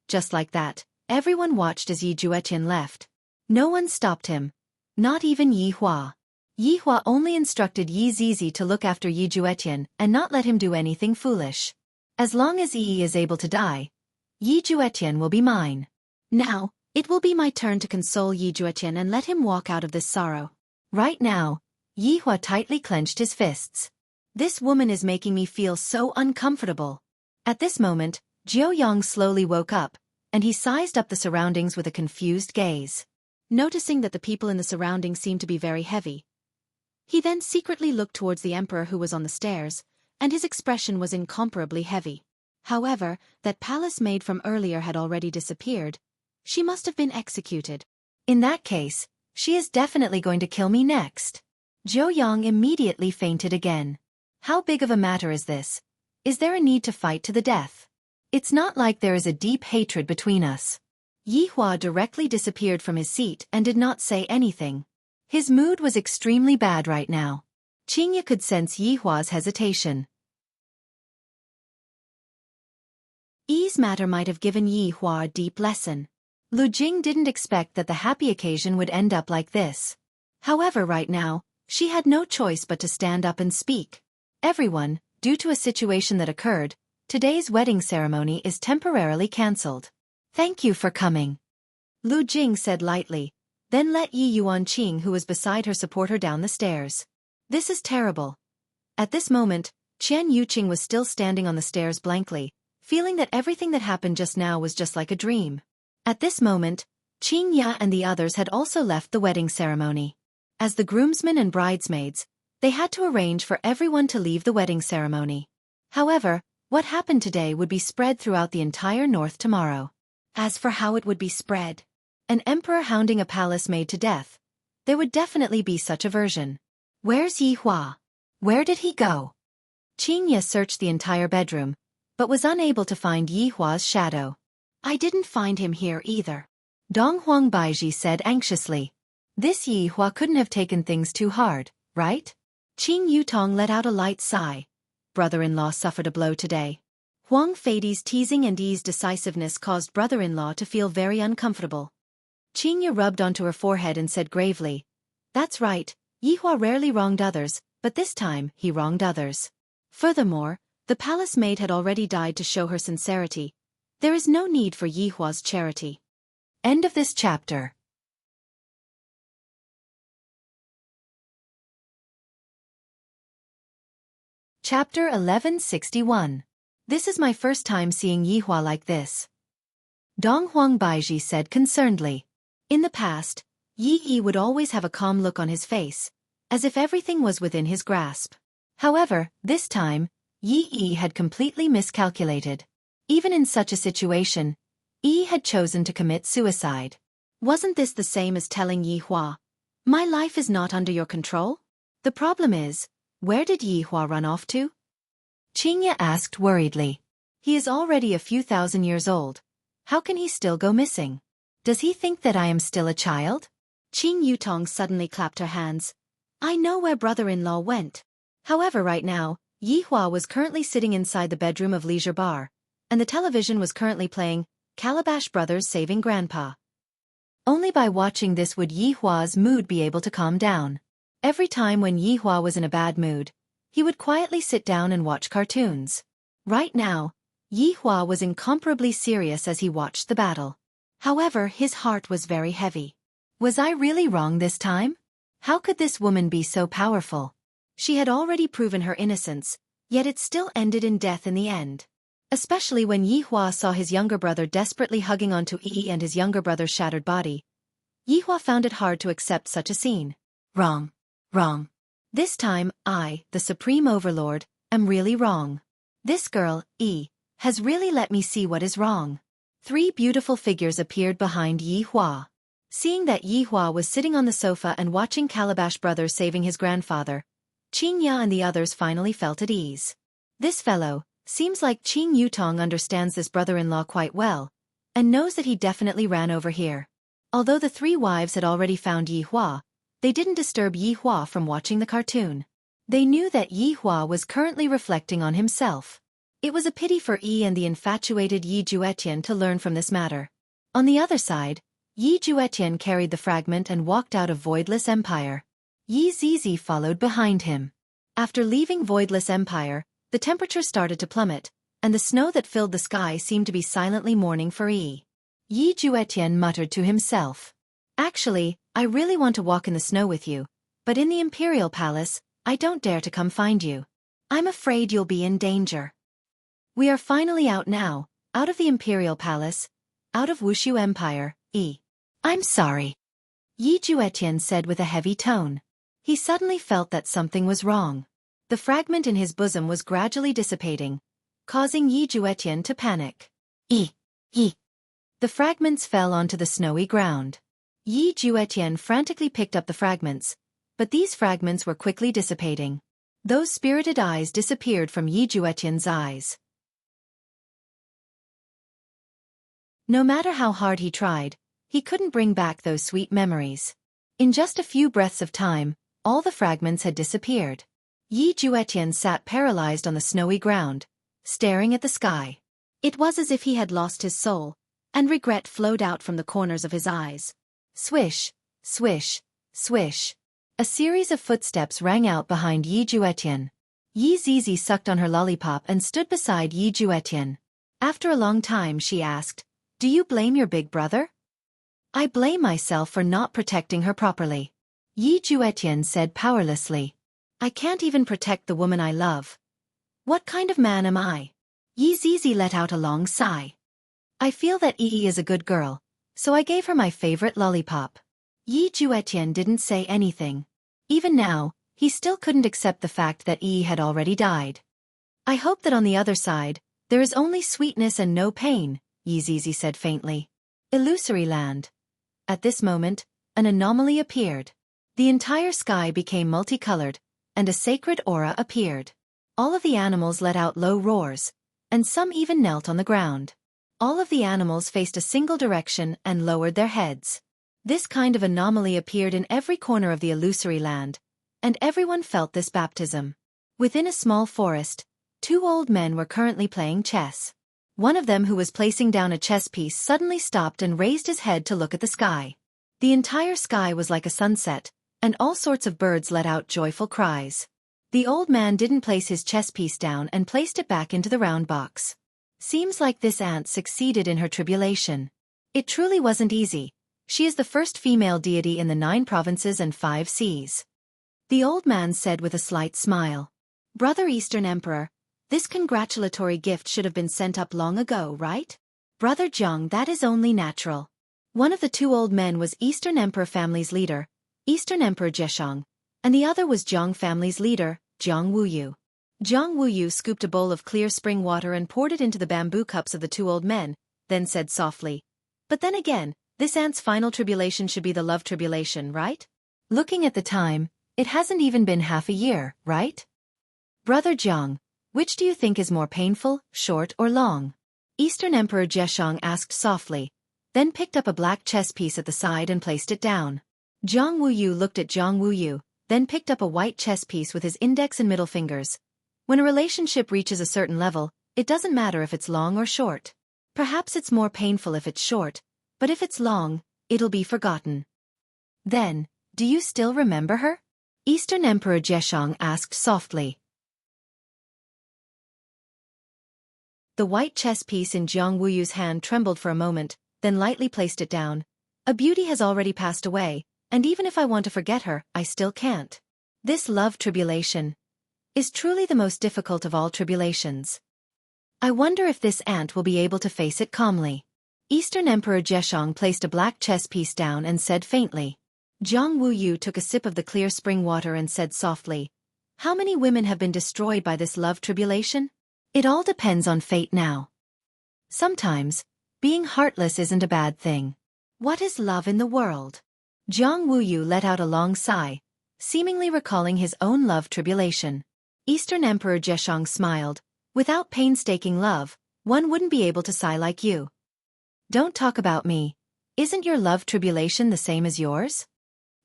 Just like that, everyone watched as Yi Juetian left. No one stopped him. Not even Yi Hua. Yi Hua only instructed Yi Zizi to look after Yi Juetian and not let him do anything foolish. As long as Yi is able to die, Yi Juetian will be mine. Now, it will be my turn to console Yi Juetian and let him walk out of this sorrow. Right now, Yi Hua tightly clenched his fists. This woman is making me feel so uncomfortable. At this moment, Jiao Yang slowly woke up, and he sized up the surroundings with a confused gaze. Noticing that the people in the surroundings seemed to be very heavy, he then secretly looked towards the emperor who was on the stairs, and his expression was incomparably heavy. However, that palace maid from earlier had already disappeared. She must have been executed. In that case, she is definitely going to kill me next. Jiao Yang immediately fainted again. How big of a matter is this? Is there a need to fight to the death? It's not like there is a deep hatred between us. Yi Hua directly disappeared from his seat and did not say anything. His mood was extremely bad right now. Qingya could sense Yi Hua's hesitation. Yi's matter might have given Yi Hua a deep lesson. Lu Jing didn't expect that the happy occasion would end up like this. However, right now, she had no choice but to stand up and speak. Everyone, due to a situation that occurred, today's wedding ceremony is temporarily cancelled. Thank you for coming. Lu Jing said lightly, then let Yi Yuanqing who was beside her support her down the stairs. This is terrible. At this moment, Qian Yuqing was still standing on the stairs blankly, feeling that everything that happened just now was just like a dream. At this moment, Qing Ya and the others had also left the wedding ceremony. As the groomsmen and bridesmaids, they had to arrange for everyone to leave the wedding ceremony. However, what happened today would be spread throughout the entire north tomorrow. As for how it would be spread, an emperor hounding a palace maid to death, there would definitely be such a version. Where's Yi Hua? Where did he go? Qing Ya searched the entire bedroom, but was unable to find Yi Hua's shadow. I didn't find him here either. Dong Huang Baiji said anxiously. This Yi Hua couldn't have taken things too hard, right? Qing Yutong let out a light sigh. Brother-in-law suffered a blow today. Huang Feidi's teasing and Yi's decisiveness caused brother-in-law to feel very uncomfortable. Qingya rubbed onto her forehead and said gravely, that's right, Yi Hua rarely wronged others, but this time he wronged others. Furthermore, the palace maid had already died to show her sincerity. There is no need for Yi Hua's charity. End of this chapter. Chapter 1161. This is my first time seeing Yi Hua like this. Dong Huang Baiji said concernedly. In the past, Yi would always have a calm look on his face, as if everything was within his grasp. However, this time, Yi had completely miscalculated. Even in such a situation, Yi had chosen to commit suicide. Wasn't this the same as telling Yi Hua, my life is not under your control? The problem is, where did Yi Hua run off to? Qingya asked worriedly. He is already a few thousand years old. How can he still go missing? Does he think that I am still a child? Qing Yutong suddenly clapped her hands. I know where brother-in-law went. However, right now, Yi Hua was currently sitting inside the bedroom of Leisure Bar, and the television was currently playing Calabash Brothers Saving Grandpa. Only by watching this would Yi Hua's mood be able to calm down. Every time when Yi Hua was in a bad mood, he would quietly sit down and watch cartoons. Right now, Yi Hua was incomparably serious as he watched the battle. However, his heart was very heavy. Was I really wrong this time? How could this woman be so powerful? She had already proven her innocence, yet it still ended in death in the end. Especially when Yi Hua saw his younger brother desperately hugging onto Yi and his younger brother's shattered body. Yi Hua found it hard to accept such a scene. Wrong. Wrong. This time, I, the Supreme Overlord, am really wrong. This girl, Yi, has really let me see what is wrong. 3 beautiful figures appeared behind Yi Hua. Seeing that Yi Hua was sitting on the sofa and watching Calabash Brothers saving his grandfather, Qing Ya and the others finally felt at ease. This fellow, seems like Qing Yutong understands this brother-in-law quite well, and knows that he definitely ran over here. Although the 3 wives had already found Yi Hua, they didn't disturb Yi Hua from watching the cartoon. They knew that Yi Hua was currently reflecting on himself. It was a pity for Yi and the infatuated Yi Juetian to learn from this matter. On the other side, Yi Juetian carried the fragment and walked out of Voidless Empire. Yi Zizi followed behind him. After leaving Voidless Empire, the temperature started to plummet, and the snow that filled the sky seemed to be silently mourning for Yi. Yi Juetian muttered to himself. Actually, I really want to walk in the snow with you, but in the Imperial Palace, I don't dare to come find you. I'm afraid you'll be in danger. We are finally out now, out of the Imperial Palace, out of Wuxia Empire, Yi. I'm sorry. Yi Juetian said with a heavy tone. He suddenly felt that something was wrong. The fragment in his bosom was gradually dissipating, causing Yi Juetian to panic. Yi. The fragments fell onto the snowy ground. Yi Juetian frantically picked up the fragments, but these fragments were quickly dissipating. Those spirited eyes disappeared from Yi Juetian's eyes. No matter how hard he tried, he couldn't bring back those sweet memories. In just a few breaths of time, all the fragments had disappeared. Yi Juetian sat paralyzed on the snowy ground, staring at the sky. It was as if he had lost his soul, and regret flowed out from the corners of his eyes. Swish, swish, swish. A series of footsteps rang out behind Yi Juetian. Yi Zizi sucked on her lollipop and stood beside Yi Juetian. After a long time she asked, "Do you blame your big brother?" "I blame myself for not protecting her properly," Yi Juetian said powerlessly. "I can't even protect the woman I love. What kind of man am I?" Yi Zizi let out a long sigh. "I feel that Yi is a good girl, so I gave her my favorite lollipop." Yi Juetian didn't say anything. Even now, he still couldn't accept the fact that Yi had already died. "I hope that on the other side, there is only sweetness and no pain," Yi Zizi said faintly. Illusory land. At this moment, an anomaly appeared. The entire sky became multicolored, and a sacred aura appeared. All of the animals let out low roars, and some even knelt on the ground. All of the animals faced a single direction and lowered their heads. This kind of anomaly appeared in every corner of the illusory land, and everyone felt this baptism. Within a small forest, 2 old men were currently playing chess. One of them, who was placing down a chess piece, suddenly stopped and raised his head to look at the sky. The entire sky was like a sunset, and all sorts of birds let out joyful cries. The old man didn't place his chess piece down and placed it back into the round box. Seems like this aunt succeeded in her tribulation. It truly wasn't easy. She is the first female deity in the 9 provinces and 5 seas. The old man said with a slight smile. "Brother Eastern Emperor, this congratulatory gift should have been sent up long ago, right?" "Brother Jiang, that is only natural." One of the 2 old men was Eastern Emperor family's leader, Eastern Emperor Jeshang, and the other was Jiang family's leader, Jiang Wuyu. Jiang Wuyu scooped a bowl of clear spring water and poured it into the bamboo cups of the 2 old men, then said softly, "But then again, this aunt's final tribulation should be the love tribulation, right? Looking at the time, it hasn't even been half a year, right?" "Brother Jiang, Which do you think is more painful, short or long? Eastern Emperor Jieshong asked softly, then picked up a black chess piece at the side and placed it down. Zhang Wuyu looked at Zhang Wuyu, then picked up a white chess piece with his index and middle fingers. When a relationship reaches a certain level, it doesn't matter if it's long or short. Perhaps it's more painful if it's short, but if it's long, it'll be forgotten. Then, do you still remember her? Eastern Emperor Jieshong asked softly. The white chess piece in Zhang Wuyu's hand trembled for a moment, then lightly placed it down. A beauty has already passed away, and even if I want to forget her, I still can't. This love tribulation is truly the most difficult of all tribulations. I wonder if this aunt will be able to face it calmly. Eastern Emperor Jieshong placed a black chess piece down and said faintly. Zhang Wuyu took a sip of the clear spring water and said softly, "How many women have been destroyed by this love tribulation? It all depends on fate now. Sometimes, being heartless isn't a bad thing. What is love in the world?" Zhang Wuyu let out a long sigh, seemingly recalling his own love tribulation. Eastern Emperor Jieshong smiled. "Without painstaking love, one wouldn't be able to sigh like you. Don't talk about me. Isn't your love tribulation the same as yours?"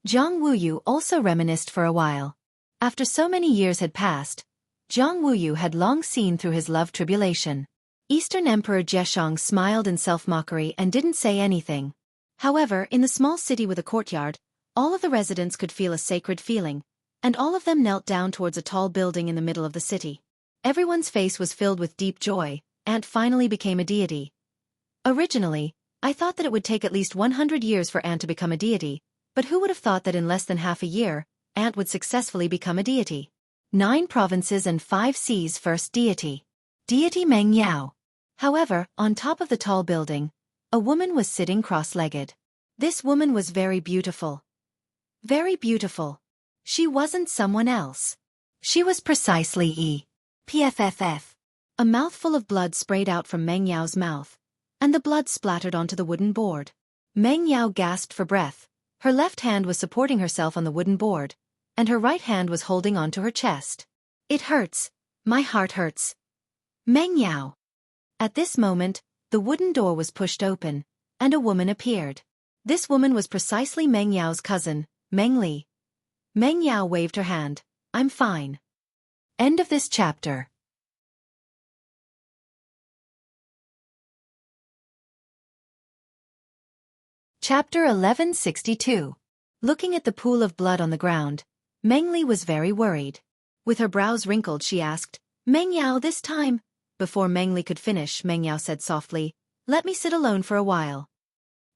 Zhang Wuyu also reminisced for a while. After so many years had passed, Zhang Wuyu had long seen through his love tribulation. Eastern Emperor Jieshong smiled in self-mockery and didn't say anything. However, in the small city with a courtyard, all of the residents could feel a sacred feeling, and all of them knelt down towards a tall building in the middle of the city. Everyone's face was filled with deep joy. Aunt finally became a deity. Originally, I thought that it would take at least 100 years for Aunt to become a deity, but who would have thought that in less than half a year, Aunt would successfully become a deity? 9 provinces and 5 seas first deity. Deity Meng Yao. However, on top of the tall building, a woman was sitting cross-legged. This woman was very beautiful. Very beautiful. She wasn't someone else. She was precisely PFFF. A mouthful of blood sprayed out from Meng Yao's mouth, and the blood splattered onto the wooden board. Meng Yao gasped for breath. Her left hand was supporting herself on the wooden board, and her right hand was holding onto her chest. "It hurts. My heart hurts. Meng Yao." At this moment, the wooden door was pushed open, and a woman appeared. This woman was precisely Meng Yao's cousin, Meng Li. Meng Yao waved her hand. "I'm fine." End of this chapter. Chapter 1162. Looking at the pool of blood on the ground, Meng Li was very worried. With her brows wrinkled, she asked, "Meng Yao, this time?" Before Meng Li could finish, Meng Yao said softly, "Let me sit alone for a while."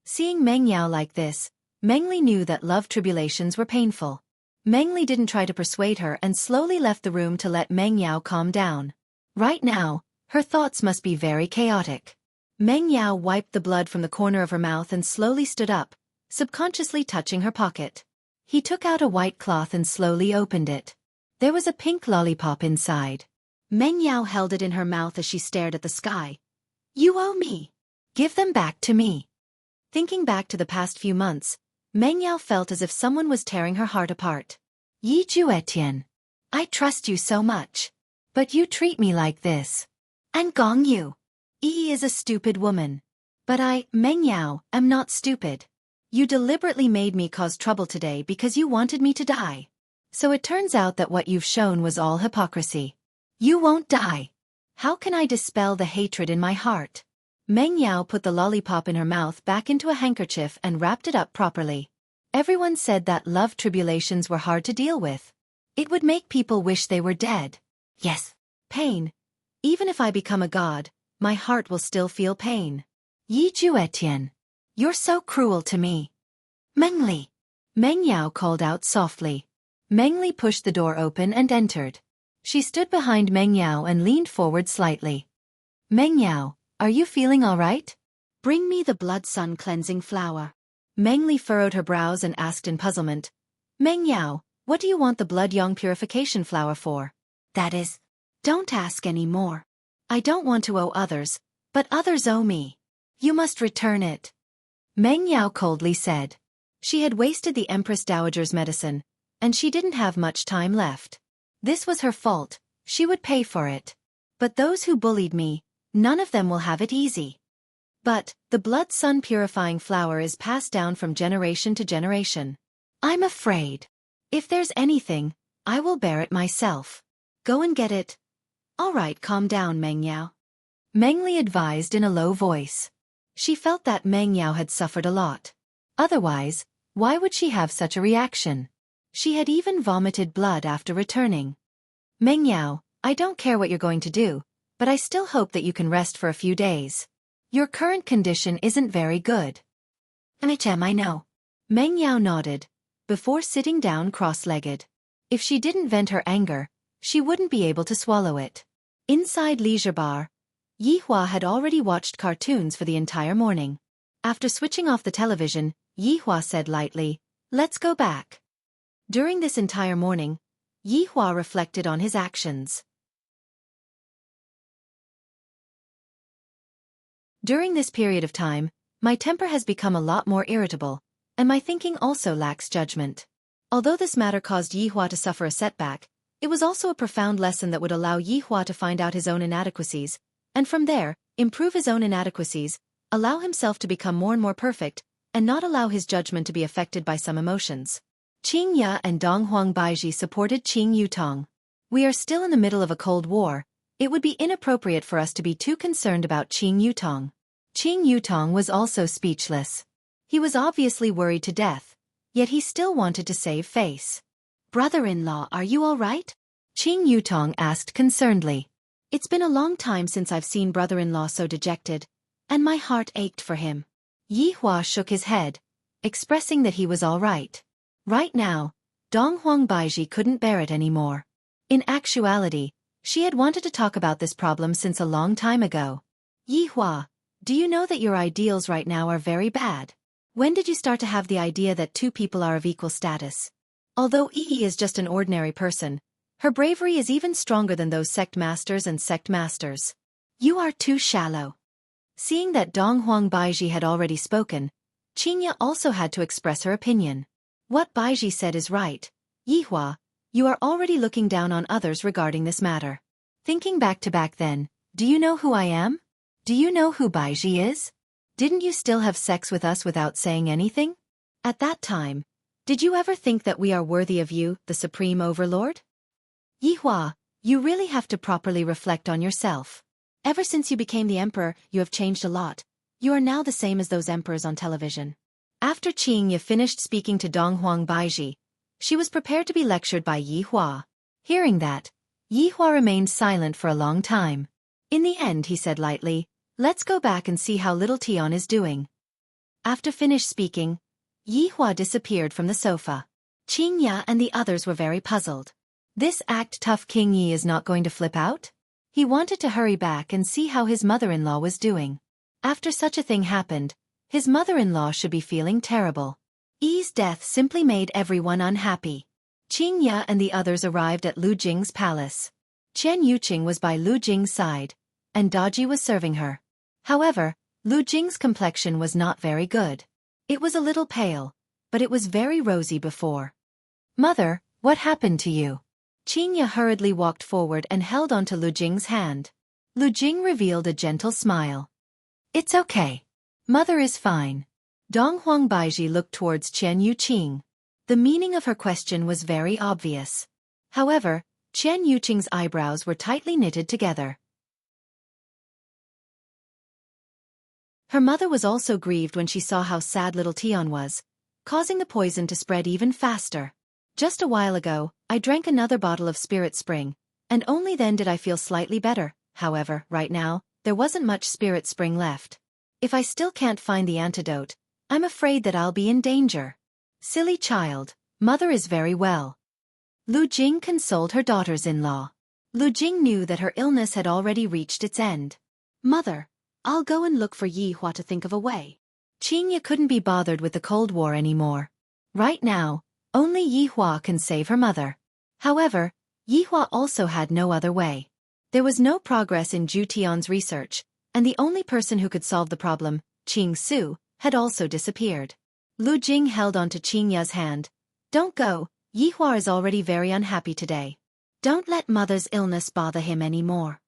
Seeing Meng Yao like this, Meng Li knew that love tribulations were painful. Meng Li didn't try to persuade her and slowly left the room to let Meng Yao calm down. Right now, her thoughts must be very chaotic. Meng Yao wiped the blood from the corner of her mouth and slowly stood up, subconsciously touching her pocket. He took out a white cloth and slowly opened it. There was a pink lollipop inside. Meng Yao held it in her mouth as she stared at the sky. "You owe me. Give them back to me." Thinking back to the past few months, Meng Yao felt as if someone was tearing her heart apart. "Yi Ju Etienne. I trust you so much. But you treat me like this. And Gong Yu. Yi is a stupid woman. But I, Meng Yao, am not stupid. You deliberately made me cause trouble today because you wanted me to die. So it turns out that what you've shown was all hypocrisy. You won't die. How can I dispel the hatred in my heart?" Meng Yao put the lollipop in her mouth back into a handkerchief and wrapped it up properly. Everyone said that love tribulations were hard to deal with. It would make people wish they were dead. Yes. Pain. Even if I become a god, my heart will still feel pain. Yi Ju Etienne. You're so cruel to me. Meng Li. Meng Yao called out softly. Meng Li pushed the door open and entered. She stood behind Meng Yao and leaned forward slightly. "Meng Yao, are you feeling all right? Bring me the blood sun cleansing flower." Meng Li furrowed her brows and asked in puzzlement. "Meng Yao, what do you want the blood yang purification flower for?" "That is, don't ask any more. I don't want to owe others, but others owe me. You must return it." Meng Yao coldly said. She had wasted the Empress Dowager's medicine, and she didn't have much time left. This was her fault. She would pay for it. But those who bullied me, none of them will have it easy. But, the blood sun purifying flower is passed down from generation to generation. I'm afraid. If there's anything, I will bear it myself. Go and get it. All right, calm down, Meng Yao. Meng Li advised in a low voice. She felt that Meng Yao had suffered a lot. Otherwise, why would she have such a reaction? She had even vomited blood after returning. Meng Yao, I don't care what you're going to do, but I still hope that you can rest for a few days. Your current condition isn't very good. I know. Meng Yao nodded, before sitting down cross-legged. If she didn't vent her anger, she wouldn't be able to swallow it. Inside Leisure Bar, Yi Hua had already watched cartoons for the entire morning. After switching off the television, Yi Hua said lightly, "Let's go back." During this entire morning, Yi Hua reflected on his actions. During this period of time, my temper has become a lot more irritable, and my thinking also lacks judgment. Although this matter caused Yi Hua to suffer a setback, it was also a profound lesson that would allow Yi Hua to find out his own inadequacies, and from there, improve his own inadequacies, allow himself to become more and more perfect, and not allow his judgment to be affected by some emotions. Qing Ya and Dong Huang Baiji supported Qing Yutong. We are still in the middle of a Cold War. It would be inappropriate for us to be too concerned about Qing Yutong. Qing Yutong was also speechless. He was obviously worried to death, yet he still wanted to save face. "Brother-in-law, are you all right?" Qing Yutong asked concernedly. "It's been a long time since I've seen brother-in-law so dejected, and my heart ached for him." Yi Hua shook his head, expressing that he was all right. Right now, Dong Huang Baiji couldn't bear it anymore. In actuality, she had wanted to talk about this problem since a long time ago. "Yi Hua, do you know that your ideals right now are very bad? When did you start to have the idea that two people are of equal status? Although Yi is just an ordinary person, her bravery is even stronger than those sect masters and sect masters. You are too shallow." Seeing that Dong Huang Baiji had already spoken, Qingya also had to express her opinion. "What Baiji said is right. Yi Hua, you are already looking down on others regarding this matter. Thinking back then, do you know who I am? Do you know who Baiji is? Didn't you still have sex with us without saying anything? At that time, did you ever think that we are worthy of you, the Supreme Overlord? Yi Hua, you really have to properly reflect on yourself. Ever since you became the emperor, you have changed a lot. You are now the same as those emperors on television." After Qing Ye finished speaking to Dong Huang Baiji, she was prepared to be lectured by Yi Hua. Hearing that, Yi Hua remained silent for a long time. In the end he said lightly, "Let's go back and see how little Tian is doing." After finished speaking, Yi Hua disappeared from the sofa. Qing Ya and the others were very puzzled. This act tough King Yi is not going to flip out? He wanted to hurry back and see how his mother-in-law was doing. After such a thing happened, his mother-in-law should be feeling terrible. Yi's death simply made everyone unhappy. Qing Ya and the others arrived at Lu Jing's palace. Chen Yuqing was by Lu Jing's side, and Daji was serving her. However, Lu Jing's complexion was not very good. It was a little pale, but it was very rosy before. "Mother, what happened to you?" Qing Ya hurriedly walked forward and held onto Lu Jing's hand. Lu Jing revealed a gentle smile. "It's okay. Mother is fine." Dong Huang Baiji looked towards Chen Yuqing. The meaning of her question was very obvious. However, Chen Yuqing's eyebrows were tightly knitted together. Her mother was also grieved when she saw how sad little Tian was, causing the poison to spread even faster. "Just a while ago, I drank another bottle of Spirit Spring, and only then did I feel slightly better. However, right now, there wasn't much Spirit Spring left. If I still can't find the antidote, I'm afraid that I'll be in danger." "Silly child, mother is very well." Lu Jing consoled her daughters-in-law. Lu Jing knew that her illness had already reached its end. "Mother, I'll go and look for Yi Hua to think of a way." Qing Ye couldn't be bothered with the Cold War anymore. Right now, only Yi Hua can save her mother. However, Yi Hua also had no other way. There was no progress in Zhu Tian's research, and the only person who could solve the problem, Qing Su, had also disappeared. Lu Jing held onto Qing Ya's hand. "Don't go, Yi Hua is already very unhappy today. Don't let mother's illness bother him anymore."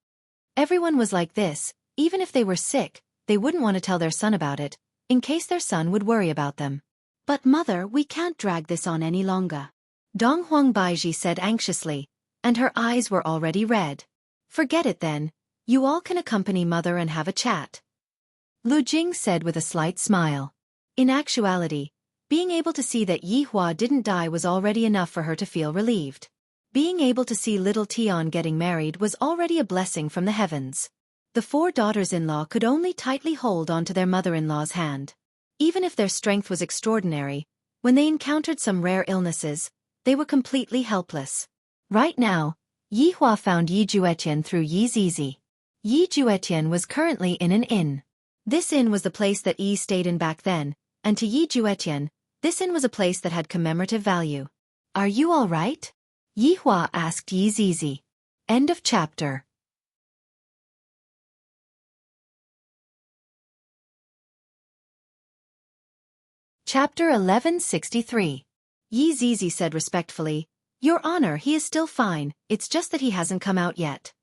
Everyone was like this. Even if they were sick, they wouldn't want to tell their son about it, in case their son would worry about them. But mother, we can't drag this on any longer, Dong Huangbaiji said anxiously, and her eyes were already red. Forget it then. You all can accompany mother and have a chat, Lu Jing said with a slight smile. In actuality, being able to see that Yi Hua didn't die was already enough for her to feel relieved. Being able to see little Tian getting married was already a blessing from the heavens. The 4 daughters-in-law could only tightly hold onto their mother-in-law's hand. Even if their strength was extraordinary, when they encountered some rare illnesses, they were completely helpless. Right now, Yi Hua found Yi Juetian through Yi Zizi. Yi Juetian was currently in an inn. This inn was the place that Yi stayed in back then, and to Yi Juetian, this inn was a place that had commemorative value. Are you all right? Yi Hua asked Yi Zizi. End of chapter. Chapter 1163. Yi Zizi said respectfully, Your Honor, he is still fine, it's just that he hasn't come out yet.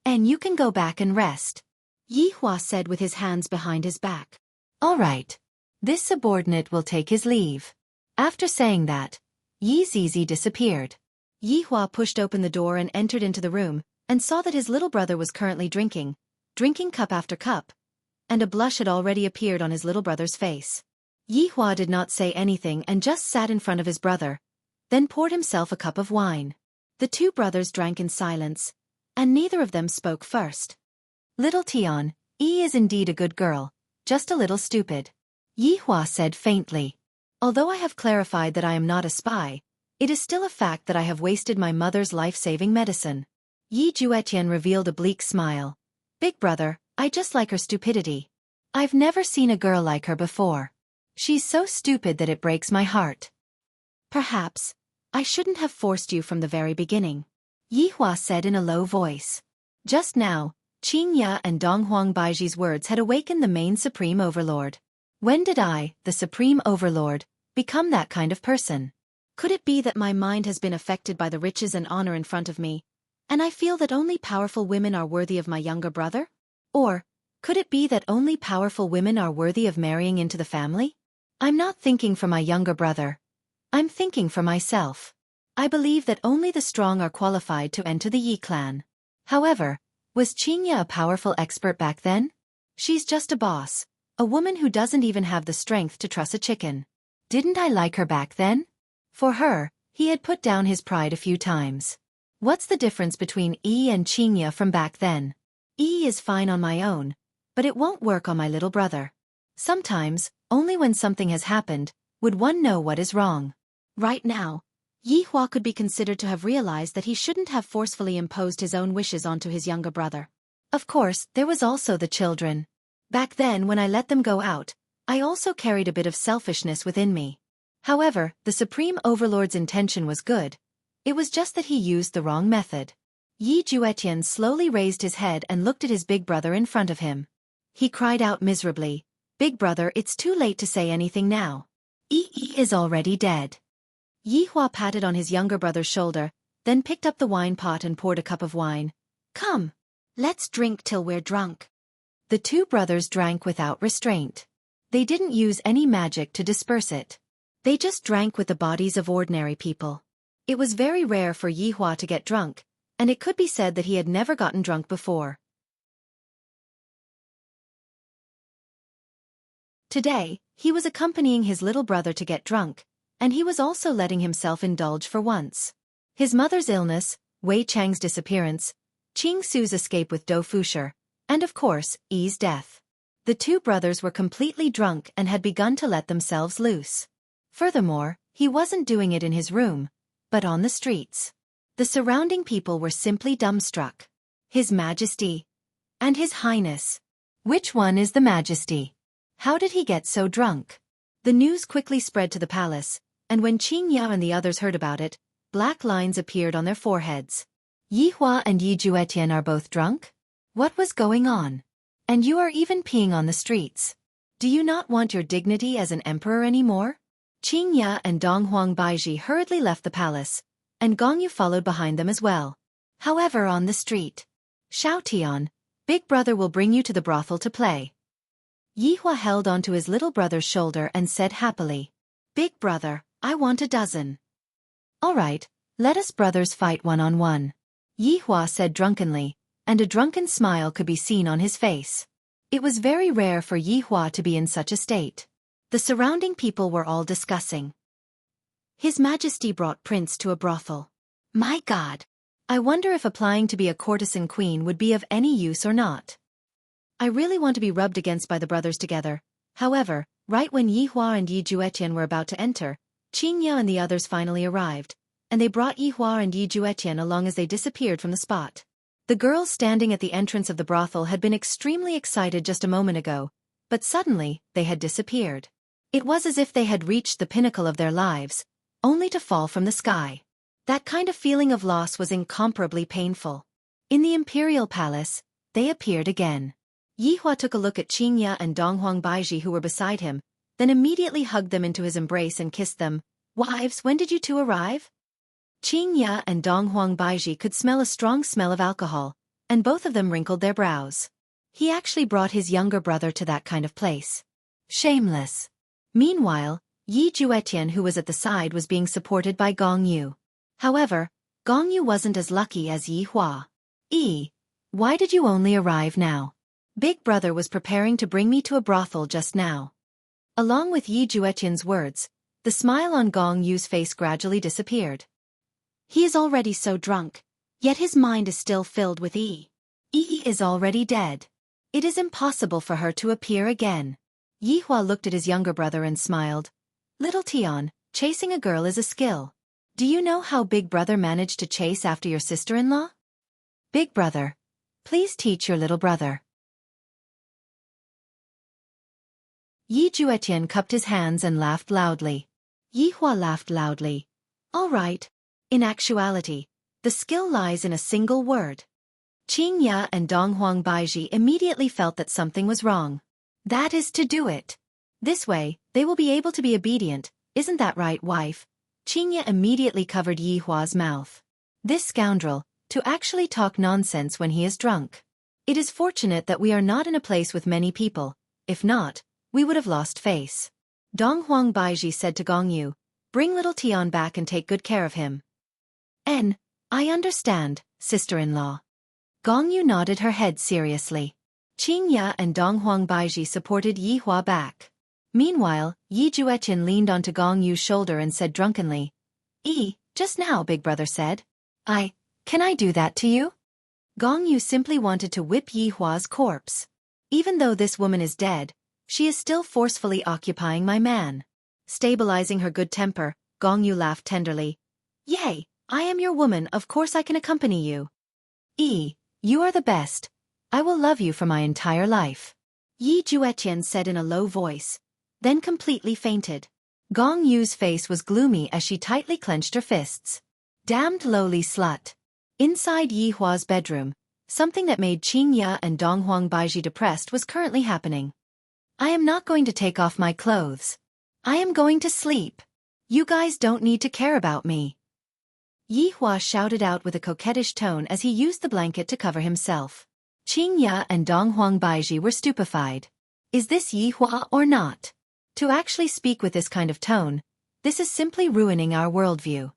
And you can go back and rest, Yi Hua said with his hands behind his back. All right. This subordinate will take his leave. After saying that, Yi Zizi disappeared. Yi Hua pushed open the door and entered into the room, and saw that his little brother was currently drinking cup after cup, and a blush had already appeared on his little brother's face. Yi Hua did not say anything and just sat in front of his brother, then poured himself a cup of wine. The 2 brothers drank in silence, and neither of them spoke first. Little Tian, Yi is indeed a good girl, just a little stupid, Yi Hua said faintly. Although I have clarified that I am not a spy, it is still a fact that I have wasted my mother's life-saving medicine. Yi Juetian revealed a bleak smile. Big brother, I just like her stupidity. I've never seen a girl like her before. She's so stupid that it breaks my heart. Perhaps I shouldn't have forced you from the very beginning, Yi Hua said in a low voice. Just now, Qing Ya and Dong Huangbaiji's words had awakened the main Supreme Overlord. When did I, the Supreme Overlord, become that kind of person? Could it be that my mind has been affected by the riches and honor in front of me, and I feel that only powerful women are worthy of my younger brother? Or, could it be that only powerful women are worthy of marrying into the family? I'm not thinking for my younger brother. I'm thinking for myself. I believe that only the strong are qualified to enter the Yi clan. However, was Qingya a powerful expert back then? She's just a boss, a woman who doesn't even have the strength to truss a chicken. Didn't I like her back then? For her, he had put down his pride a few times. What's the difference between Yi and Qingya from back then? Yi is fine on my own, but it won't work on my little brother. Sometimes, only when something has happened, would one know what is wrong. Right now, Yi Hua could be considered to have realized that he shouldn't have forcefully imposed his own wishes onto his younger brother. Of course, there was also the children. Back then when I let them go out, I also carried a bit of selfishness within me. However, the Supreme Overlord's intention was good. It was just that he used the wrong method. Yi Juetian slowly raised his head and looked at his big brother in front of him. He cried out miserably, Big brother, it's too late to say anything now. Yi is already dead. Yi Hua patted on his younger brother's shoulder, then picked up the wine pot and poured a cup of wine. Come, let's drink till we're drunk. The 2 brothers drank without restraint. They didn't use any magic to disperse it. They just drank with the bodies of ordinary people. It was very rare for Yi Hua to get drunk, and it could be said that he had never gotten drunk before. Today, he was accompanying his little brother to get drunk, and he was also letting himself indulge for once. His mother's illness, Wei Chang's disappearance, Qing Su's escape with Dou Fusher, and of course, Yi's death. The 2 brothers were completely drunk and had begun to let themselves loose. Furthermore, he wasn't doing it in his room, but on the streets. The surrounding people were simply dumbstruck. His Majesty. And His Highness. Which one is the Majesty? How did he get so drunk? The news quickly spread to the palace, and when Qing Ya and the others heard about it, black lines appeared on their foreheads. Yi Hua and Yi Juetian are both drunk? What was going on? And you are even peeing on the streets. Do you not want your dignity as an emperor anymore? Qing Ya and Dong Huangbaiji hurriedly left the palace, and Gong Yu followed behind them as well. However, on the street, Xiao Tian, Big brother will bring you to the brothel to play. Yihua held onto his little brother's shoulder and said happily, Big brother, I want a dozen. All right, let us brothers fight one-on-one. Yihua said drunkenly, and a drunken smile could be seen on his face. It was very rare for Yihua to be in such a state. The surrounding people were all discussing. His Majesty brought Prince to a brothel. My God! I wonder if applying to be a courtesan queen would be of any use or not. I really want to be rubbed against by the brothers together. However, right when Yihua and Yi Juetian were about to enter, Qingya and the others finally arrived, and they brought Yihua and Yi Juetian along as they disappeared from the spot. The girls standing at the entrance of the brothel had been extremely excited just a moment ago, but suddenly, they had disappeared. It was as if they had reached the pinnacle of their lives, only to fall from the sky. That kind of feeling of loss was incomparably painful. In the imperial palace, they appeared again. Yihua took a look at Qingya and Donghuang Baiji who were beside him, then immediately hugged them into his embrace and kissed them. Wives, when did you two arrive? Qingya and Donghuang Baiji could smell a strong smell of alcohol, and both of them wrinkled their brows. He actually brought his younger brother to that kind of place. Shameless. Meanwhile, Yi Juetian who was at the side was being supported by Gong Yu. However, Gong Yu wasn't as lucky as Yihua. Why did you only arrive now? Big brother was preparing to bring me to a brothel just now. Along with Yi Juetian's words, the smile on Gong Yu's face gradually disappeared. He is already so drunk, yet his mind is still filled with Yi. Yi is already dead. It is impossible for her to appear again. Yihua looked at his younger brother and smiled. Little Tian, chasing a girl is a skill. Do you know how Big brother managed to chase after your sister-in-law? Big brother, please teach your little brother. Yi Juetian cupped his hands and laughed loudly. Yihua laughed loudly. All right. In actuality, the skill lies in a single word. Qingya and Donghuang Baiji immediately felt that something was wrong. That is to do it. This way, they will be able to be obedient, isn't that right, wife? Qingya immediately covered Yihua's mouth. This scoundrel, to actually talk nonsense when he is drunk. It is fortunate that we are not in a place with many people, if not, we would have lost face. Donghuang Baiji said to Gong Yu, bring little Tian back and take good care of him. I understand, sister-in-law. Gong Yu nodded her head seriously. Qingya and Donghuang Baiji supported Yihua back. Meanwhile, Yi Juetian leaned onto Gong Yu's shoulder and said drunkenly, just now Big brother said. Can I do that to you? Gong Yu simply wanted to whip Yihua's corpse. Even though this woman is dead, she is still forcefully occupying my man. Stabilizing her good temper, Gong Yu laughed tenderly. Yay, I am your woman, of course I can accompany you. You are the best. I will love you for my entire life. Yi Juetian said in a low voice, then completely fainted. Gong Yu's face was gloomy as she tightly clenched her fists. Damned lowly slut. Inside Yihua's bedroom, something that made Qingya and Donghuang Baiji depressed was currently happening. I am not going to take off my clothes. I am going to sleep. You guys don't need to care about me. Yihua shouted out with a coquettish tone as he used the blanket to cover himself. Qingya and Donghuang Baiji were stupefied. Is this Yihua or not? To actually speak with this kind of tone, this is simply ruining our worldview.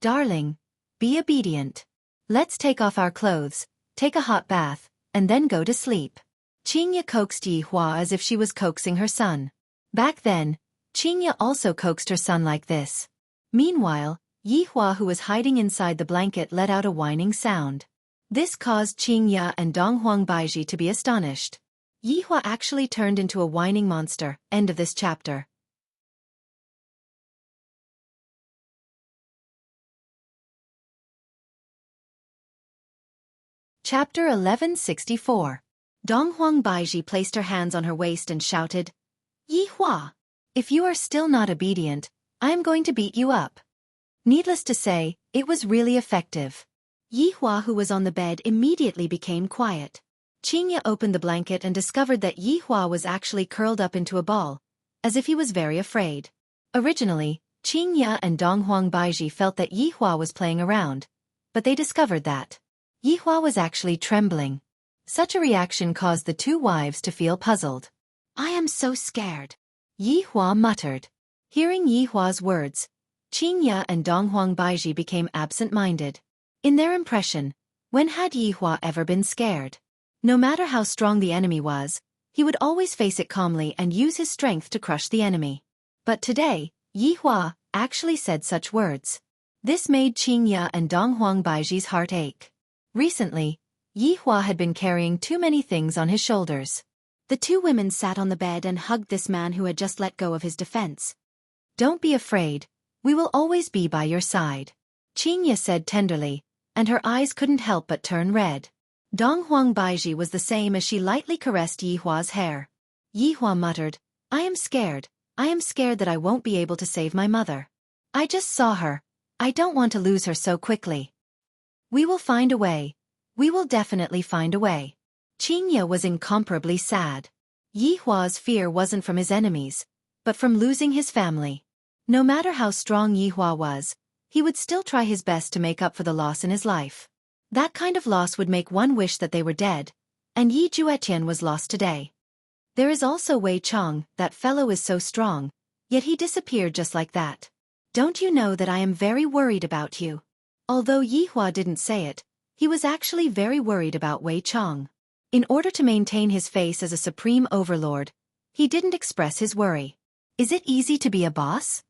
Darling, be obedient. Let's take off our clothes, take a hot bath, and then go to sleep. Qingya coaxed Yihua as if she was coaxing her son. Back then, Qingya also coaxed her son like this. Meanwhile, Yihua who was hiding inside the blanket let out a whining sound. This caused Qingya and Donghuang Baiji to be astonished. Yihua actually turned into a whining monster. End of this chapter. Chapter 1164. Donghuang Baiji placed her hands on her waist and shouted, Yihua! If you are still not obedient, I am going to beat you up. Needless to say, it was really effective. Yihua who was on the bed immediately became quiet. Qingya opened the blanket and discovered that Yihua was actually curled up into a ball, as if he was very afraid. Originally, Qingya and Donghuang Baiji felt that Yihua was playing around, but they discovered that Yihua was actually trembling. Such a reaction caused the two wives to feel puzzled. I am so scared, Yi Hua muttered. Hearing Yi Hua's words, Qing Ya and Donghuang Baiji became absent-minded. In their impression, when had Yi Hua ever been scared? No matter how strong the enemy was, he would always face it calmly and use his strength to crush the enemy. But today, Yi Hua actually said such words. This made Qing Ya and Donghuang Baiji's heart ache. Recently, Yi Hua had been carrying too many things on his shoulders. The two women sat on the bed and hugged this man who had just let go of his defense. Don't be afraid, we will always be by your side, Qing Ya said tenderly, and her eyes couldn't help but turn red. Donghuang Baiji was the same as she lightly caressed Yi Hua's hair. Yi Hua muttered, I am scared that I won't be able to save my mother. I just saw her, I don't want to lose her so quickly. We will find a way. We will definitely find a way. Qing Ya was incomparably sad. Yi Hua's fear wasn't from his enemies, but from losing his family. No matter how strong Yi Hua was, he would still try his best to make up for the loss in his life. That kind of loss would make one wish that they were dead, and Yi Juetian was lost today. There is also Wei Chong, that fellow is so strong, yet he disappeared just like that. Don't you know that I am very worried about you? Although Yi Hua didn't say it, he was actually very worried about Wei Chong. In order to maintain his face as a supreme overlord, he didn't express his worry. Is it easy to be a boss?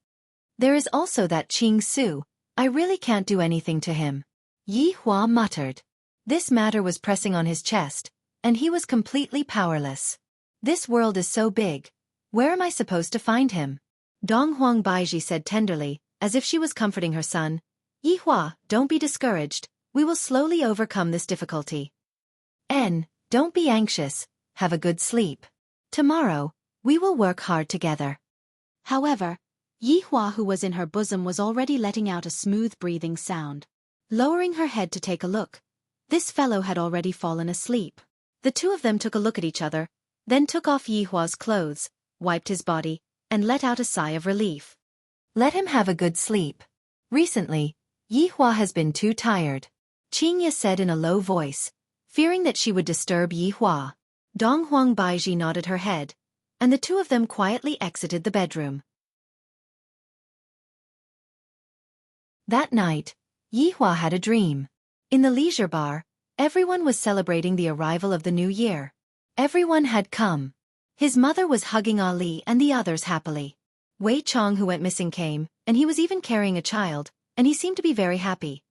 There is also that Qing Su, I really can't do anything to him, Yi Hua muttered. This matter was pressing on his chest, and he was completely powerless. This world is so big, where am I supposed to find him? Donghuang Baiji said tenderly, as if she was comforting her son, Yi Hua, don't be discouraged, we will slowly overcome this difficulty. Don't be anxious, have a good sleep. Tomorrow, we will work hard together. However, Yi Hua, who was in her bosom, was already letting out a smooth breathing sound. Lowering her head to take a look, this fellow had already fallen asleep. The two of them took a look at each other, then took off Yi Hua's clothes, wiped his body, and let out a sigh of relief. Let him have a good sleep. Recently, Yi Hua has been too tired, Qing Ya said in a low voice, fearing that she would disturb Yi Hua. Donghuang Baiji nodded her head, and the two of them quietly exited the bedroom. That night, Yi Hua had a dream. In the leisure bar, everyone was celebrating the arrival of the new year. Everyone had come. His mother was hugging Ali and the others happily. Wei Chong, who went missing, came, and he was even carrying a child, and he seemed to be very happy.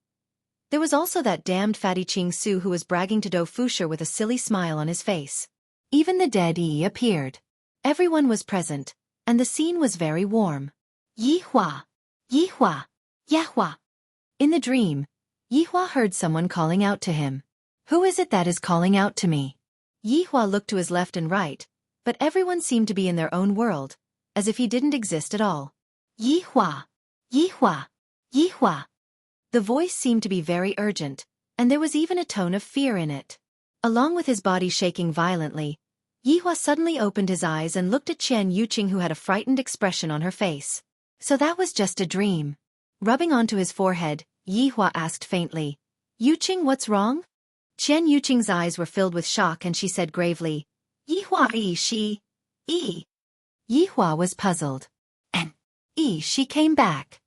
There was also that damned fatty Qing Su who was bragging to Do Fusher with a silly smile on his face. Even the dead Yi appeared. Everyone was present, and the scene was very warm. Yi Hua! Yi Hua! Ya Hua! In the dream, Yi Hua heard someone calling out to him. Who is it that is calling out to me? Yi Hua looked to his left and right, but everyone seemed to be in their own world, as if he didn't exist at all. Yi Hua! Yi Hua! Yi Hua! The voice seemed to be very urgent, and there was even a tone of fear in it. Along with his body shaking violently, Yi Hua suddenly opened his eyes and looked at Qian Yuqing, who had a frightened expression on her face. So that was just a dream. Rubbing onto his forehead, Yi Hua asked faintly, Yuqing, what's wrong? Qian Yuqing's eyes were filled with shock and she said gravely, Yi Hua she. Yi Hua was puzzled. And she came back.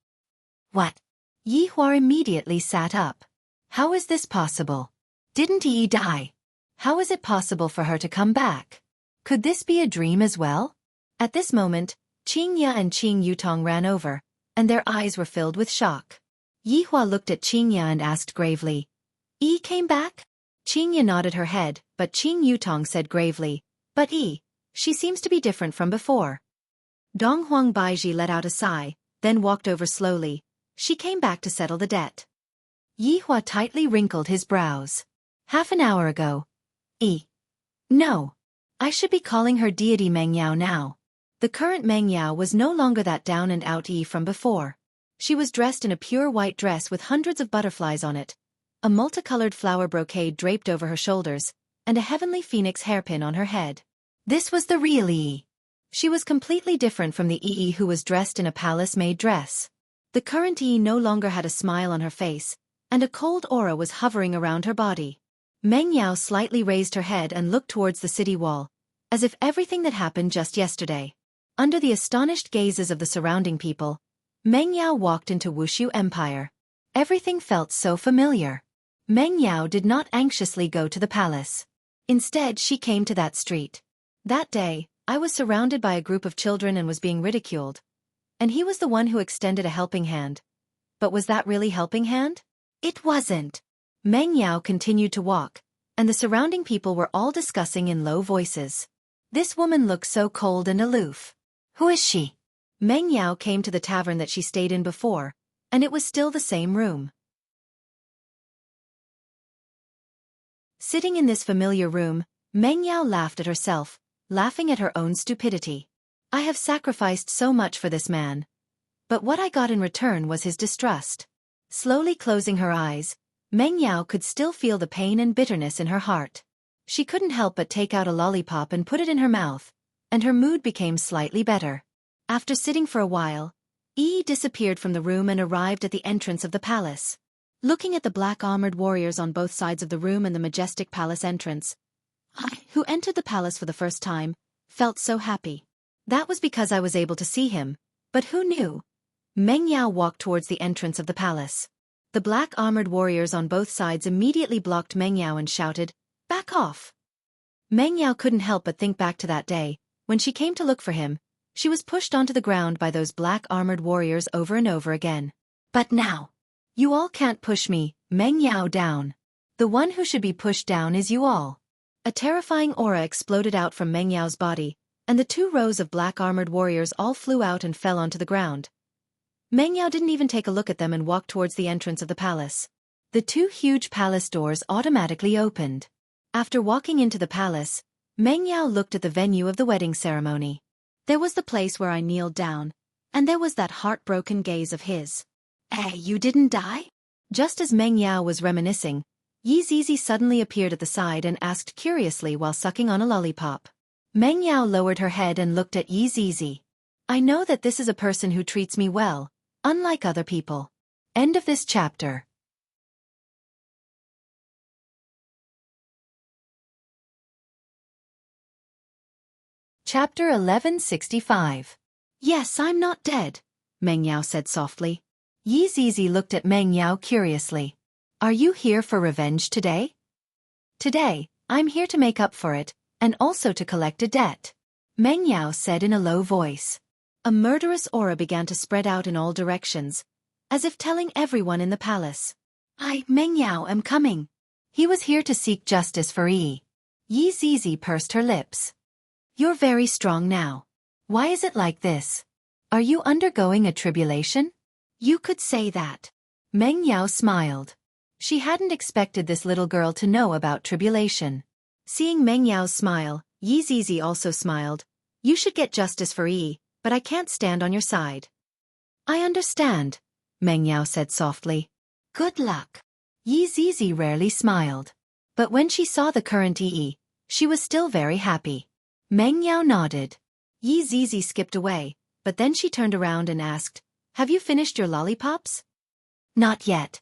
What? Yi Hua immediately sat up. How is this possible? Didn't Yi die? How is it possible for her to come back? Could this be a dream as well? At this moment, Qing Ya and Qing Yutong ran over, and their eyes were filled with shock. Yi Hua looked at Qing Ya and asked gravely, Yi came back? Qing Ya nodded her head, but Qing Yutong said gravely, But she seems to be different from before. Donghuang Baiji let out a sigh, then walked over slowly. She came back to settle the debt. Yi Hua tightly wrinkled his brows. Half an hour ago. No. I should be calling her deity Meng Yao now. The current Meng Yao was no longer that down-and-out Yi from before. She was dressed in a pure white dress with hundreds of butterflies on it, a multicolored flower brocade draped over her shoulders, and a heavenly phoenix hairpin on her head. This was the real Yi. She was completely different from the Yi who was dressed in a palace-made dress. The current Yi no longer had a smile on her face, and a cold aura was hovering around her body. Meng Yao slightly raised her head and looked towards the city wall, as if everything that happened just yesterday. Under the astonished gazes of the surrounding people, Meng Yao walked into Wuxia Empire. Everything felt so familiar. Meng Yao did not anxiously go to the palace. Instead, she came to that street. That day, I was surrounded by a group of children and was being ridiculed. And he was the one who extended a helping hand. But was that really helping hand? It wasn't. Meng Yao continued to walk, and the surrounding people were all discussing in low voices. This woman looked so cold and aloof. Who is she? Meng Yao came to the tavern that she stayed in before, and it was still the same room. Sitting in this familiar room, Meng Yao laughed at herself, laughing at her own stupidity. I have sacrificed so much for this man. But what I got in return was his distrust. Slowly closing her eyes, Meng Yao could still feel the pain and bitterness in her heart. She couldn't help but take out a lollipop and put it in her mouth, and her mood became slightly better. After sitting for a while, Yi disappeared from the room and arrived at the entrance of the palace. Looking at the black armored warriors on both sides of the room and the majestic palace entrance, I, who entered the palace for the first time, felt so happy. That was because I was able to see him, but who knew? Meng Yao walked towards the entrance of the palace. The black armored warriors on both sides immediately blocked Meng Yao and shouted, "Back off!" Meng Yao couldn't help but think back to that day. When she came to look for him, she was pushed onto the ground by those black armored warriors over and over again. But now, you all can't push me, Meng Yao down. The one who should be pushed down is you all. A terrifying aura exploded out from Meng Yao's body, and the 2 rows of black armored warriors all flew out and fell onto the ground. Meng Yao didn't even take a look at them and walked towards the entrance of the palace. The 2 huge palace doors automatically opened. After walking into the palace, Meng Yao looked at the venue of the wedding ceremony. There was the place where I kneeled down, and there was that heartbroken gaze of his. Hey, you didn't die? Just as Meng Yao was reminiscing, Yi Zizi suddenly appeared at the side and asked curiously while sucking on a lollipop. Meng Yao lowered her head and looked at Yi Zizi. I know that this is a person who treats me well, unlike other people. End of this chapter. Chapter 1165. Yes, I'm not dead, Meng Yao said softly. Yi Zizi looked at Meng Yao curiously. Are you here for revenge today? Today, I'm here to make up for it, and also to collect a debt, Meng Yao said in a low voice. A murderous aura began to spread out in all directions, as if telling everyone in the palace. I, Meng Yao, am coming. He was here to seek justice for Yi. Yi Zizi pursed her lips. You're very strong now. Why is it like this? Are you undergoing a tribulation? You could say that. Meng Yao smiled. She hadn't expected this little girl to know about tribulation. Seeing Meng Yao's smile, Yi Zizi also smiled. You should get justice for Yi, but I can't stand on your side. I understand, Meng Yao said softly. Good luck. Yi Zizi rarely smiled. But when she saw the current Yi, she was still very happy. Meng Yao nodded. Yi Zizi skipped away, but then she turned around and asked, Have you finished your lollipops? Not yet.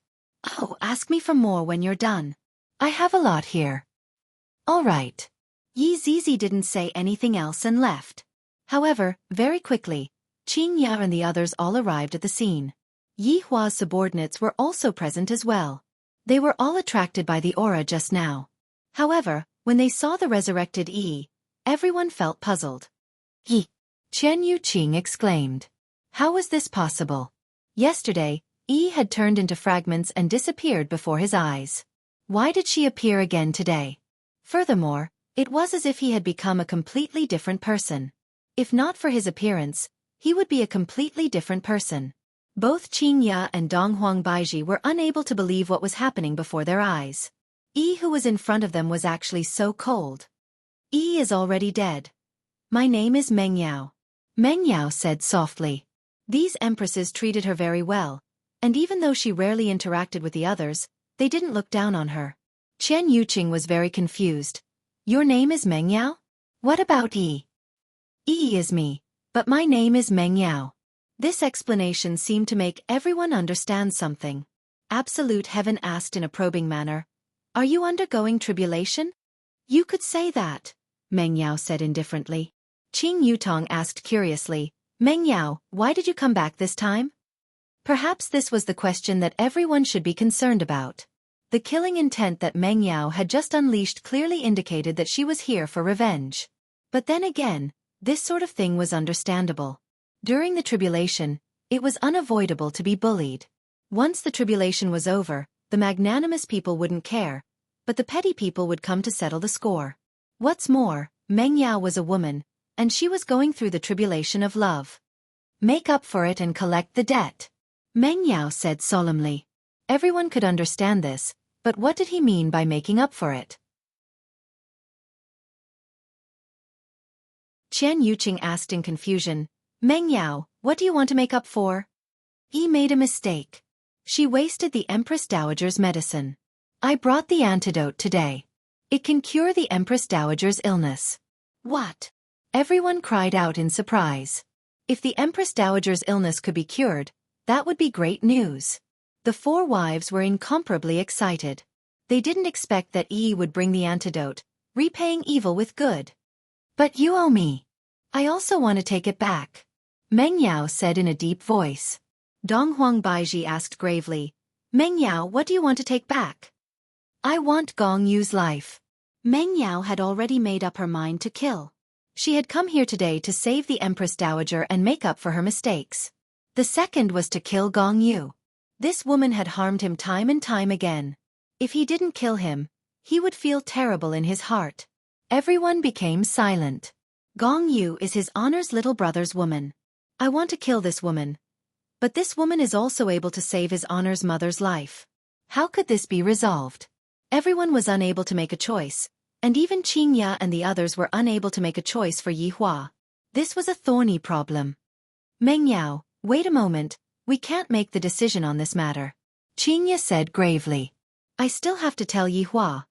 Oh, ask me for more when you're done. I have a lot here. All right. Yi Zizi didn't say anything else and left. However, very quickly, Qing Ya and the others all arrived at the scene. Yi Hua's subordinates were also present as well. They were all attracted by the aura just now. However, when they saw the resurrected Yi, everyone felt puzzled. Yi! Chen Yuqing exclaimed. How was this possible? Yesterday, Yi had turned into fragments and disappeared before his eyes. Why did she appear again today? Furthermore, it was as if he had become a completely different person. If not for his appearance, he would be a completely different person. Both Qing Ya and Donghuang Baiji were unable to believe what was happening before their eyes. Yi who was in front of them was actually so cold. Yi is already dead. My name is Meng Yao. Meng Yao said softly. These empresses treated her very well, and even though she rarely interacted with the others, they didn't look down on her. Chen Yuqing was very confused. Your name is Meng Yao? What about Yi? Yi is me, but my name is Meng Yao. This explanation seemed to make everyone understand something. Absolute Heaven asked in a probing manner. Are you undergoing tribulation? You could say that, Meng Yao said indifferently. Qing Yutong asked curiously, Meng Yao, why did you come back this time? Perhaps this was the question that everyone should be concerned about. The killing intent that Meng Yao had just unleashed clearly indicated that she was here for revenge. But then again, this sort of thing was understandable. During the tribulation, it was unavoidable to be bullied. Once the tribulation was over, the magnanimous people wouldn't care, but the petty people would come to settle the score. What's more, Meng Yao was a woman, and she was going through the tribulation of love. Make up for it and collect the debt, Meng Yao said solemnly. Everyone could understand this, but what did he mean by making up for it? Qian Yuqing asked in confusion, Meng Yao, what do you want to make up for? He made a mistake. She wasted the Empress Dowager's medicine. I brought the antidote today. It can cure the Empress Dowager's illness. What? Everyone cried out in surprise. If the Empress Dowager's illness could be cured, that would be great news. The four wives were incomparably excited. They didn't expect that Yi would bring the antidote, repaying evil with good. But you owe me. I also want to take it back, Meng Yao said in a deep voice. Donghuang Baiji asked gravely, Meng Yao, what do you want to take back? I want Gong Yu's life. Meng Yao had already made up her mind to kill. She had come here today to save the Empress Dowager and make up for her mistakes. The second was to kill Gong Yu. This woman had harmed him time and time again. If he didn't kill him, he would feel terrible in his heart. Everyone became silent. Gong Yu is his honor's little brother's woman. I want to kill this woman. But this woman is also able to save his honor's mother's life. How could this be resolved? Everyone was unable to make a choice, and even Qing Ya and the others were unable to make a choice for Yi Hua. This was a thorny problem. Meng Yao, wait a moment, we can't make the decision on this matter, Qing Ya said gravely. I still have to tell Yi Hua.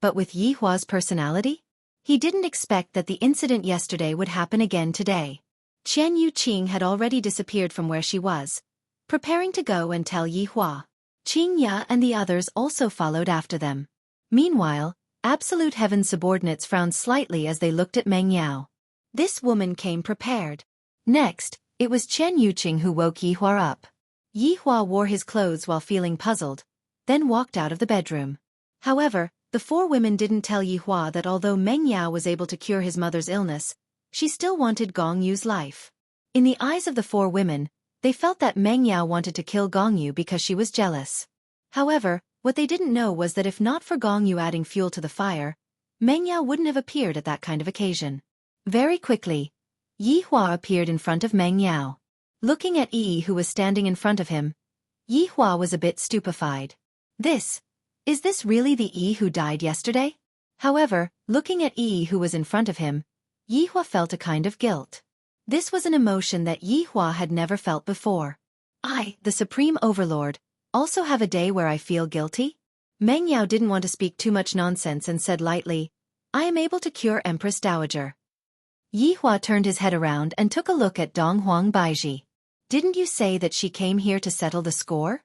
But with Yi Hua's personality? He didn't expect that the incident yesterday would happen again today. Qian Yuqing had already disappeared from where she was, preparing to go and tell Yi Hua. Qing Ya and the others also followed after them. Meanwhile, Absolute Heaven's subordinates frowned slightly as they looked at Meng Yao. This woman came prepared. Next, it was Qian Yuqing who woke Yi Hua up. Yi Hua wore his clothes while feeling puzzled, then walked out of the bedroom. However, the four women didn't tell Yi Hua that although Meng Yao was able to cure his mother's illness, she still wanted Gong Yu's life. In the eyes of the four women, they felt that Meng Yao wanted to kill Gong Yu because she was jealous. However, what they didn't know was that if not for Gong Yu adding fuel to the fire, Meng Yao wouldn't have appeared at that kind of occasion. Very quickly, Yi Hua appeared in front of Meng Yao. Looking at Yi who was standing in front of him, Yi Hua was a bit stupefied. Is this really the Yi who died yesterday? However, looking at Yi who was in front of him, Yi Hua felt a kind of guilt. This was an emotion that Yi Hua had never felt before. I, the Supreme Overlord, also have a day where I feel guilty? Meng Yao didn't want to speak too much nonsense and said lightly, I am able to cure Empress Dowager. Yi Hua turned his head around and took a look at Donghuang Baiji. Didn't you say that she came here to settle the score?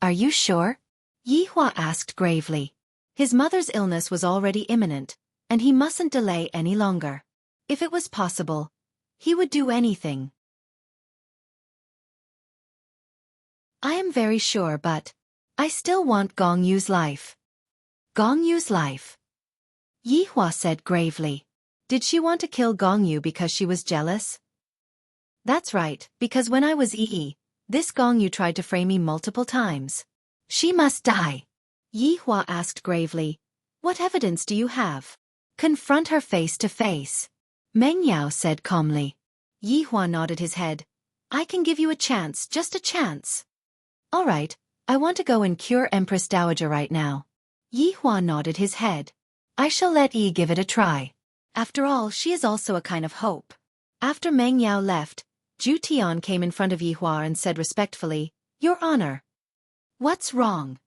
Are you sure? Yi Hua asked gravely. His mother's illness was already imminent, and he mustn't delay any longer. If it was possible, he would do anything. I am very sure, but I still want Gong Yu's life. Gong Yu's life? Yi Hua said gravely. Did she want to kill Gong Yu because she was jealous? That's right, because when I was Yi, this Gong Yu tried to frame me multiple times. She must die. Yi Hua asked gravely. What evidence do you have? Confront her face to face. Meng Yao said calmly. Yi Hua nodded his head. I can give you a chance, just a chance. All right, I want to go and cure Empress Dowager right now. Yi Hua nodded his head. I shall let Yi give it a try. After all, she is also a kind of hope. After Meng Yao left, Zhu Tian came in front of Yi Hua and said respectfully, Your Honor. What's wrong?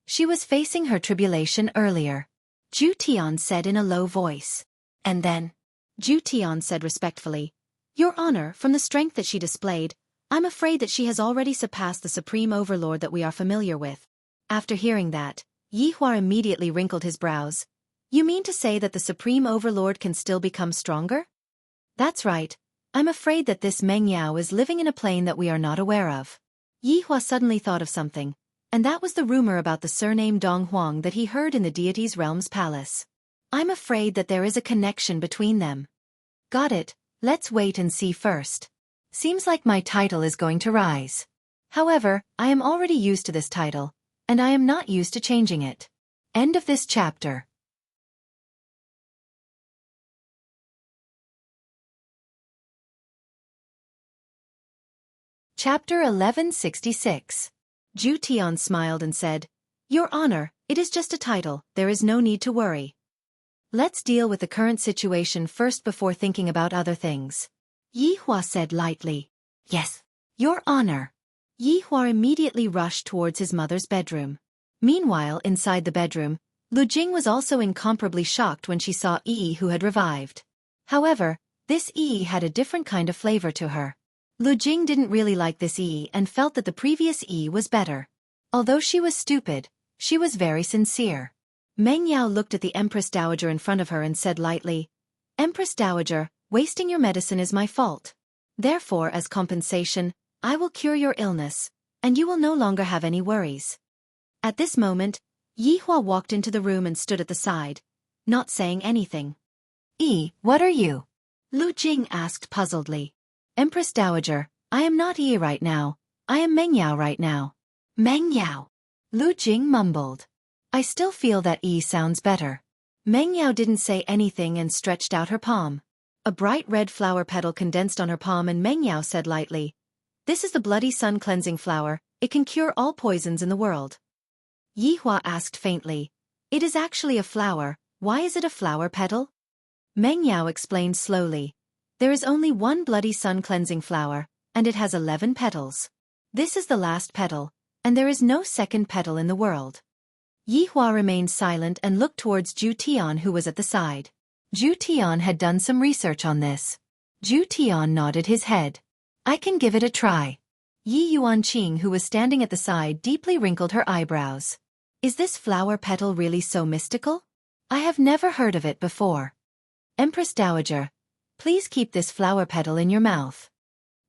She was facing her tribulation earlier. Zhu Tian said in a low voice. And then, Zhu Tian said respectfully, Your Honor, from the strength that she displayed, I'm afraid that she has already surpassed the Supreme Overlord that we are familiar with. After hearing that, Yihua immediately wrinkled his brows. You mean to say that the Supreme Overlord can still become stronger? That's right. I'm afraid that this Meng Yao is living in a plane that we are not aware of. Yihua suddenly thought of something, and that was the rumor about the surname Dong Huang that he heard in the deity's realm's palace. I'm afraid that there is a connection between them. Got it, let's wait and see first. Seems like my title is going to rise. However, I am already used to this title, and I am not used to changing it. End of this chapter. Chapter 1166. Zhu Tian smiled and said, Your Honor, it is just a title, there is no need to worry. Let's deal with the current situation first before thinking about other things. Yihua said lightly. Yes, Your Honor. Yihua immediately rushed towards his mother's bedroom. Meanwhile, inside the bedroom, Lu Jing was also incomparably shocked when she saw Yi who had revived. However, this Yi had a different kind of flavor to her. Lu Jing didn't really like this Yi and felt that the previous Yi was better. Although she was stupid, she was very sincere. Meng Yao looked at the Empress Dowager in front of her and said lightly, Empress Dowager, wasting your medicine is my fault. Therefore, as compensation, I will cure your illness, and you will no longer have any worries. At this moment, Yihua walked into the room and stood at the side, not saying anything. Yi, what are you? Lu Jing asked puzzledly. Empress Dowager, I am not Yi right now, I am Meng Yao right now. Meng Yao. Lu Jing mumbled. I still feel that Yi sounds better. Meng Yao didn't say anything and stretched out her palm. A bright red flower petal condensed on her palm and Meng Yao said lightly, This is the bloody sun cleansing flower, it can cure all poisons in the world. Yihua asked faintly, It is actually a flower, why is it a flower petal? Meng Yao explained slowly, There is only one bloody sun cleansing flower, and it has 11 petals. This is the last petal, and there is no second petal in the world. Yihua remained silent and looked towards Zhu Tian who was at the side. Zhu Tian had done some research on this. Zhu Tian nodded his head. I can give it a try. Yi Yuanqing who was standing at the side deeply wrinkled her eyebrows. Is this flower petal really so mystical? I have never heard of it before. Empress Dowager, please keep this flower petal in your mouth.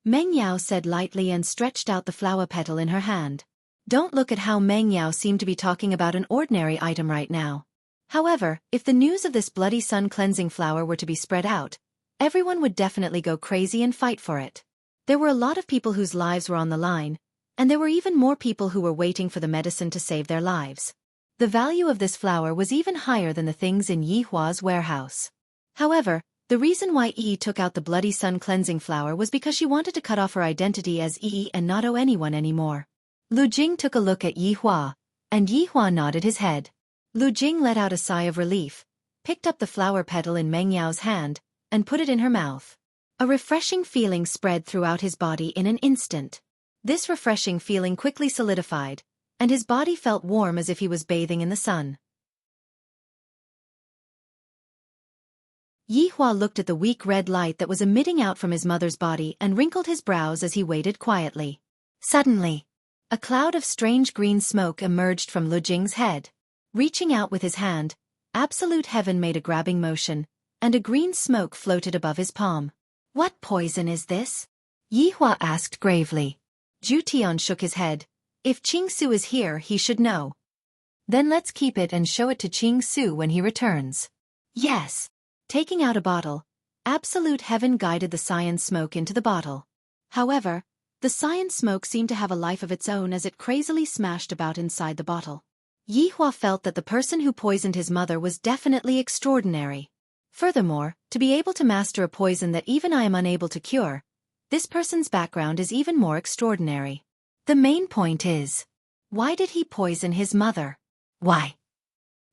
Meng Yao said lightly and stretched out the flower petal in her hand. Don't look at how Meng Yao seemed to be talking about an ordinary item right now. However, if the news of this bloody sun cleansing flower were to be spread out, everyone would definitely go crazy and fight for it. There were a lot of people whose lives were on the line, and there were even more people who were waiting for the medicine to save their lives. The value of this flower was even higher than the things in Yihua's warehouse. However, the reason why Yi took out the bloody sun cleansing flower was because she wanted to cut off her identity as Yi and not owe anyone anymore. Lu Jing took a look at Yihua, and Yihua nodded his head. Lu Jing let out a sigh of relief, picked up the flower petal in Meng Yao's hand, and put it in her mouth. A refreshing feeling spread throughout his body in an instant. This refreshing feeling quickly solidified, and his body felt warm as if he was bathing in the sun. Yihua looked at the weak red light that was emitting out from his mother's body and wrinkled his brows as he waited quietly. Suddenly, a cloud of strange green smoke emerged from Lu Jing's head. Reaching out with his hand, Absolute Heaven made a grabbing motion, and a green smoke floated above his palm. What poison is this? Yihua asked gravely. Zhu Tian shook his head. If Qing Su is here, he should know. Then let's keep it and show it to Qing Su when he returns. Yes. Taking out a bottle, Absolute Heaven guided the cyan smoke into the bottle. However, the cyan smoke seemed to have a life of its own as it crazily smashed about inside the bottle. Yihua felt that the person who poisoned his mother was definitely extraordinary. Furthermore, to be able to master a poison that even I am unable to cure, this person's background is even more extraordinary. The main point is, why did he poison his mother? Why?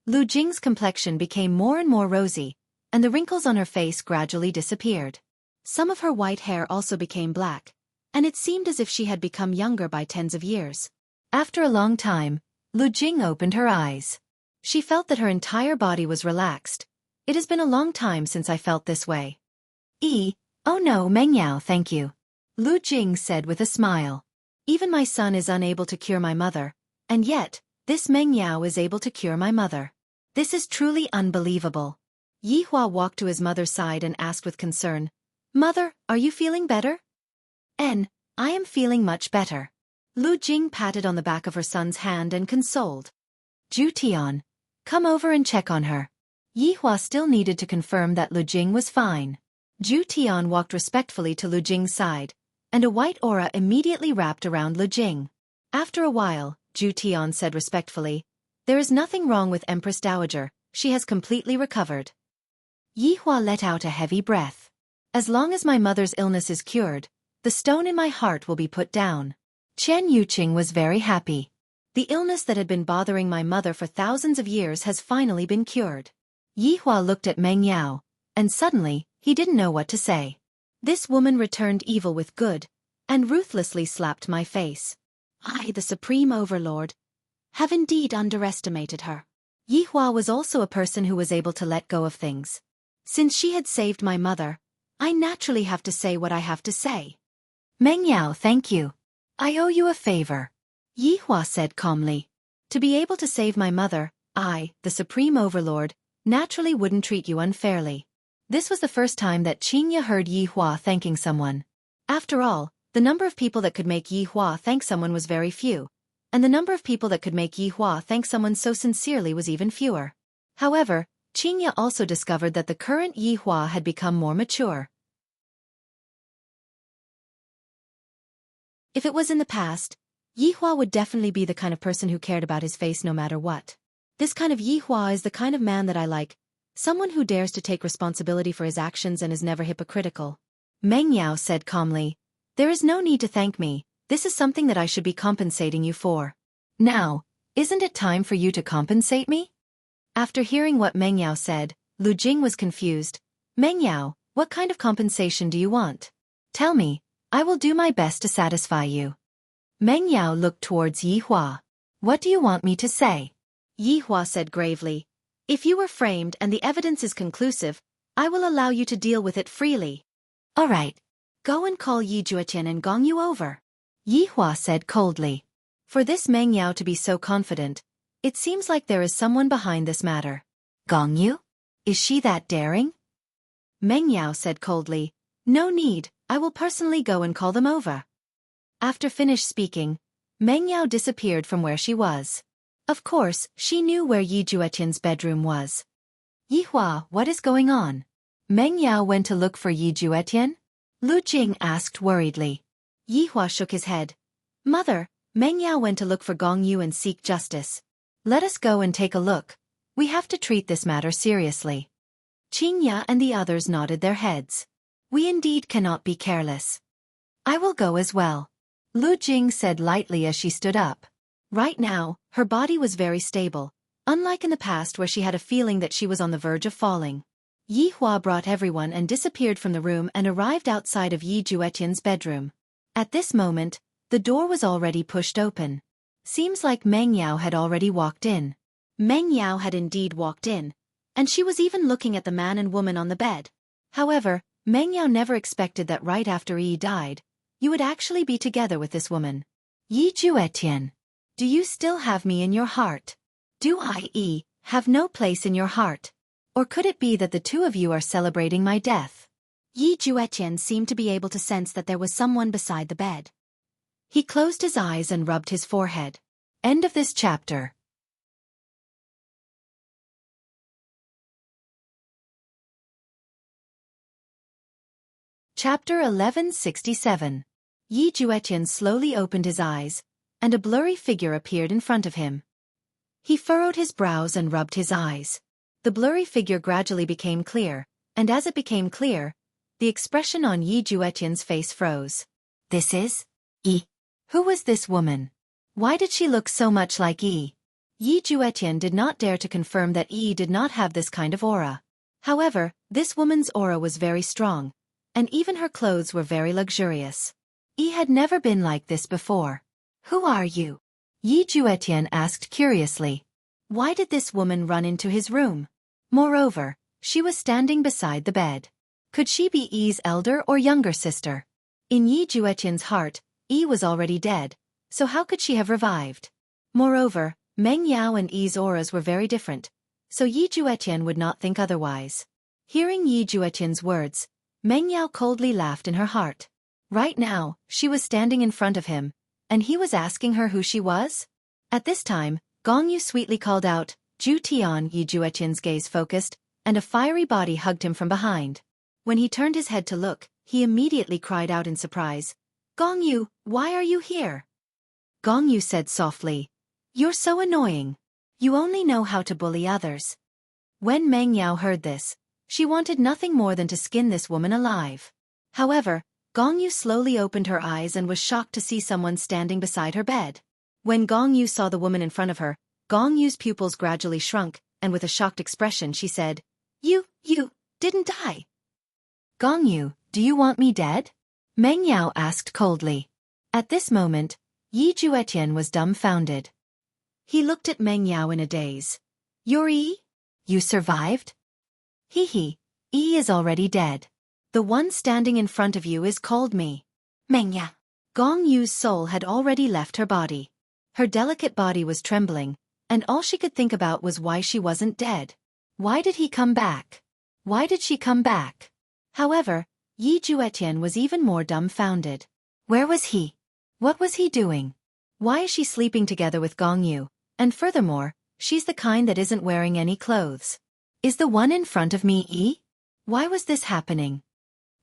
Lu Jing's complexion became more and more rosy, and the wrinkles on her face gradually disappeared. Some of her white hair also became black, and it seemed as if she had become younger by tens of years. After a long time, Lu Jing opened her eyes. She felt that her entire body was relaxed. It has been a long time since I felt this way. Oh no, Meng Yao, thank you. Lu Jing said with a smile. Even my son is unable to cure my mother, and yet, This Meng Yao is able to cure my mother. This is truly unbelievable. Yi Hua walked to his mother's side and asked with concern, Mother, are you feeling better? I am feeling much better. Lu Jing patted on the back of her son's hand and consoled. Ju Tian, come over and check on her. Yi Hua still needed to confirm that Lu Jing was fine. Ju Tian walked respectfully to Lu Jing's side, and a white aura immediately wrapped around Lu Jing. After a while, Ju Tian said respectfully, There is nothing wrong with Empress Dowager, she has completely recovered. Yi Hua let out a heavy breath. As long as my mother's illness is cured, the stone in my heart will be put down. Chen Yuqing was very happy. The illness that had been bothering my mother for thousands of years has finally been cured. Yi Hua looked at Meng Yao, and suddenly, he didn't know what to say. This woman returned evil with good, and ruthlessly slapped my face. I, the Supreme Overlord, have indeed underestimated her. Yi Hua was also a person who was able to let go of things. Since she had saved my mother, I naturally have to say what I have to say. Meng Yao, thank you. I owe you a favor. Yi Hua said calmly. To be able to save my mother, I, the Supreme Overlord, naturally wouldn't treat you unfairly. This was the first time that Qingya heard Yi Hua thanking someone. After all, the number of people that could make Yi Hua thank someone was very few, and the number of people that could make Yi Hua thank someone so sincerely was even fewer. However, Qingya also discovered that the current Yi Hua had become more mature. If it was in the past, Yi Hua would definitely be the kind of person who cared about his face no matter what. This kind of Yi Hua is the kind of man that I like, someone who dares to take responsibility for his actions and is never hypocritical. Meng Yao said calmly, There is no need to thank me, this is something that I should be compensating you for. Now, isn't it time for you to compensate me? After hearing what Meng Yao said, Lu Jing was confused. Meng Yao, what kind of compensation do you want? Tell me, I will do my best to satisfy you. Meng Yao looked towards Yi Hua. What do you want me to say? Yi Hua said gravely, If you were framed and the evidence is conclusive, I will allow you to deal with it freely. All right. Go and call Yi Juetian and gong you over. Yi Hua said coldly. For this Meng Yao to be so confident, it seems like there is someone behind this matter. Gong Yu? Is she that daring? Meng Yao said coldly, No need, I will personally go and call them over. After finished speaking, Meng Yao disappeared from where she was. Of course, she knew where Yi Juetian's bedroom was. Yi Hua, what is going on? Meng Yao went to look for Yi Juetian? Lu Jing asked worriedly. Yi Hua shook his head. Mother, Meng Yao went to look for Gong Yu and seek justice. Let us go and take a look. We have to treat this matter seriously. Qingya and the others nodded their heads. We indeed cannot be careless. I will go as well. Lu Jing said lightly as she stood up. Right now, her body was very stable, unlike in the past where she had a feeling that she was on the verge of falling. Yi Hua brought everyone and disappeared from the room and arrived outside of Yi Juetian's bedroom. At this moment, the door was already pushed open. Seems like Meng Yao had already walked in. Meng Yao had indeed walked in, and she was even looking at the man and woman on the bed. However, Meng Yao never expected that right after Yi died, you would actually be together with this woman. Yi Juetian, do you still have me in your heart? Do I have no place in your heart? Or could it be that the two of you are celebrating my death? Yi Juetian seemed to be able to sense that there was someone beside the bed. He closed his eyes and rubbed his forehead. End of this chapter. Chapter 1167. Yi Juetian slowly opened his eyes, and a blurry figure appeared in front of him. He furrowed his brows and rubbed his eyes. The blurry figure gradually became clear, and as it became clear, the expression on Yi Juetian's face froze. This is Yi. Who was this woman? Why did she look so much like Yi? Yi Juetian did not dare to confirm that Yi did not have this kind of aura. However, this woman's aura was very strong, and even her clothes were very luxurious. Yi had never been like this before. Who are you? Yi Juetian asked curiously. Why did this woman run into his room? Moreover, she was standing beside the bed. Could she be Yi's elder or younger sister? In Yi Juetian's heart, Yi was already dead, so how could she have revived? Moreover, Meng Yao and Yi's auras were very different, so Yi Juetian would not think otherwise. Hearing Yi Juetian's words, Meng Yao coldly laughed in her heart. Right now, she was standing in front of him, and he was asking her who she was? At this time, Gong Yu sweetly called out, "Ju Tian." Yi Juetian's gaze focused, and a fiery body hugged him from behind. When he turned his head to look, he immediately cried out in surprise, "Gong Yu, why are you here?" Gong Yu said softly, "You're so annoying. You only know how to bully others." When Meng Yao heard this, she wanted nothing more than to skin this woman alive. However, Gong Yu slowly opened her eyes and was shocked to see someone standing beside her bed. When Gong Yu saw the woman in front of her, Gong Yu's pupils gradually shrunk, and with a shocked expression she said, You didn't die." "Gong Yu, do you want me dead?" Meng Yao asked coldly. At this moment, Yi Juetian was dumbfounded. He looked at Meng Yao in a daze. "You're Yi? You survived?" Yi is already dead. The one standing in front of you is called me. Meng Yao." Gong Yu's soul had already left her body. Her delicate body was trembling, and all she could think about was why she wasn't dead. Why did he come back? Why did she come back? However, Yi Juetian was even more dumbfounded. Where was he? What was he doing? Why is she sleeping together with Gong Yu? And furthermore, she's the kind that isn't wearing any clothes. Is the one in front of me Yi? Why was this happening?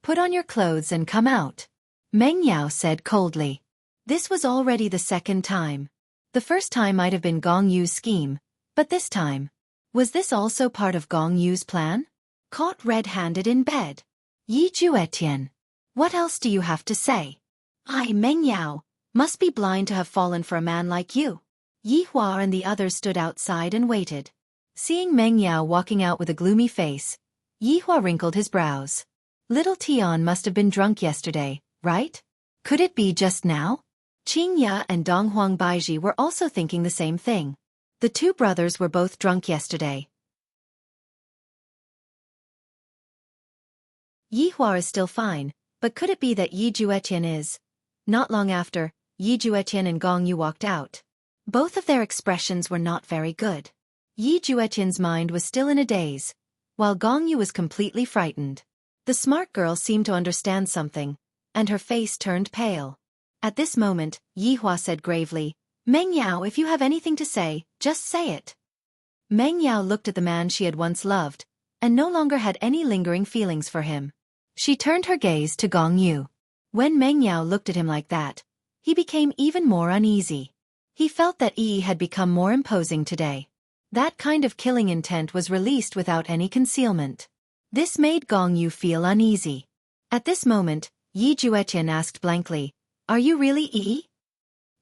"Put on your clothes and come out," Meng Yao said coldly. This was already the second time. The first time might have been Gong Yu's scheme, but this time, was this also part of Gong Yu's plan? Caught red-handed in bed. Yi Juetian, what else do you have to say? I, Meng Yao, must be blind to have fallen for a man like you. Yi Hua and the others stood outside and waited. Seeing Meng Yao walking out with a gloomy face, Yi Hua wrinkled his brows. Little Tian must have been drunk yesterday, right? Could it be just now? Qing Ya and Dong Huang Baiji were also thinking the same thing. The two brothers were both drunk yesterday. Yi Hua is still fine, but could it be that Yi Juetian is? Not long after, Yi Juetian and Gong Yu walked out. Both of their expressions were not very good. Yi Juetian's mind was still in a daze, while Gong Yu was completely frightened. The smart girl seemed to understand something, and her face turned pale. At this moment, Yi Hua said gravely, "Meng Yao, if you have anything to say, just say it." Meng Yao looked at the man she had once loved, and no longer had any lingering feelings for him. She turned her gaze to Gong Yu. When Meng Yao looked at him like that, he became even more uneasy. He felt that Yi had become more imposing today. That kind of killing intent was released without any concealment. This made Gong Yu feel uneasy. At this moment, Yi Juetian asked blankly, "Are you really Yi?"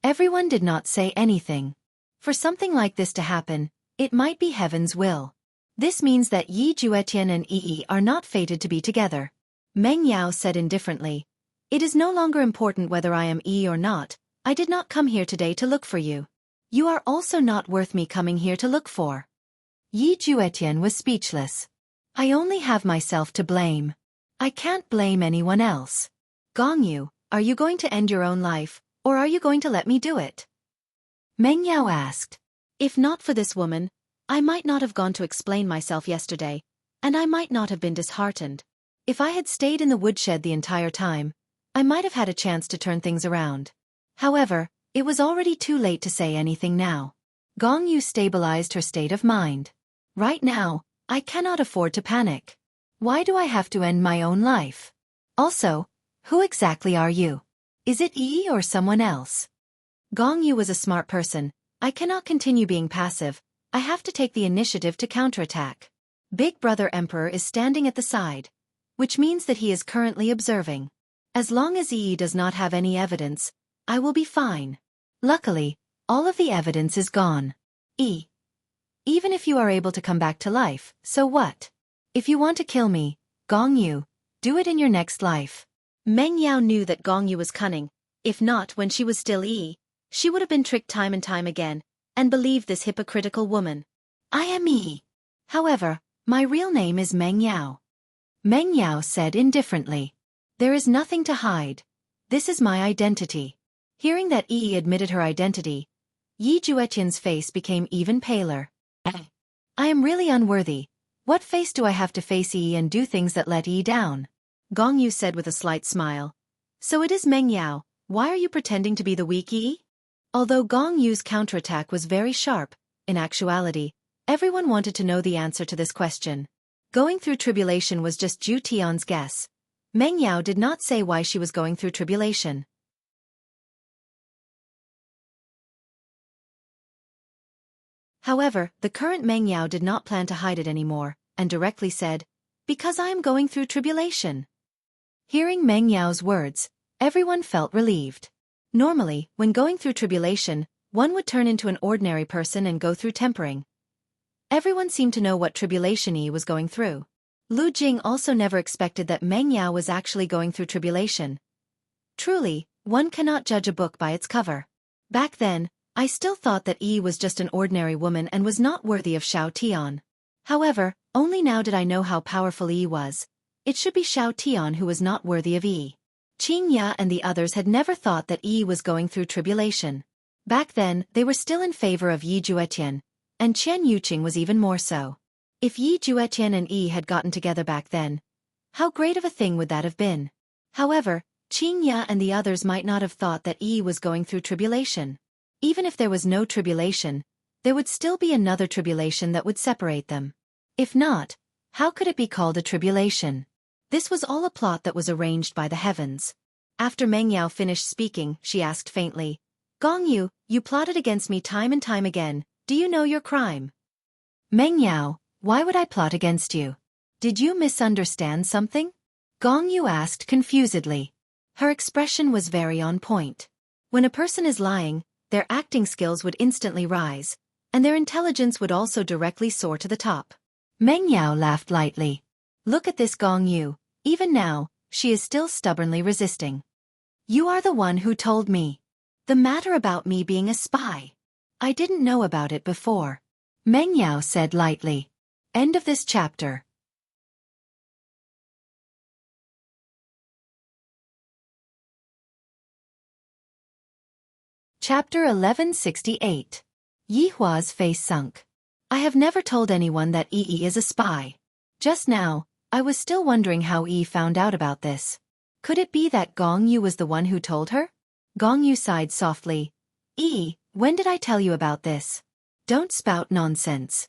Everyone did not say anything. For something like this to happen, it might be heaven's will. This means that Yi Juetian and Yi are not fated to be together. Meng Yao said indifferently, "It is no longer important whether I am Yi or not. I did not come here today to look for you. You are also not worth me coming here to look for." Yi Juetian was speechless. "I only have myself to blame. I can't blame anyone else. Gong Yu, are you going to end your own life, or are you going to let me do it?" Meng Yao asked. "If not for this woman, I might not have gone to explain myself yesterday, and I might not have been disheartened. If I had stayed in the woodshed the entire time, I might have had a chance to turn things around. However, it was already too late to say anything now." Gong Yu stabilized her state of mind. "Right now, I cannot afford to panic. Why do I have to end my own life? Also, who exactly are you? Is it Yi or someone else?" Gong Yu was a smart person. "I cannot continue being passive. I have to take the initiative to counterattack. Big Brother Emperor is standing at the side, which means that he is currently observing. As long as Yi does not have any evidence, I will be fine. Luckily, all of the evidence is gone. Yi, even if you are able to come back to life, so what? If you want to kill me, Gong Yu, do it in your next life." Meng Yao knew that Gong Yu was cunning. If not when she was still Yi, she would have been tricked time and time again, and believed this hypocritical woman. "I am Yi. However, my real name is Meng Yao." Meng Yao said indifferently. "There is nothing to hide. This is my identity." Hearing that Yi admitted her identity, Yi Juetian's face became even paler. I am really unworthy. What face do I have to face Yi and do things that let Yi down? Gong Yu said with a slight smile. So it is Meng Yao, why are you pretending to be the weak Yi? Although Gong Yu's counterattack was very sharp, in actuality, everyone wanted to know the answer to this question. Going through tribulation was just Zhu Tian's guess. Meng Yao did not say why she was going through tribulation. However, the current Meng Yao did not plan to hide it anymore, and directly said, because I am going through tribulation. Hearing Meng Yao's words, everyone felt relieved. Normally, when going through tribulation, one would turn into an ordinary person and go through tempering. Everyone seemed to know what tribulation Yi was going through. Lu Jing also never expected that Meng Yao was actually going through tribulation. Truly, one cannot judge a book by its cover. Back then, I still thought that Yi was just an ordinary woman and was not worthy of Xiao Tian. However, only now did I know how powerful Yi was. It should be Xiao Tian who was not worthy of Yi. Qing Ya and the others had never thought that Yi was going through tribulation. Back then, they were still in favor of Yi Juetian, and Qian Yuqing was even more so. If Yi Juetian and Yi had gotten together back then, how great of a thing would that have been? However, Qing Ya and the others might not have thought that Yi was going through tribulation. Even if there was no tribulation, there would still be another tribulation that would separate them. If not, how could it be called a tribulation? This was all a plot that was arranged by the heavens. After Meng Yao finished speaking, she asked faintly, Gong Yu, you plotted against me time and time again, do you know your crime? Meng Yao, why would I plot against you? Did you misunderstand something? Gong Yu asked confusedly. Her expression was very on point. When a person is lying, their acting skills would instantly rise, and their intelligence would also directly soar to the top. Meng Yao laughed lightly. Look at this Gong Yu, even now, she is still stubbornly resisting. You are the one who told me. The matter about me being a spy. I didn't know about it before. Meng Yao said lightly. End of this chapter. Chapter 1168. Yi Hua's face sunk. I have never told anyone that Yi is a spy. Just now, I was still wondering how Yi found out about this. Could it be that Gong Yu was the one who told her? Gong Yu sighed softly. Yi, when did I tell you about this? Don't spout nonsense.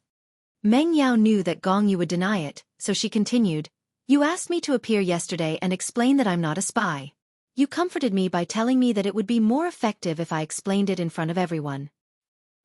Meng Yao knew that Gong Yu would deny it, so she continued. You asked me to appear yesterday and explain that I'm not a spy. You comforted me by telling me that it would be more effective if I explained it in front of everyone.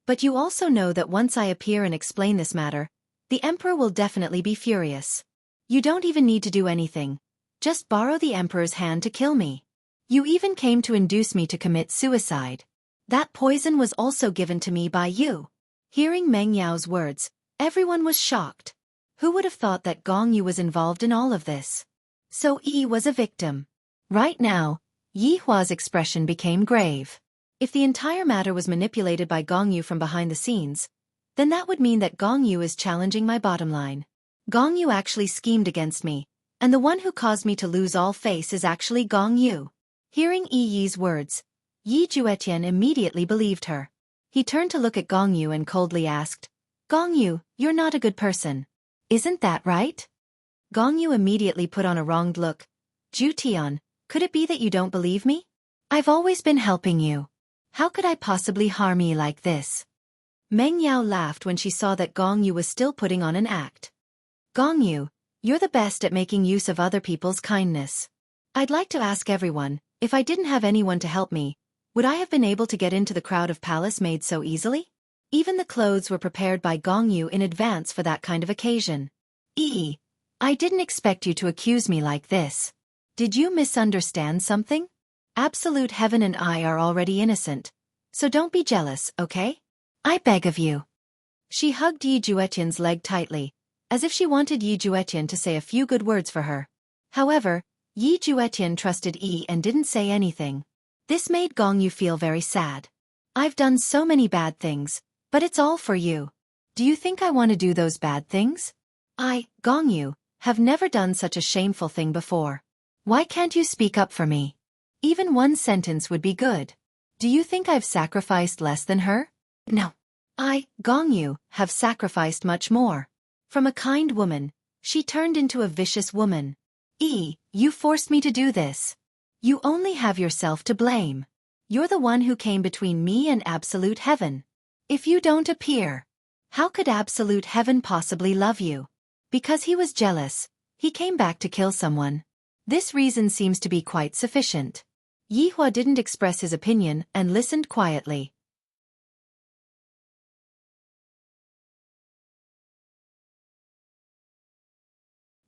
But you also know that once I appear and explain this matter, the Emperor will definitely be furious. You don't even need to do anything. Just borrow the Emperor's hand to kill me. You even came to induce me to commit suicide. That poison was also given to me by you. Hearing Meng Yao's words, everyone was shocked. Who would have thought that Gong Yu was involved in all of this? So Yi was a victim. Right now, Yi Hua's expression became grave. If the entire matter was manipulated by Gong Yu from behind the scenes, then that would mean that Gong Yu is challenging my bottom line. Gong Yu actually schemed against me, and the one who caused me to lose all face is actually Gong Yu. Hearing Yi's words, Yi Juetian immediately believed her. He turned to look at Gong Yu and coldly asked, Gong Yu, you're not a good person. Isn't that right? Gong Yu immediately put on a wronged look. Zhu Tian, could it be that you don't believe me? I've always been helping you. How could I possibly harm you like this? Meng Yao laughed when she saw that Gong Yu was still putting on an act. Gong Yu, you're the best at making use of other people's kindness. I'd like to ask everyone, if I didn't have anyone to help me, would I have been able to get into the crowd of palace maids so easily? Even the clothes were prepared by Gong Yu in advance for that kind of occasion. I didn't expect you to accuse me like this. Did you misunderstand something? Absolute heaven and I are already innocent. So don't be jealous, okay? I beg of you. She hugged Yi Juetian's leg tightly, as if she wanted Yi Juetian to say a few good words for her. However, Yi Juetian trusted Yi and didn't say anything. This made Gong Yu feel very sad. I've done so many bad things, but it's all for you. Do you think I want to do those bad things? Gong Yu, have never done such a shameful thing before. Why can't you speak up for me? Even one sentence would be good. Do you think I've sacrificed less than her? No. I, Gong Yu, have sacrificed much more. From a kind woman, she turned into a vicious woman. You forced me to do this. You only have yourself to blame. You're the one who came between me and absolute heaven. If you don't appear, how could absolute heaven possibly love you? Because he was jealous, he came back to kill someone. This reason seems to be quite sufficient. Yihua didn't express his opinion and listened quietly.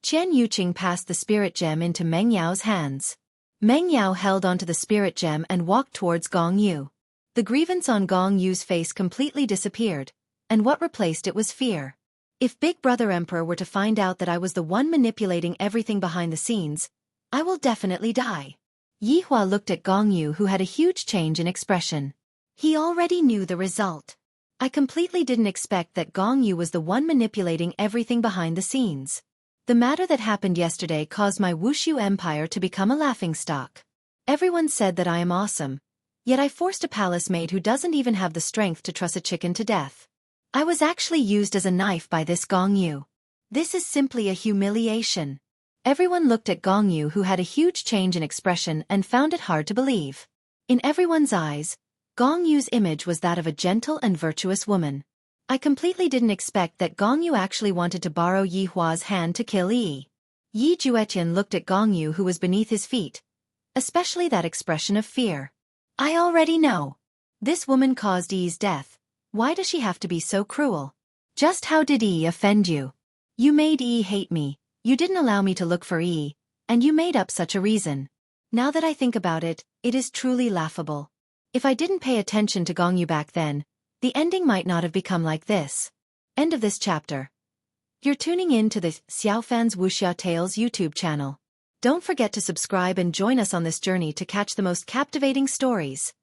Qian Yuqing passed the spirit gem into Meng Yao's hands. Meng Yao held onto the spirit gem and walked towards Gong Yu. The grievance on Gong Yu's face completely disappeared, and what replaced it was fear. If Big Brother Emperor were to find out that I was the one manipulating everything behind the scenes, I will definitely die. Yihua looked at Gong Yu, who had a huge change in expression. He already knew the result. I completely didn't expect that Gong Yu was the one manipulating everything behind the scenes. The matter that happened yesterday caused my Wuxia empire to become a laughingstock. Everyone said that I am awesome, yet I forced a palace maid who doesn't even have the strength to truss a chicken to death. I was actually used as a knife by this Gong Yu. This is simply a humiliation. Everyone looked at Gong Yu, who had a huge change in expression, and found it hard to believe. In everyone's eyes, Gong Yu's image was that of a gentle and virtuous woman. I completely didn't expect that Gong Yu actually wanted to borrow Yihua's hand to kill Yi. Yi Juetian looked at Gong Yu, who was beneath his feet, especially that expression of fear. I already know. This woman caused Yi's death. Why does she have to be so cruel? Just how did Yi offend you? You made Yi hate me, you didn't allow me to look for Yi, and you made up such a reason. Now that I think about it, it is truly laughable. If I didn't pay attention to Gong Yu back then, the ending might not have become like this. End of this chapter. You're tuning in to the Xiaofan's Wuxia Tales YouTube channel. Don't forget to subscribe and join us on this journey to catch the most captivating stories.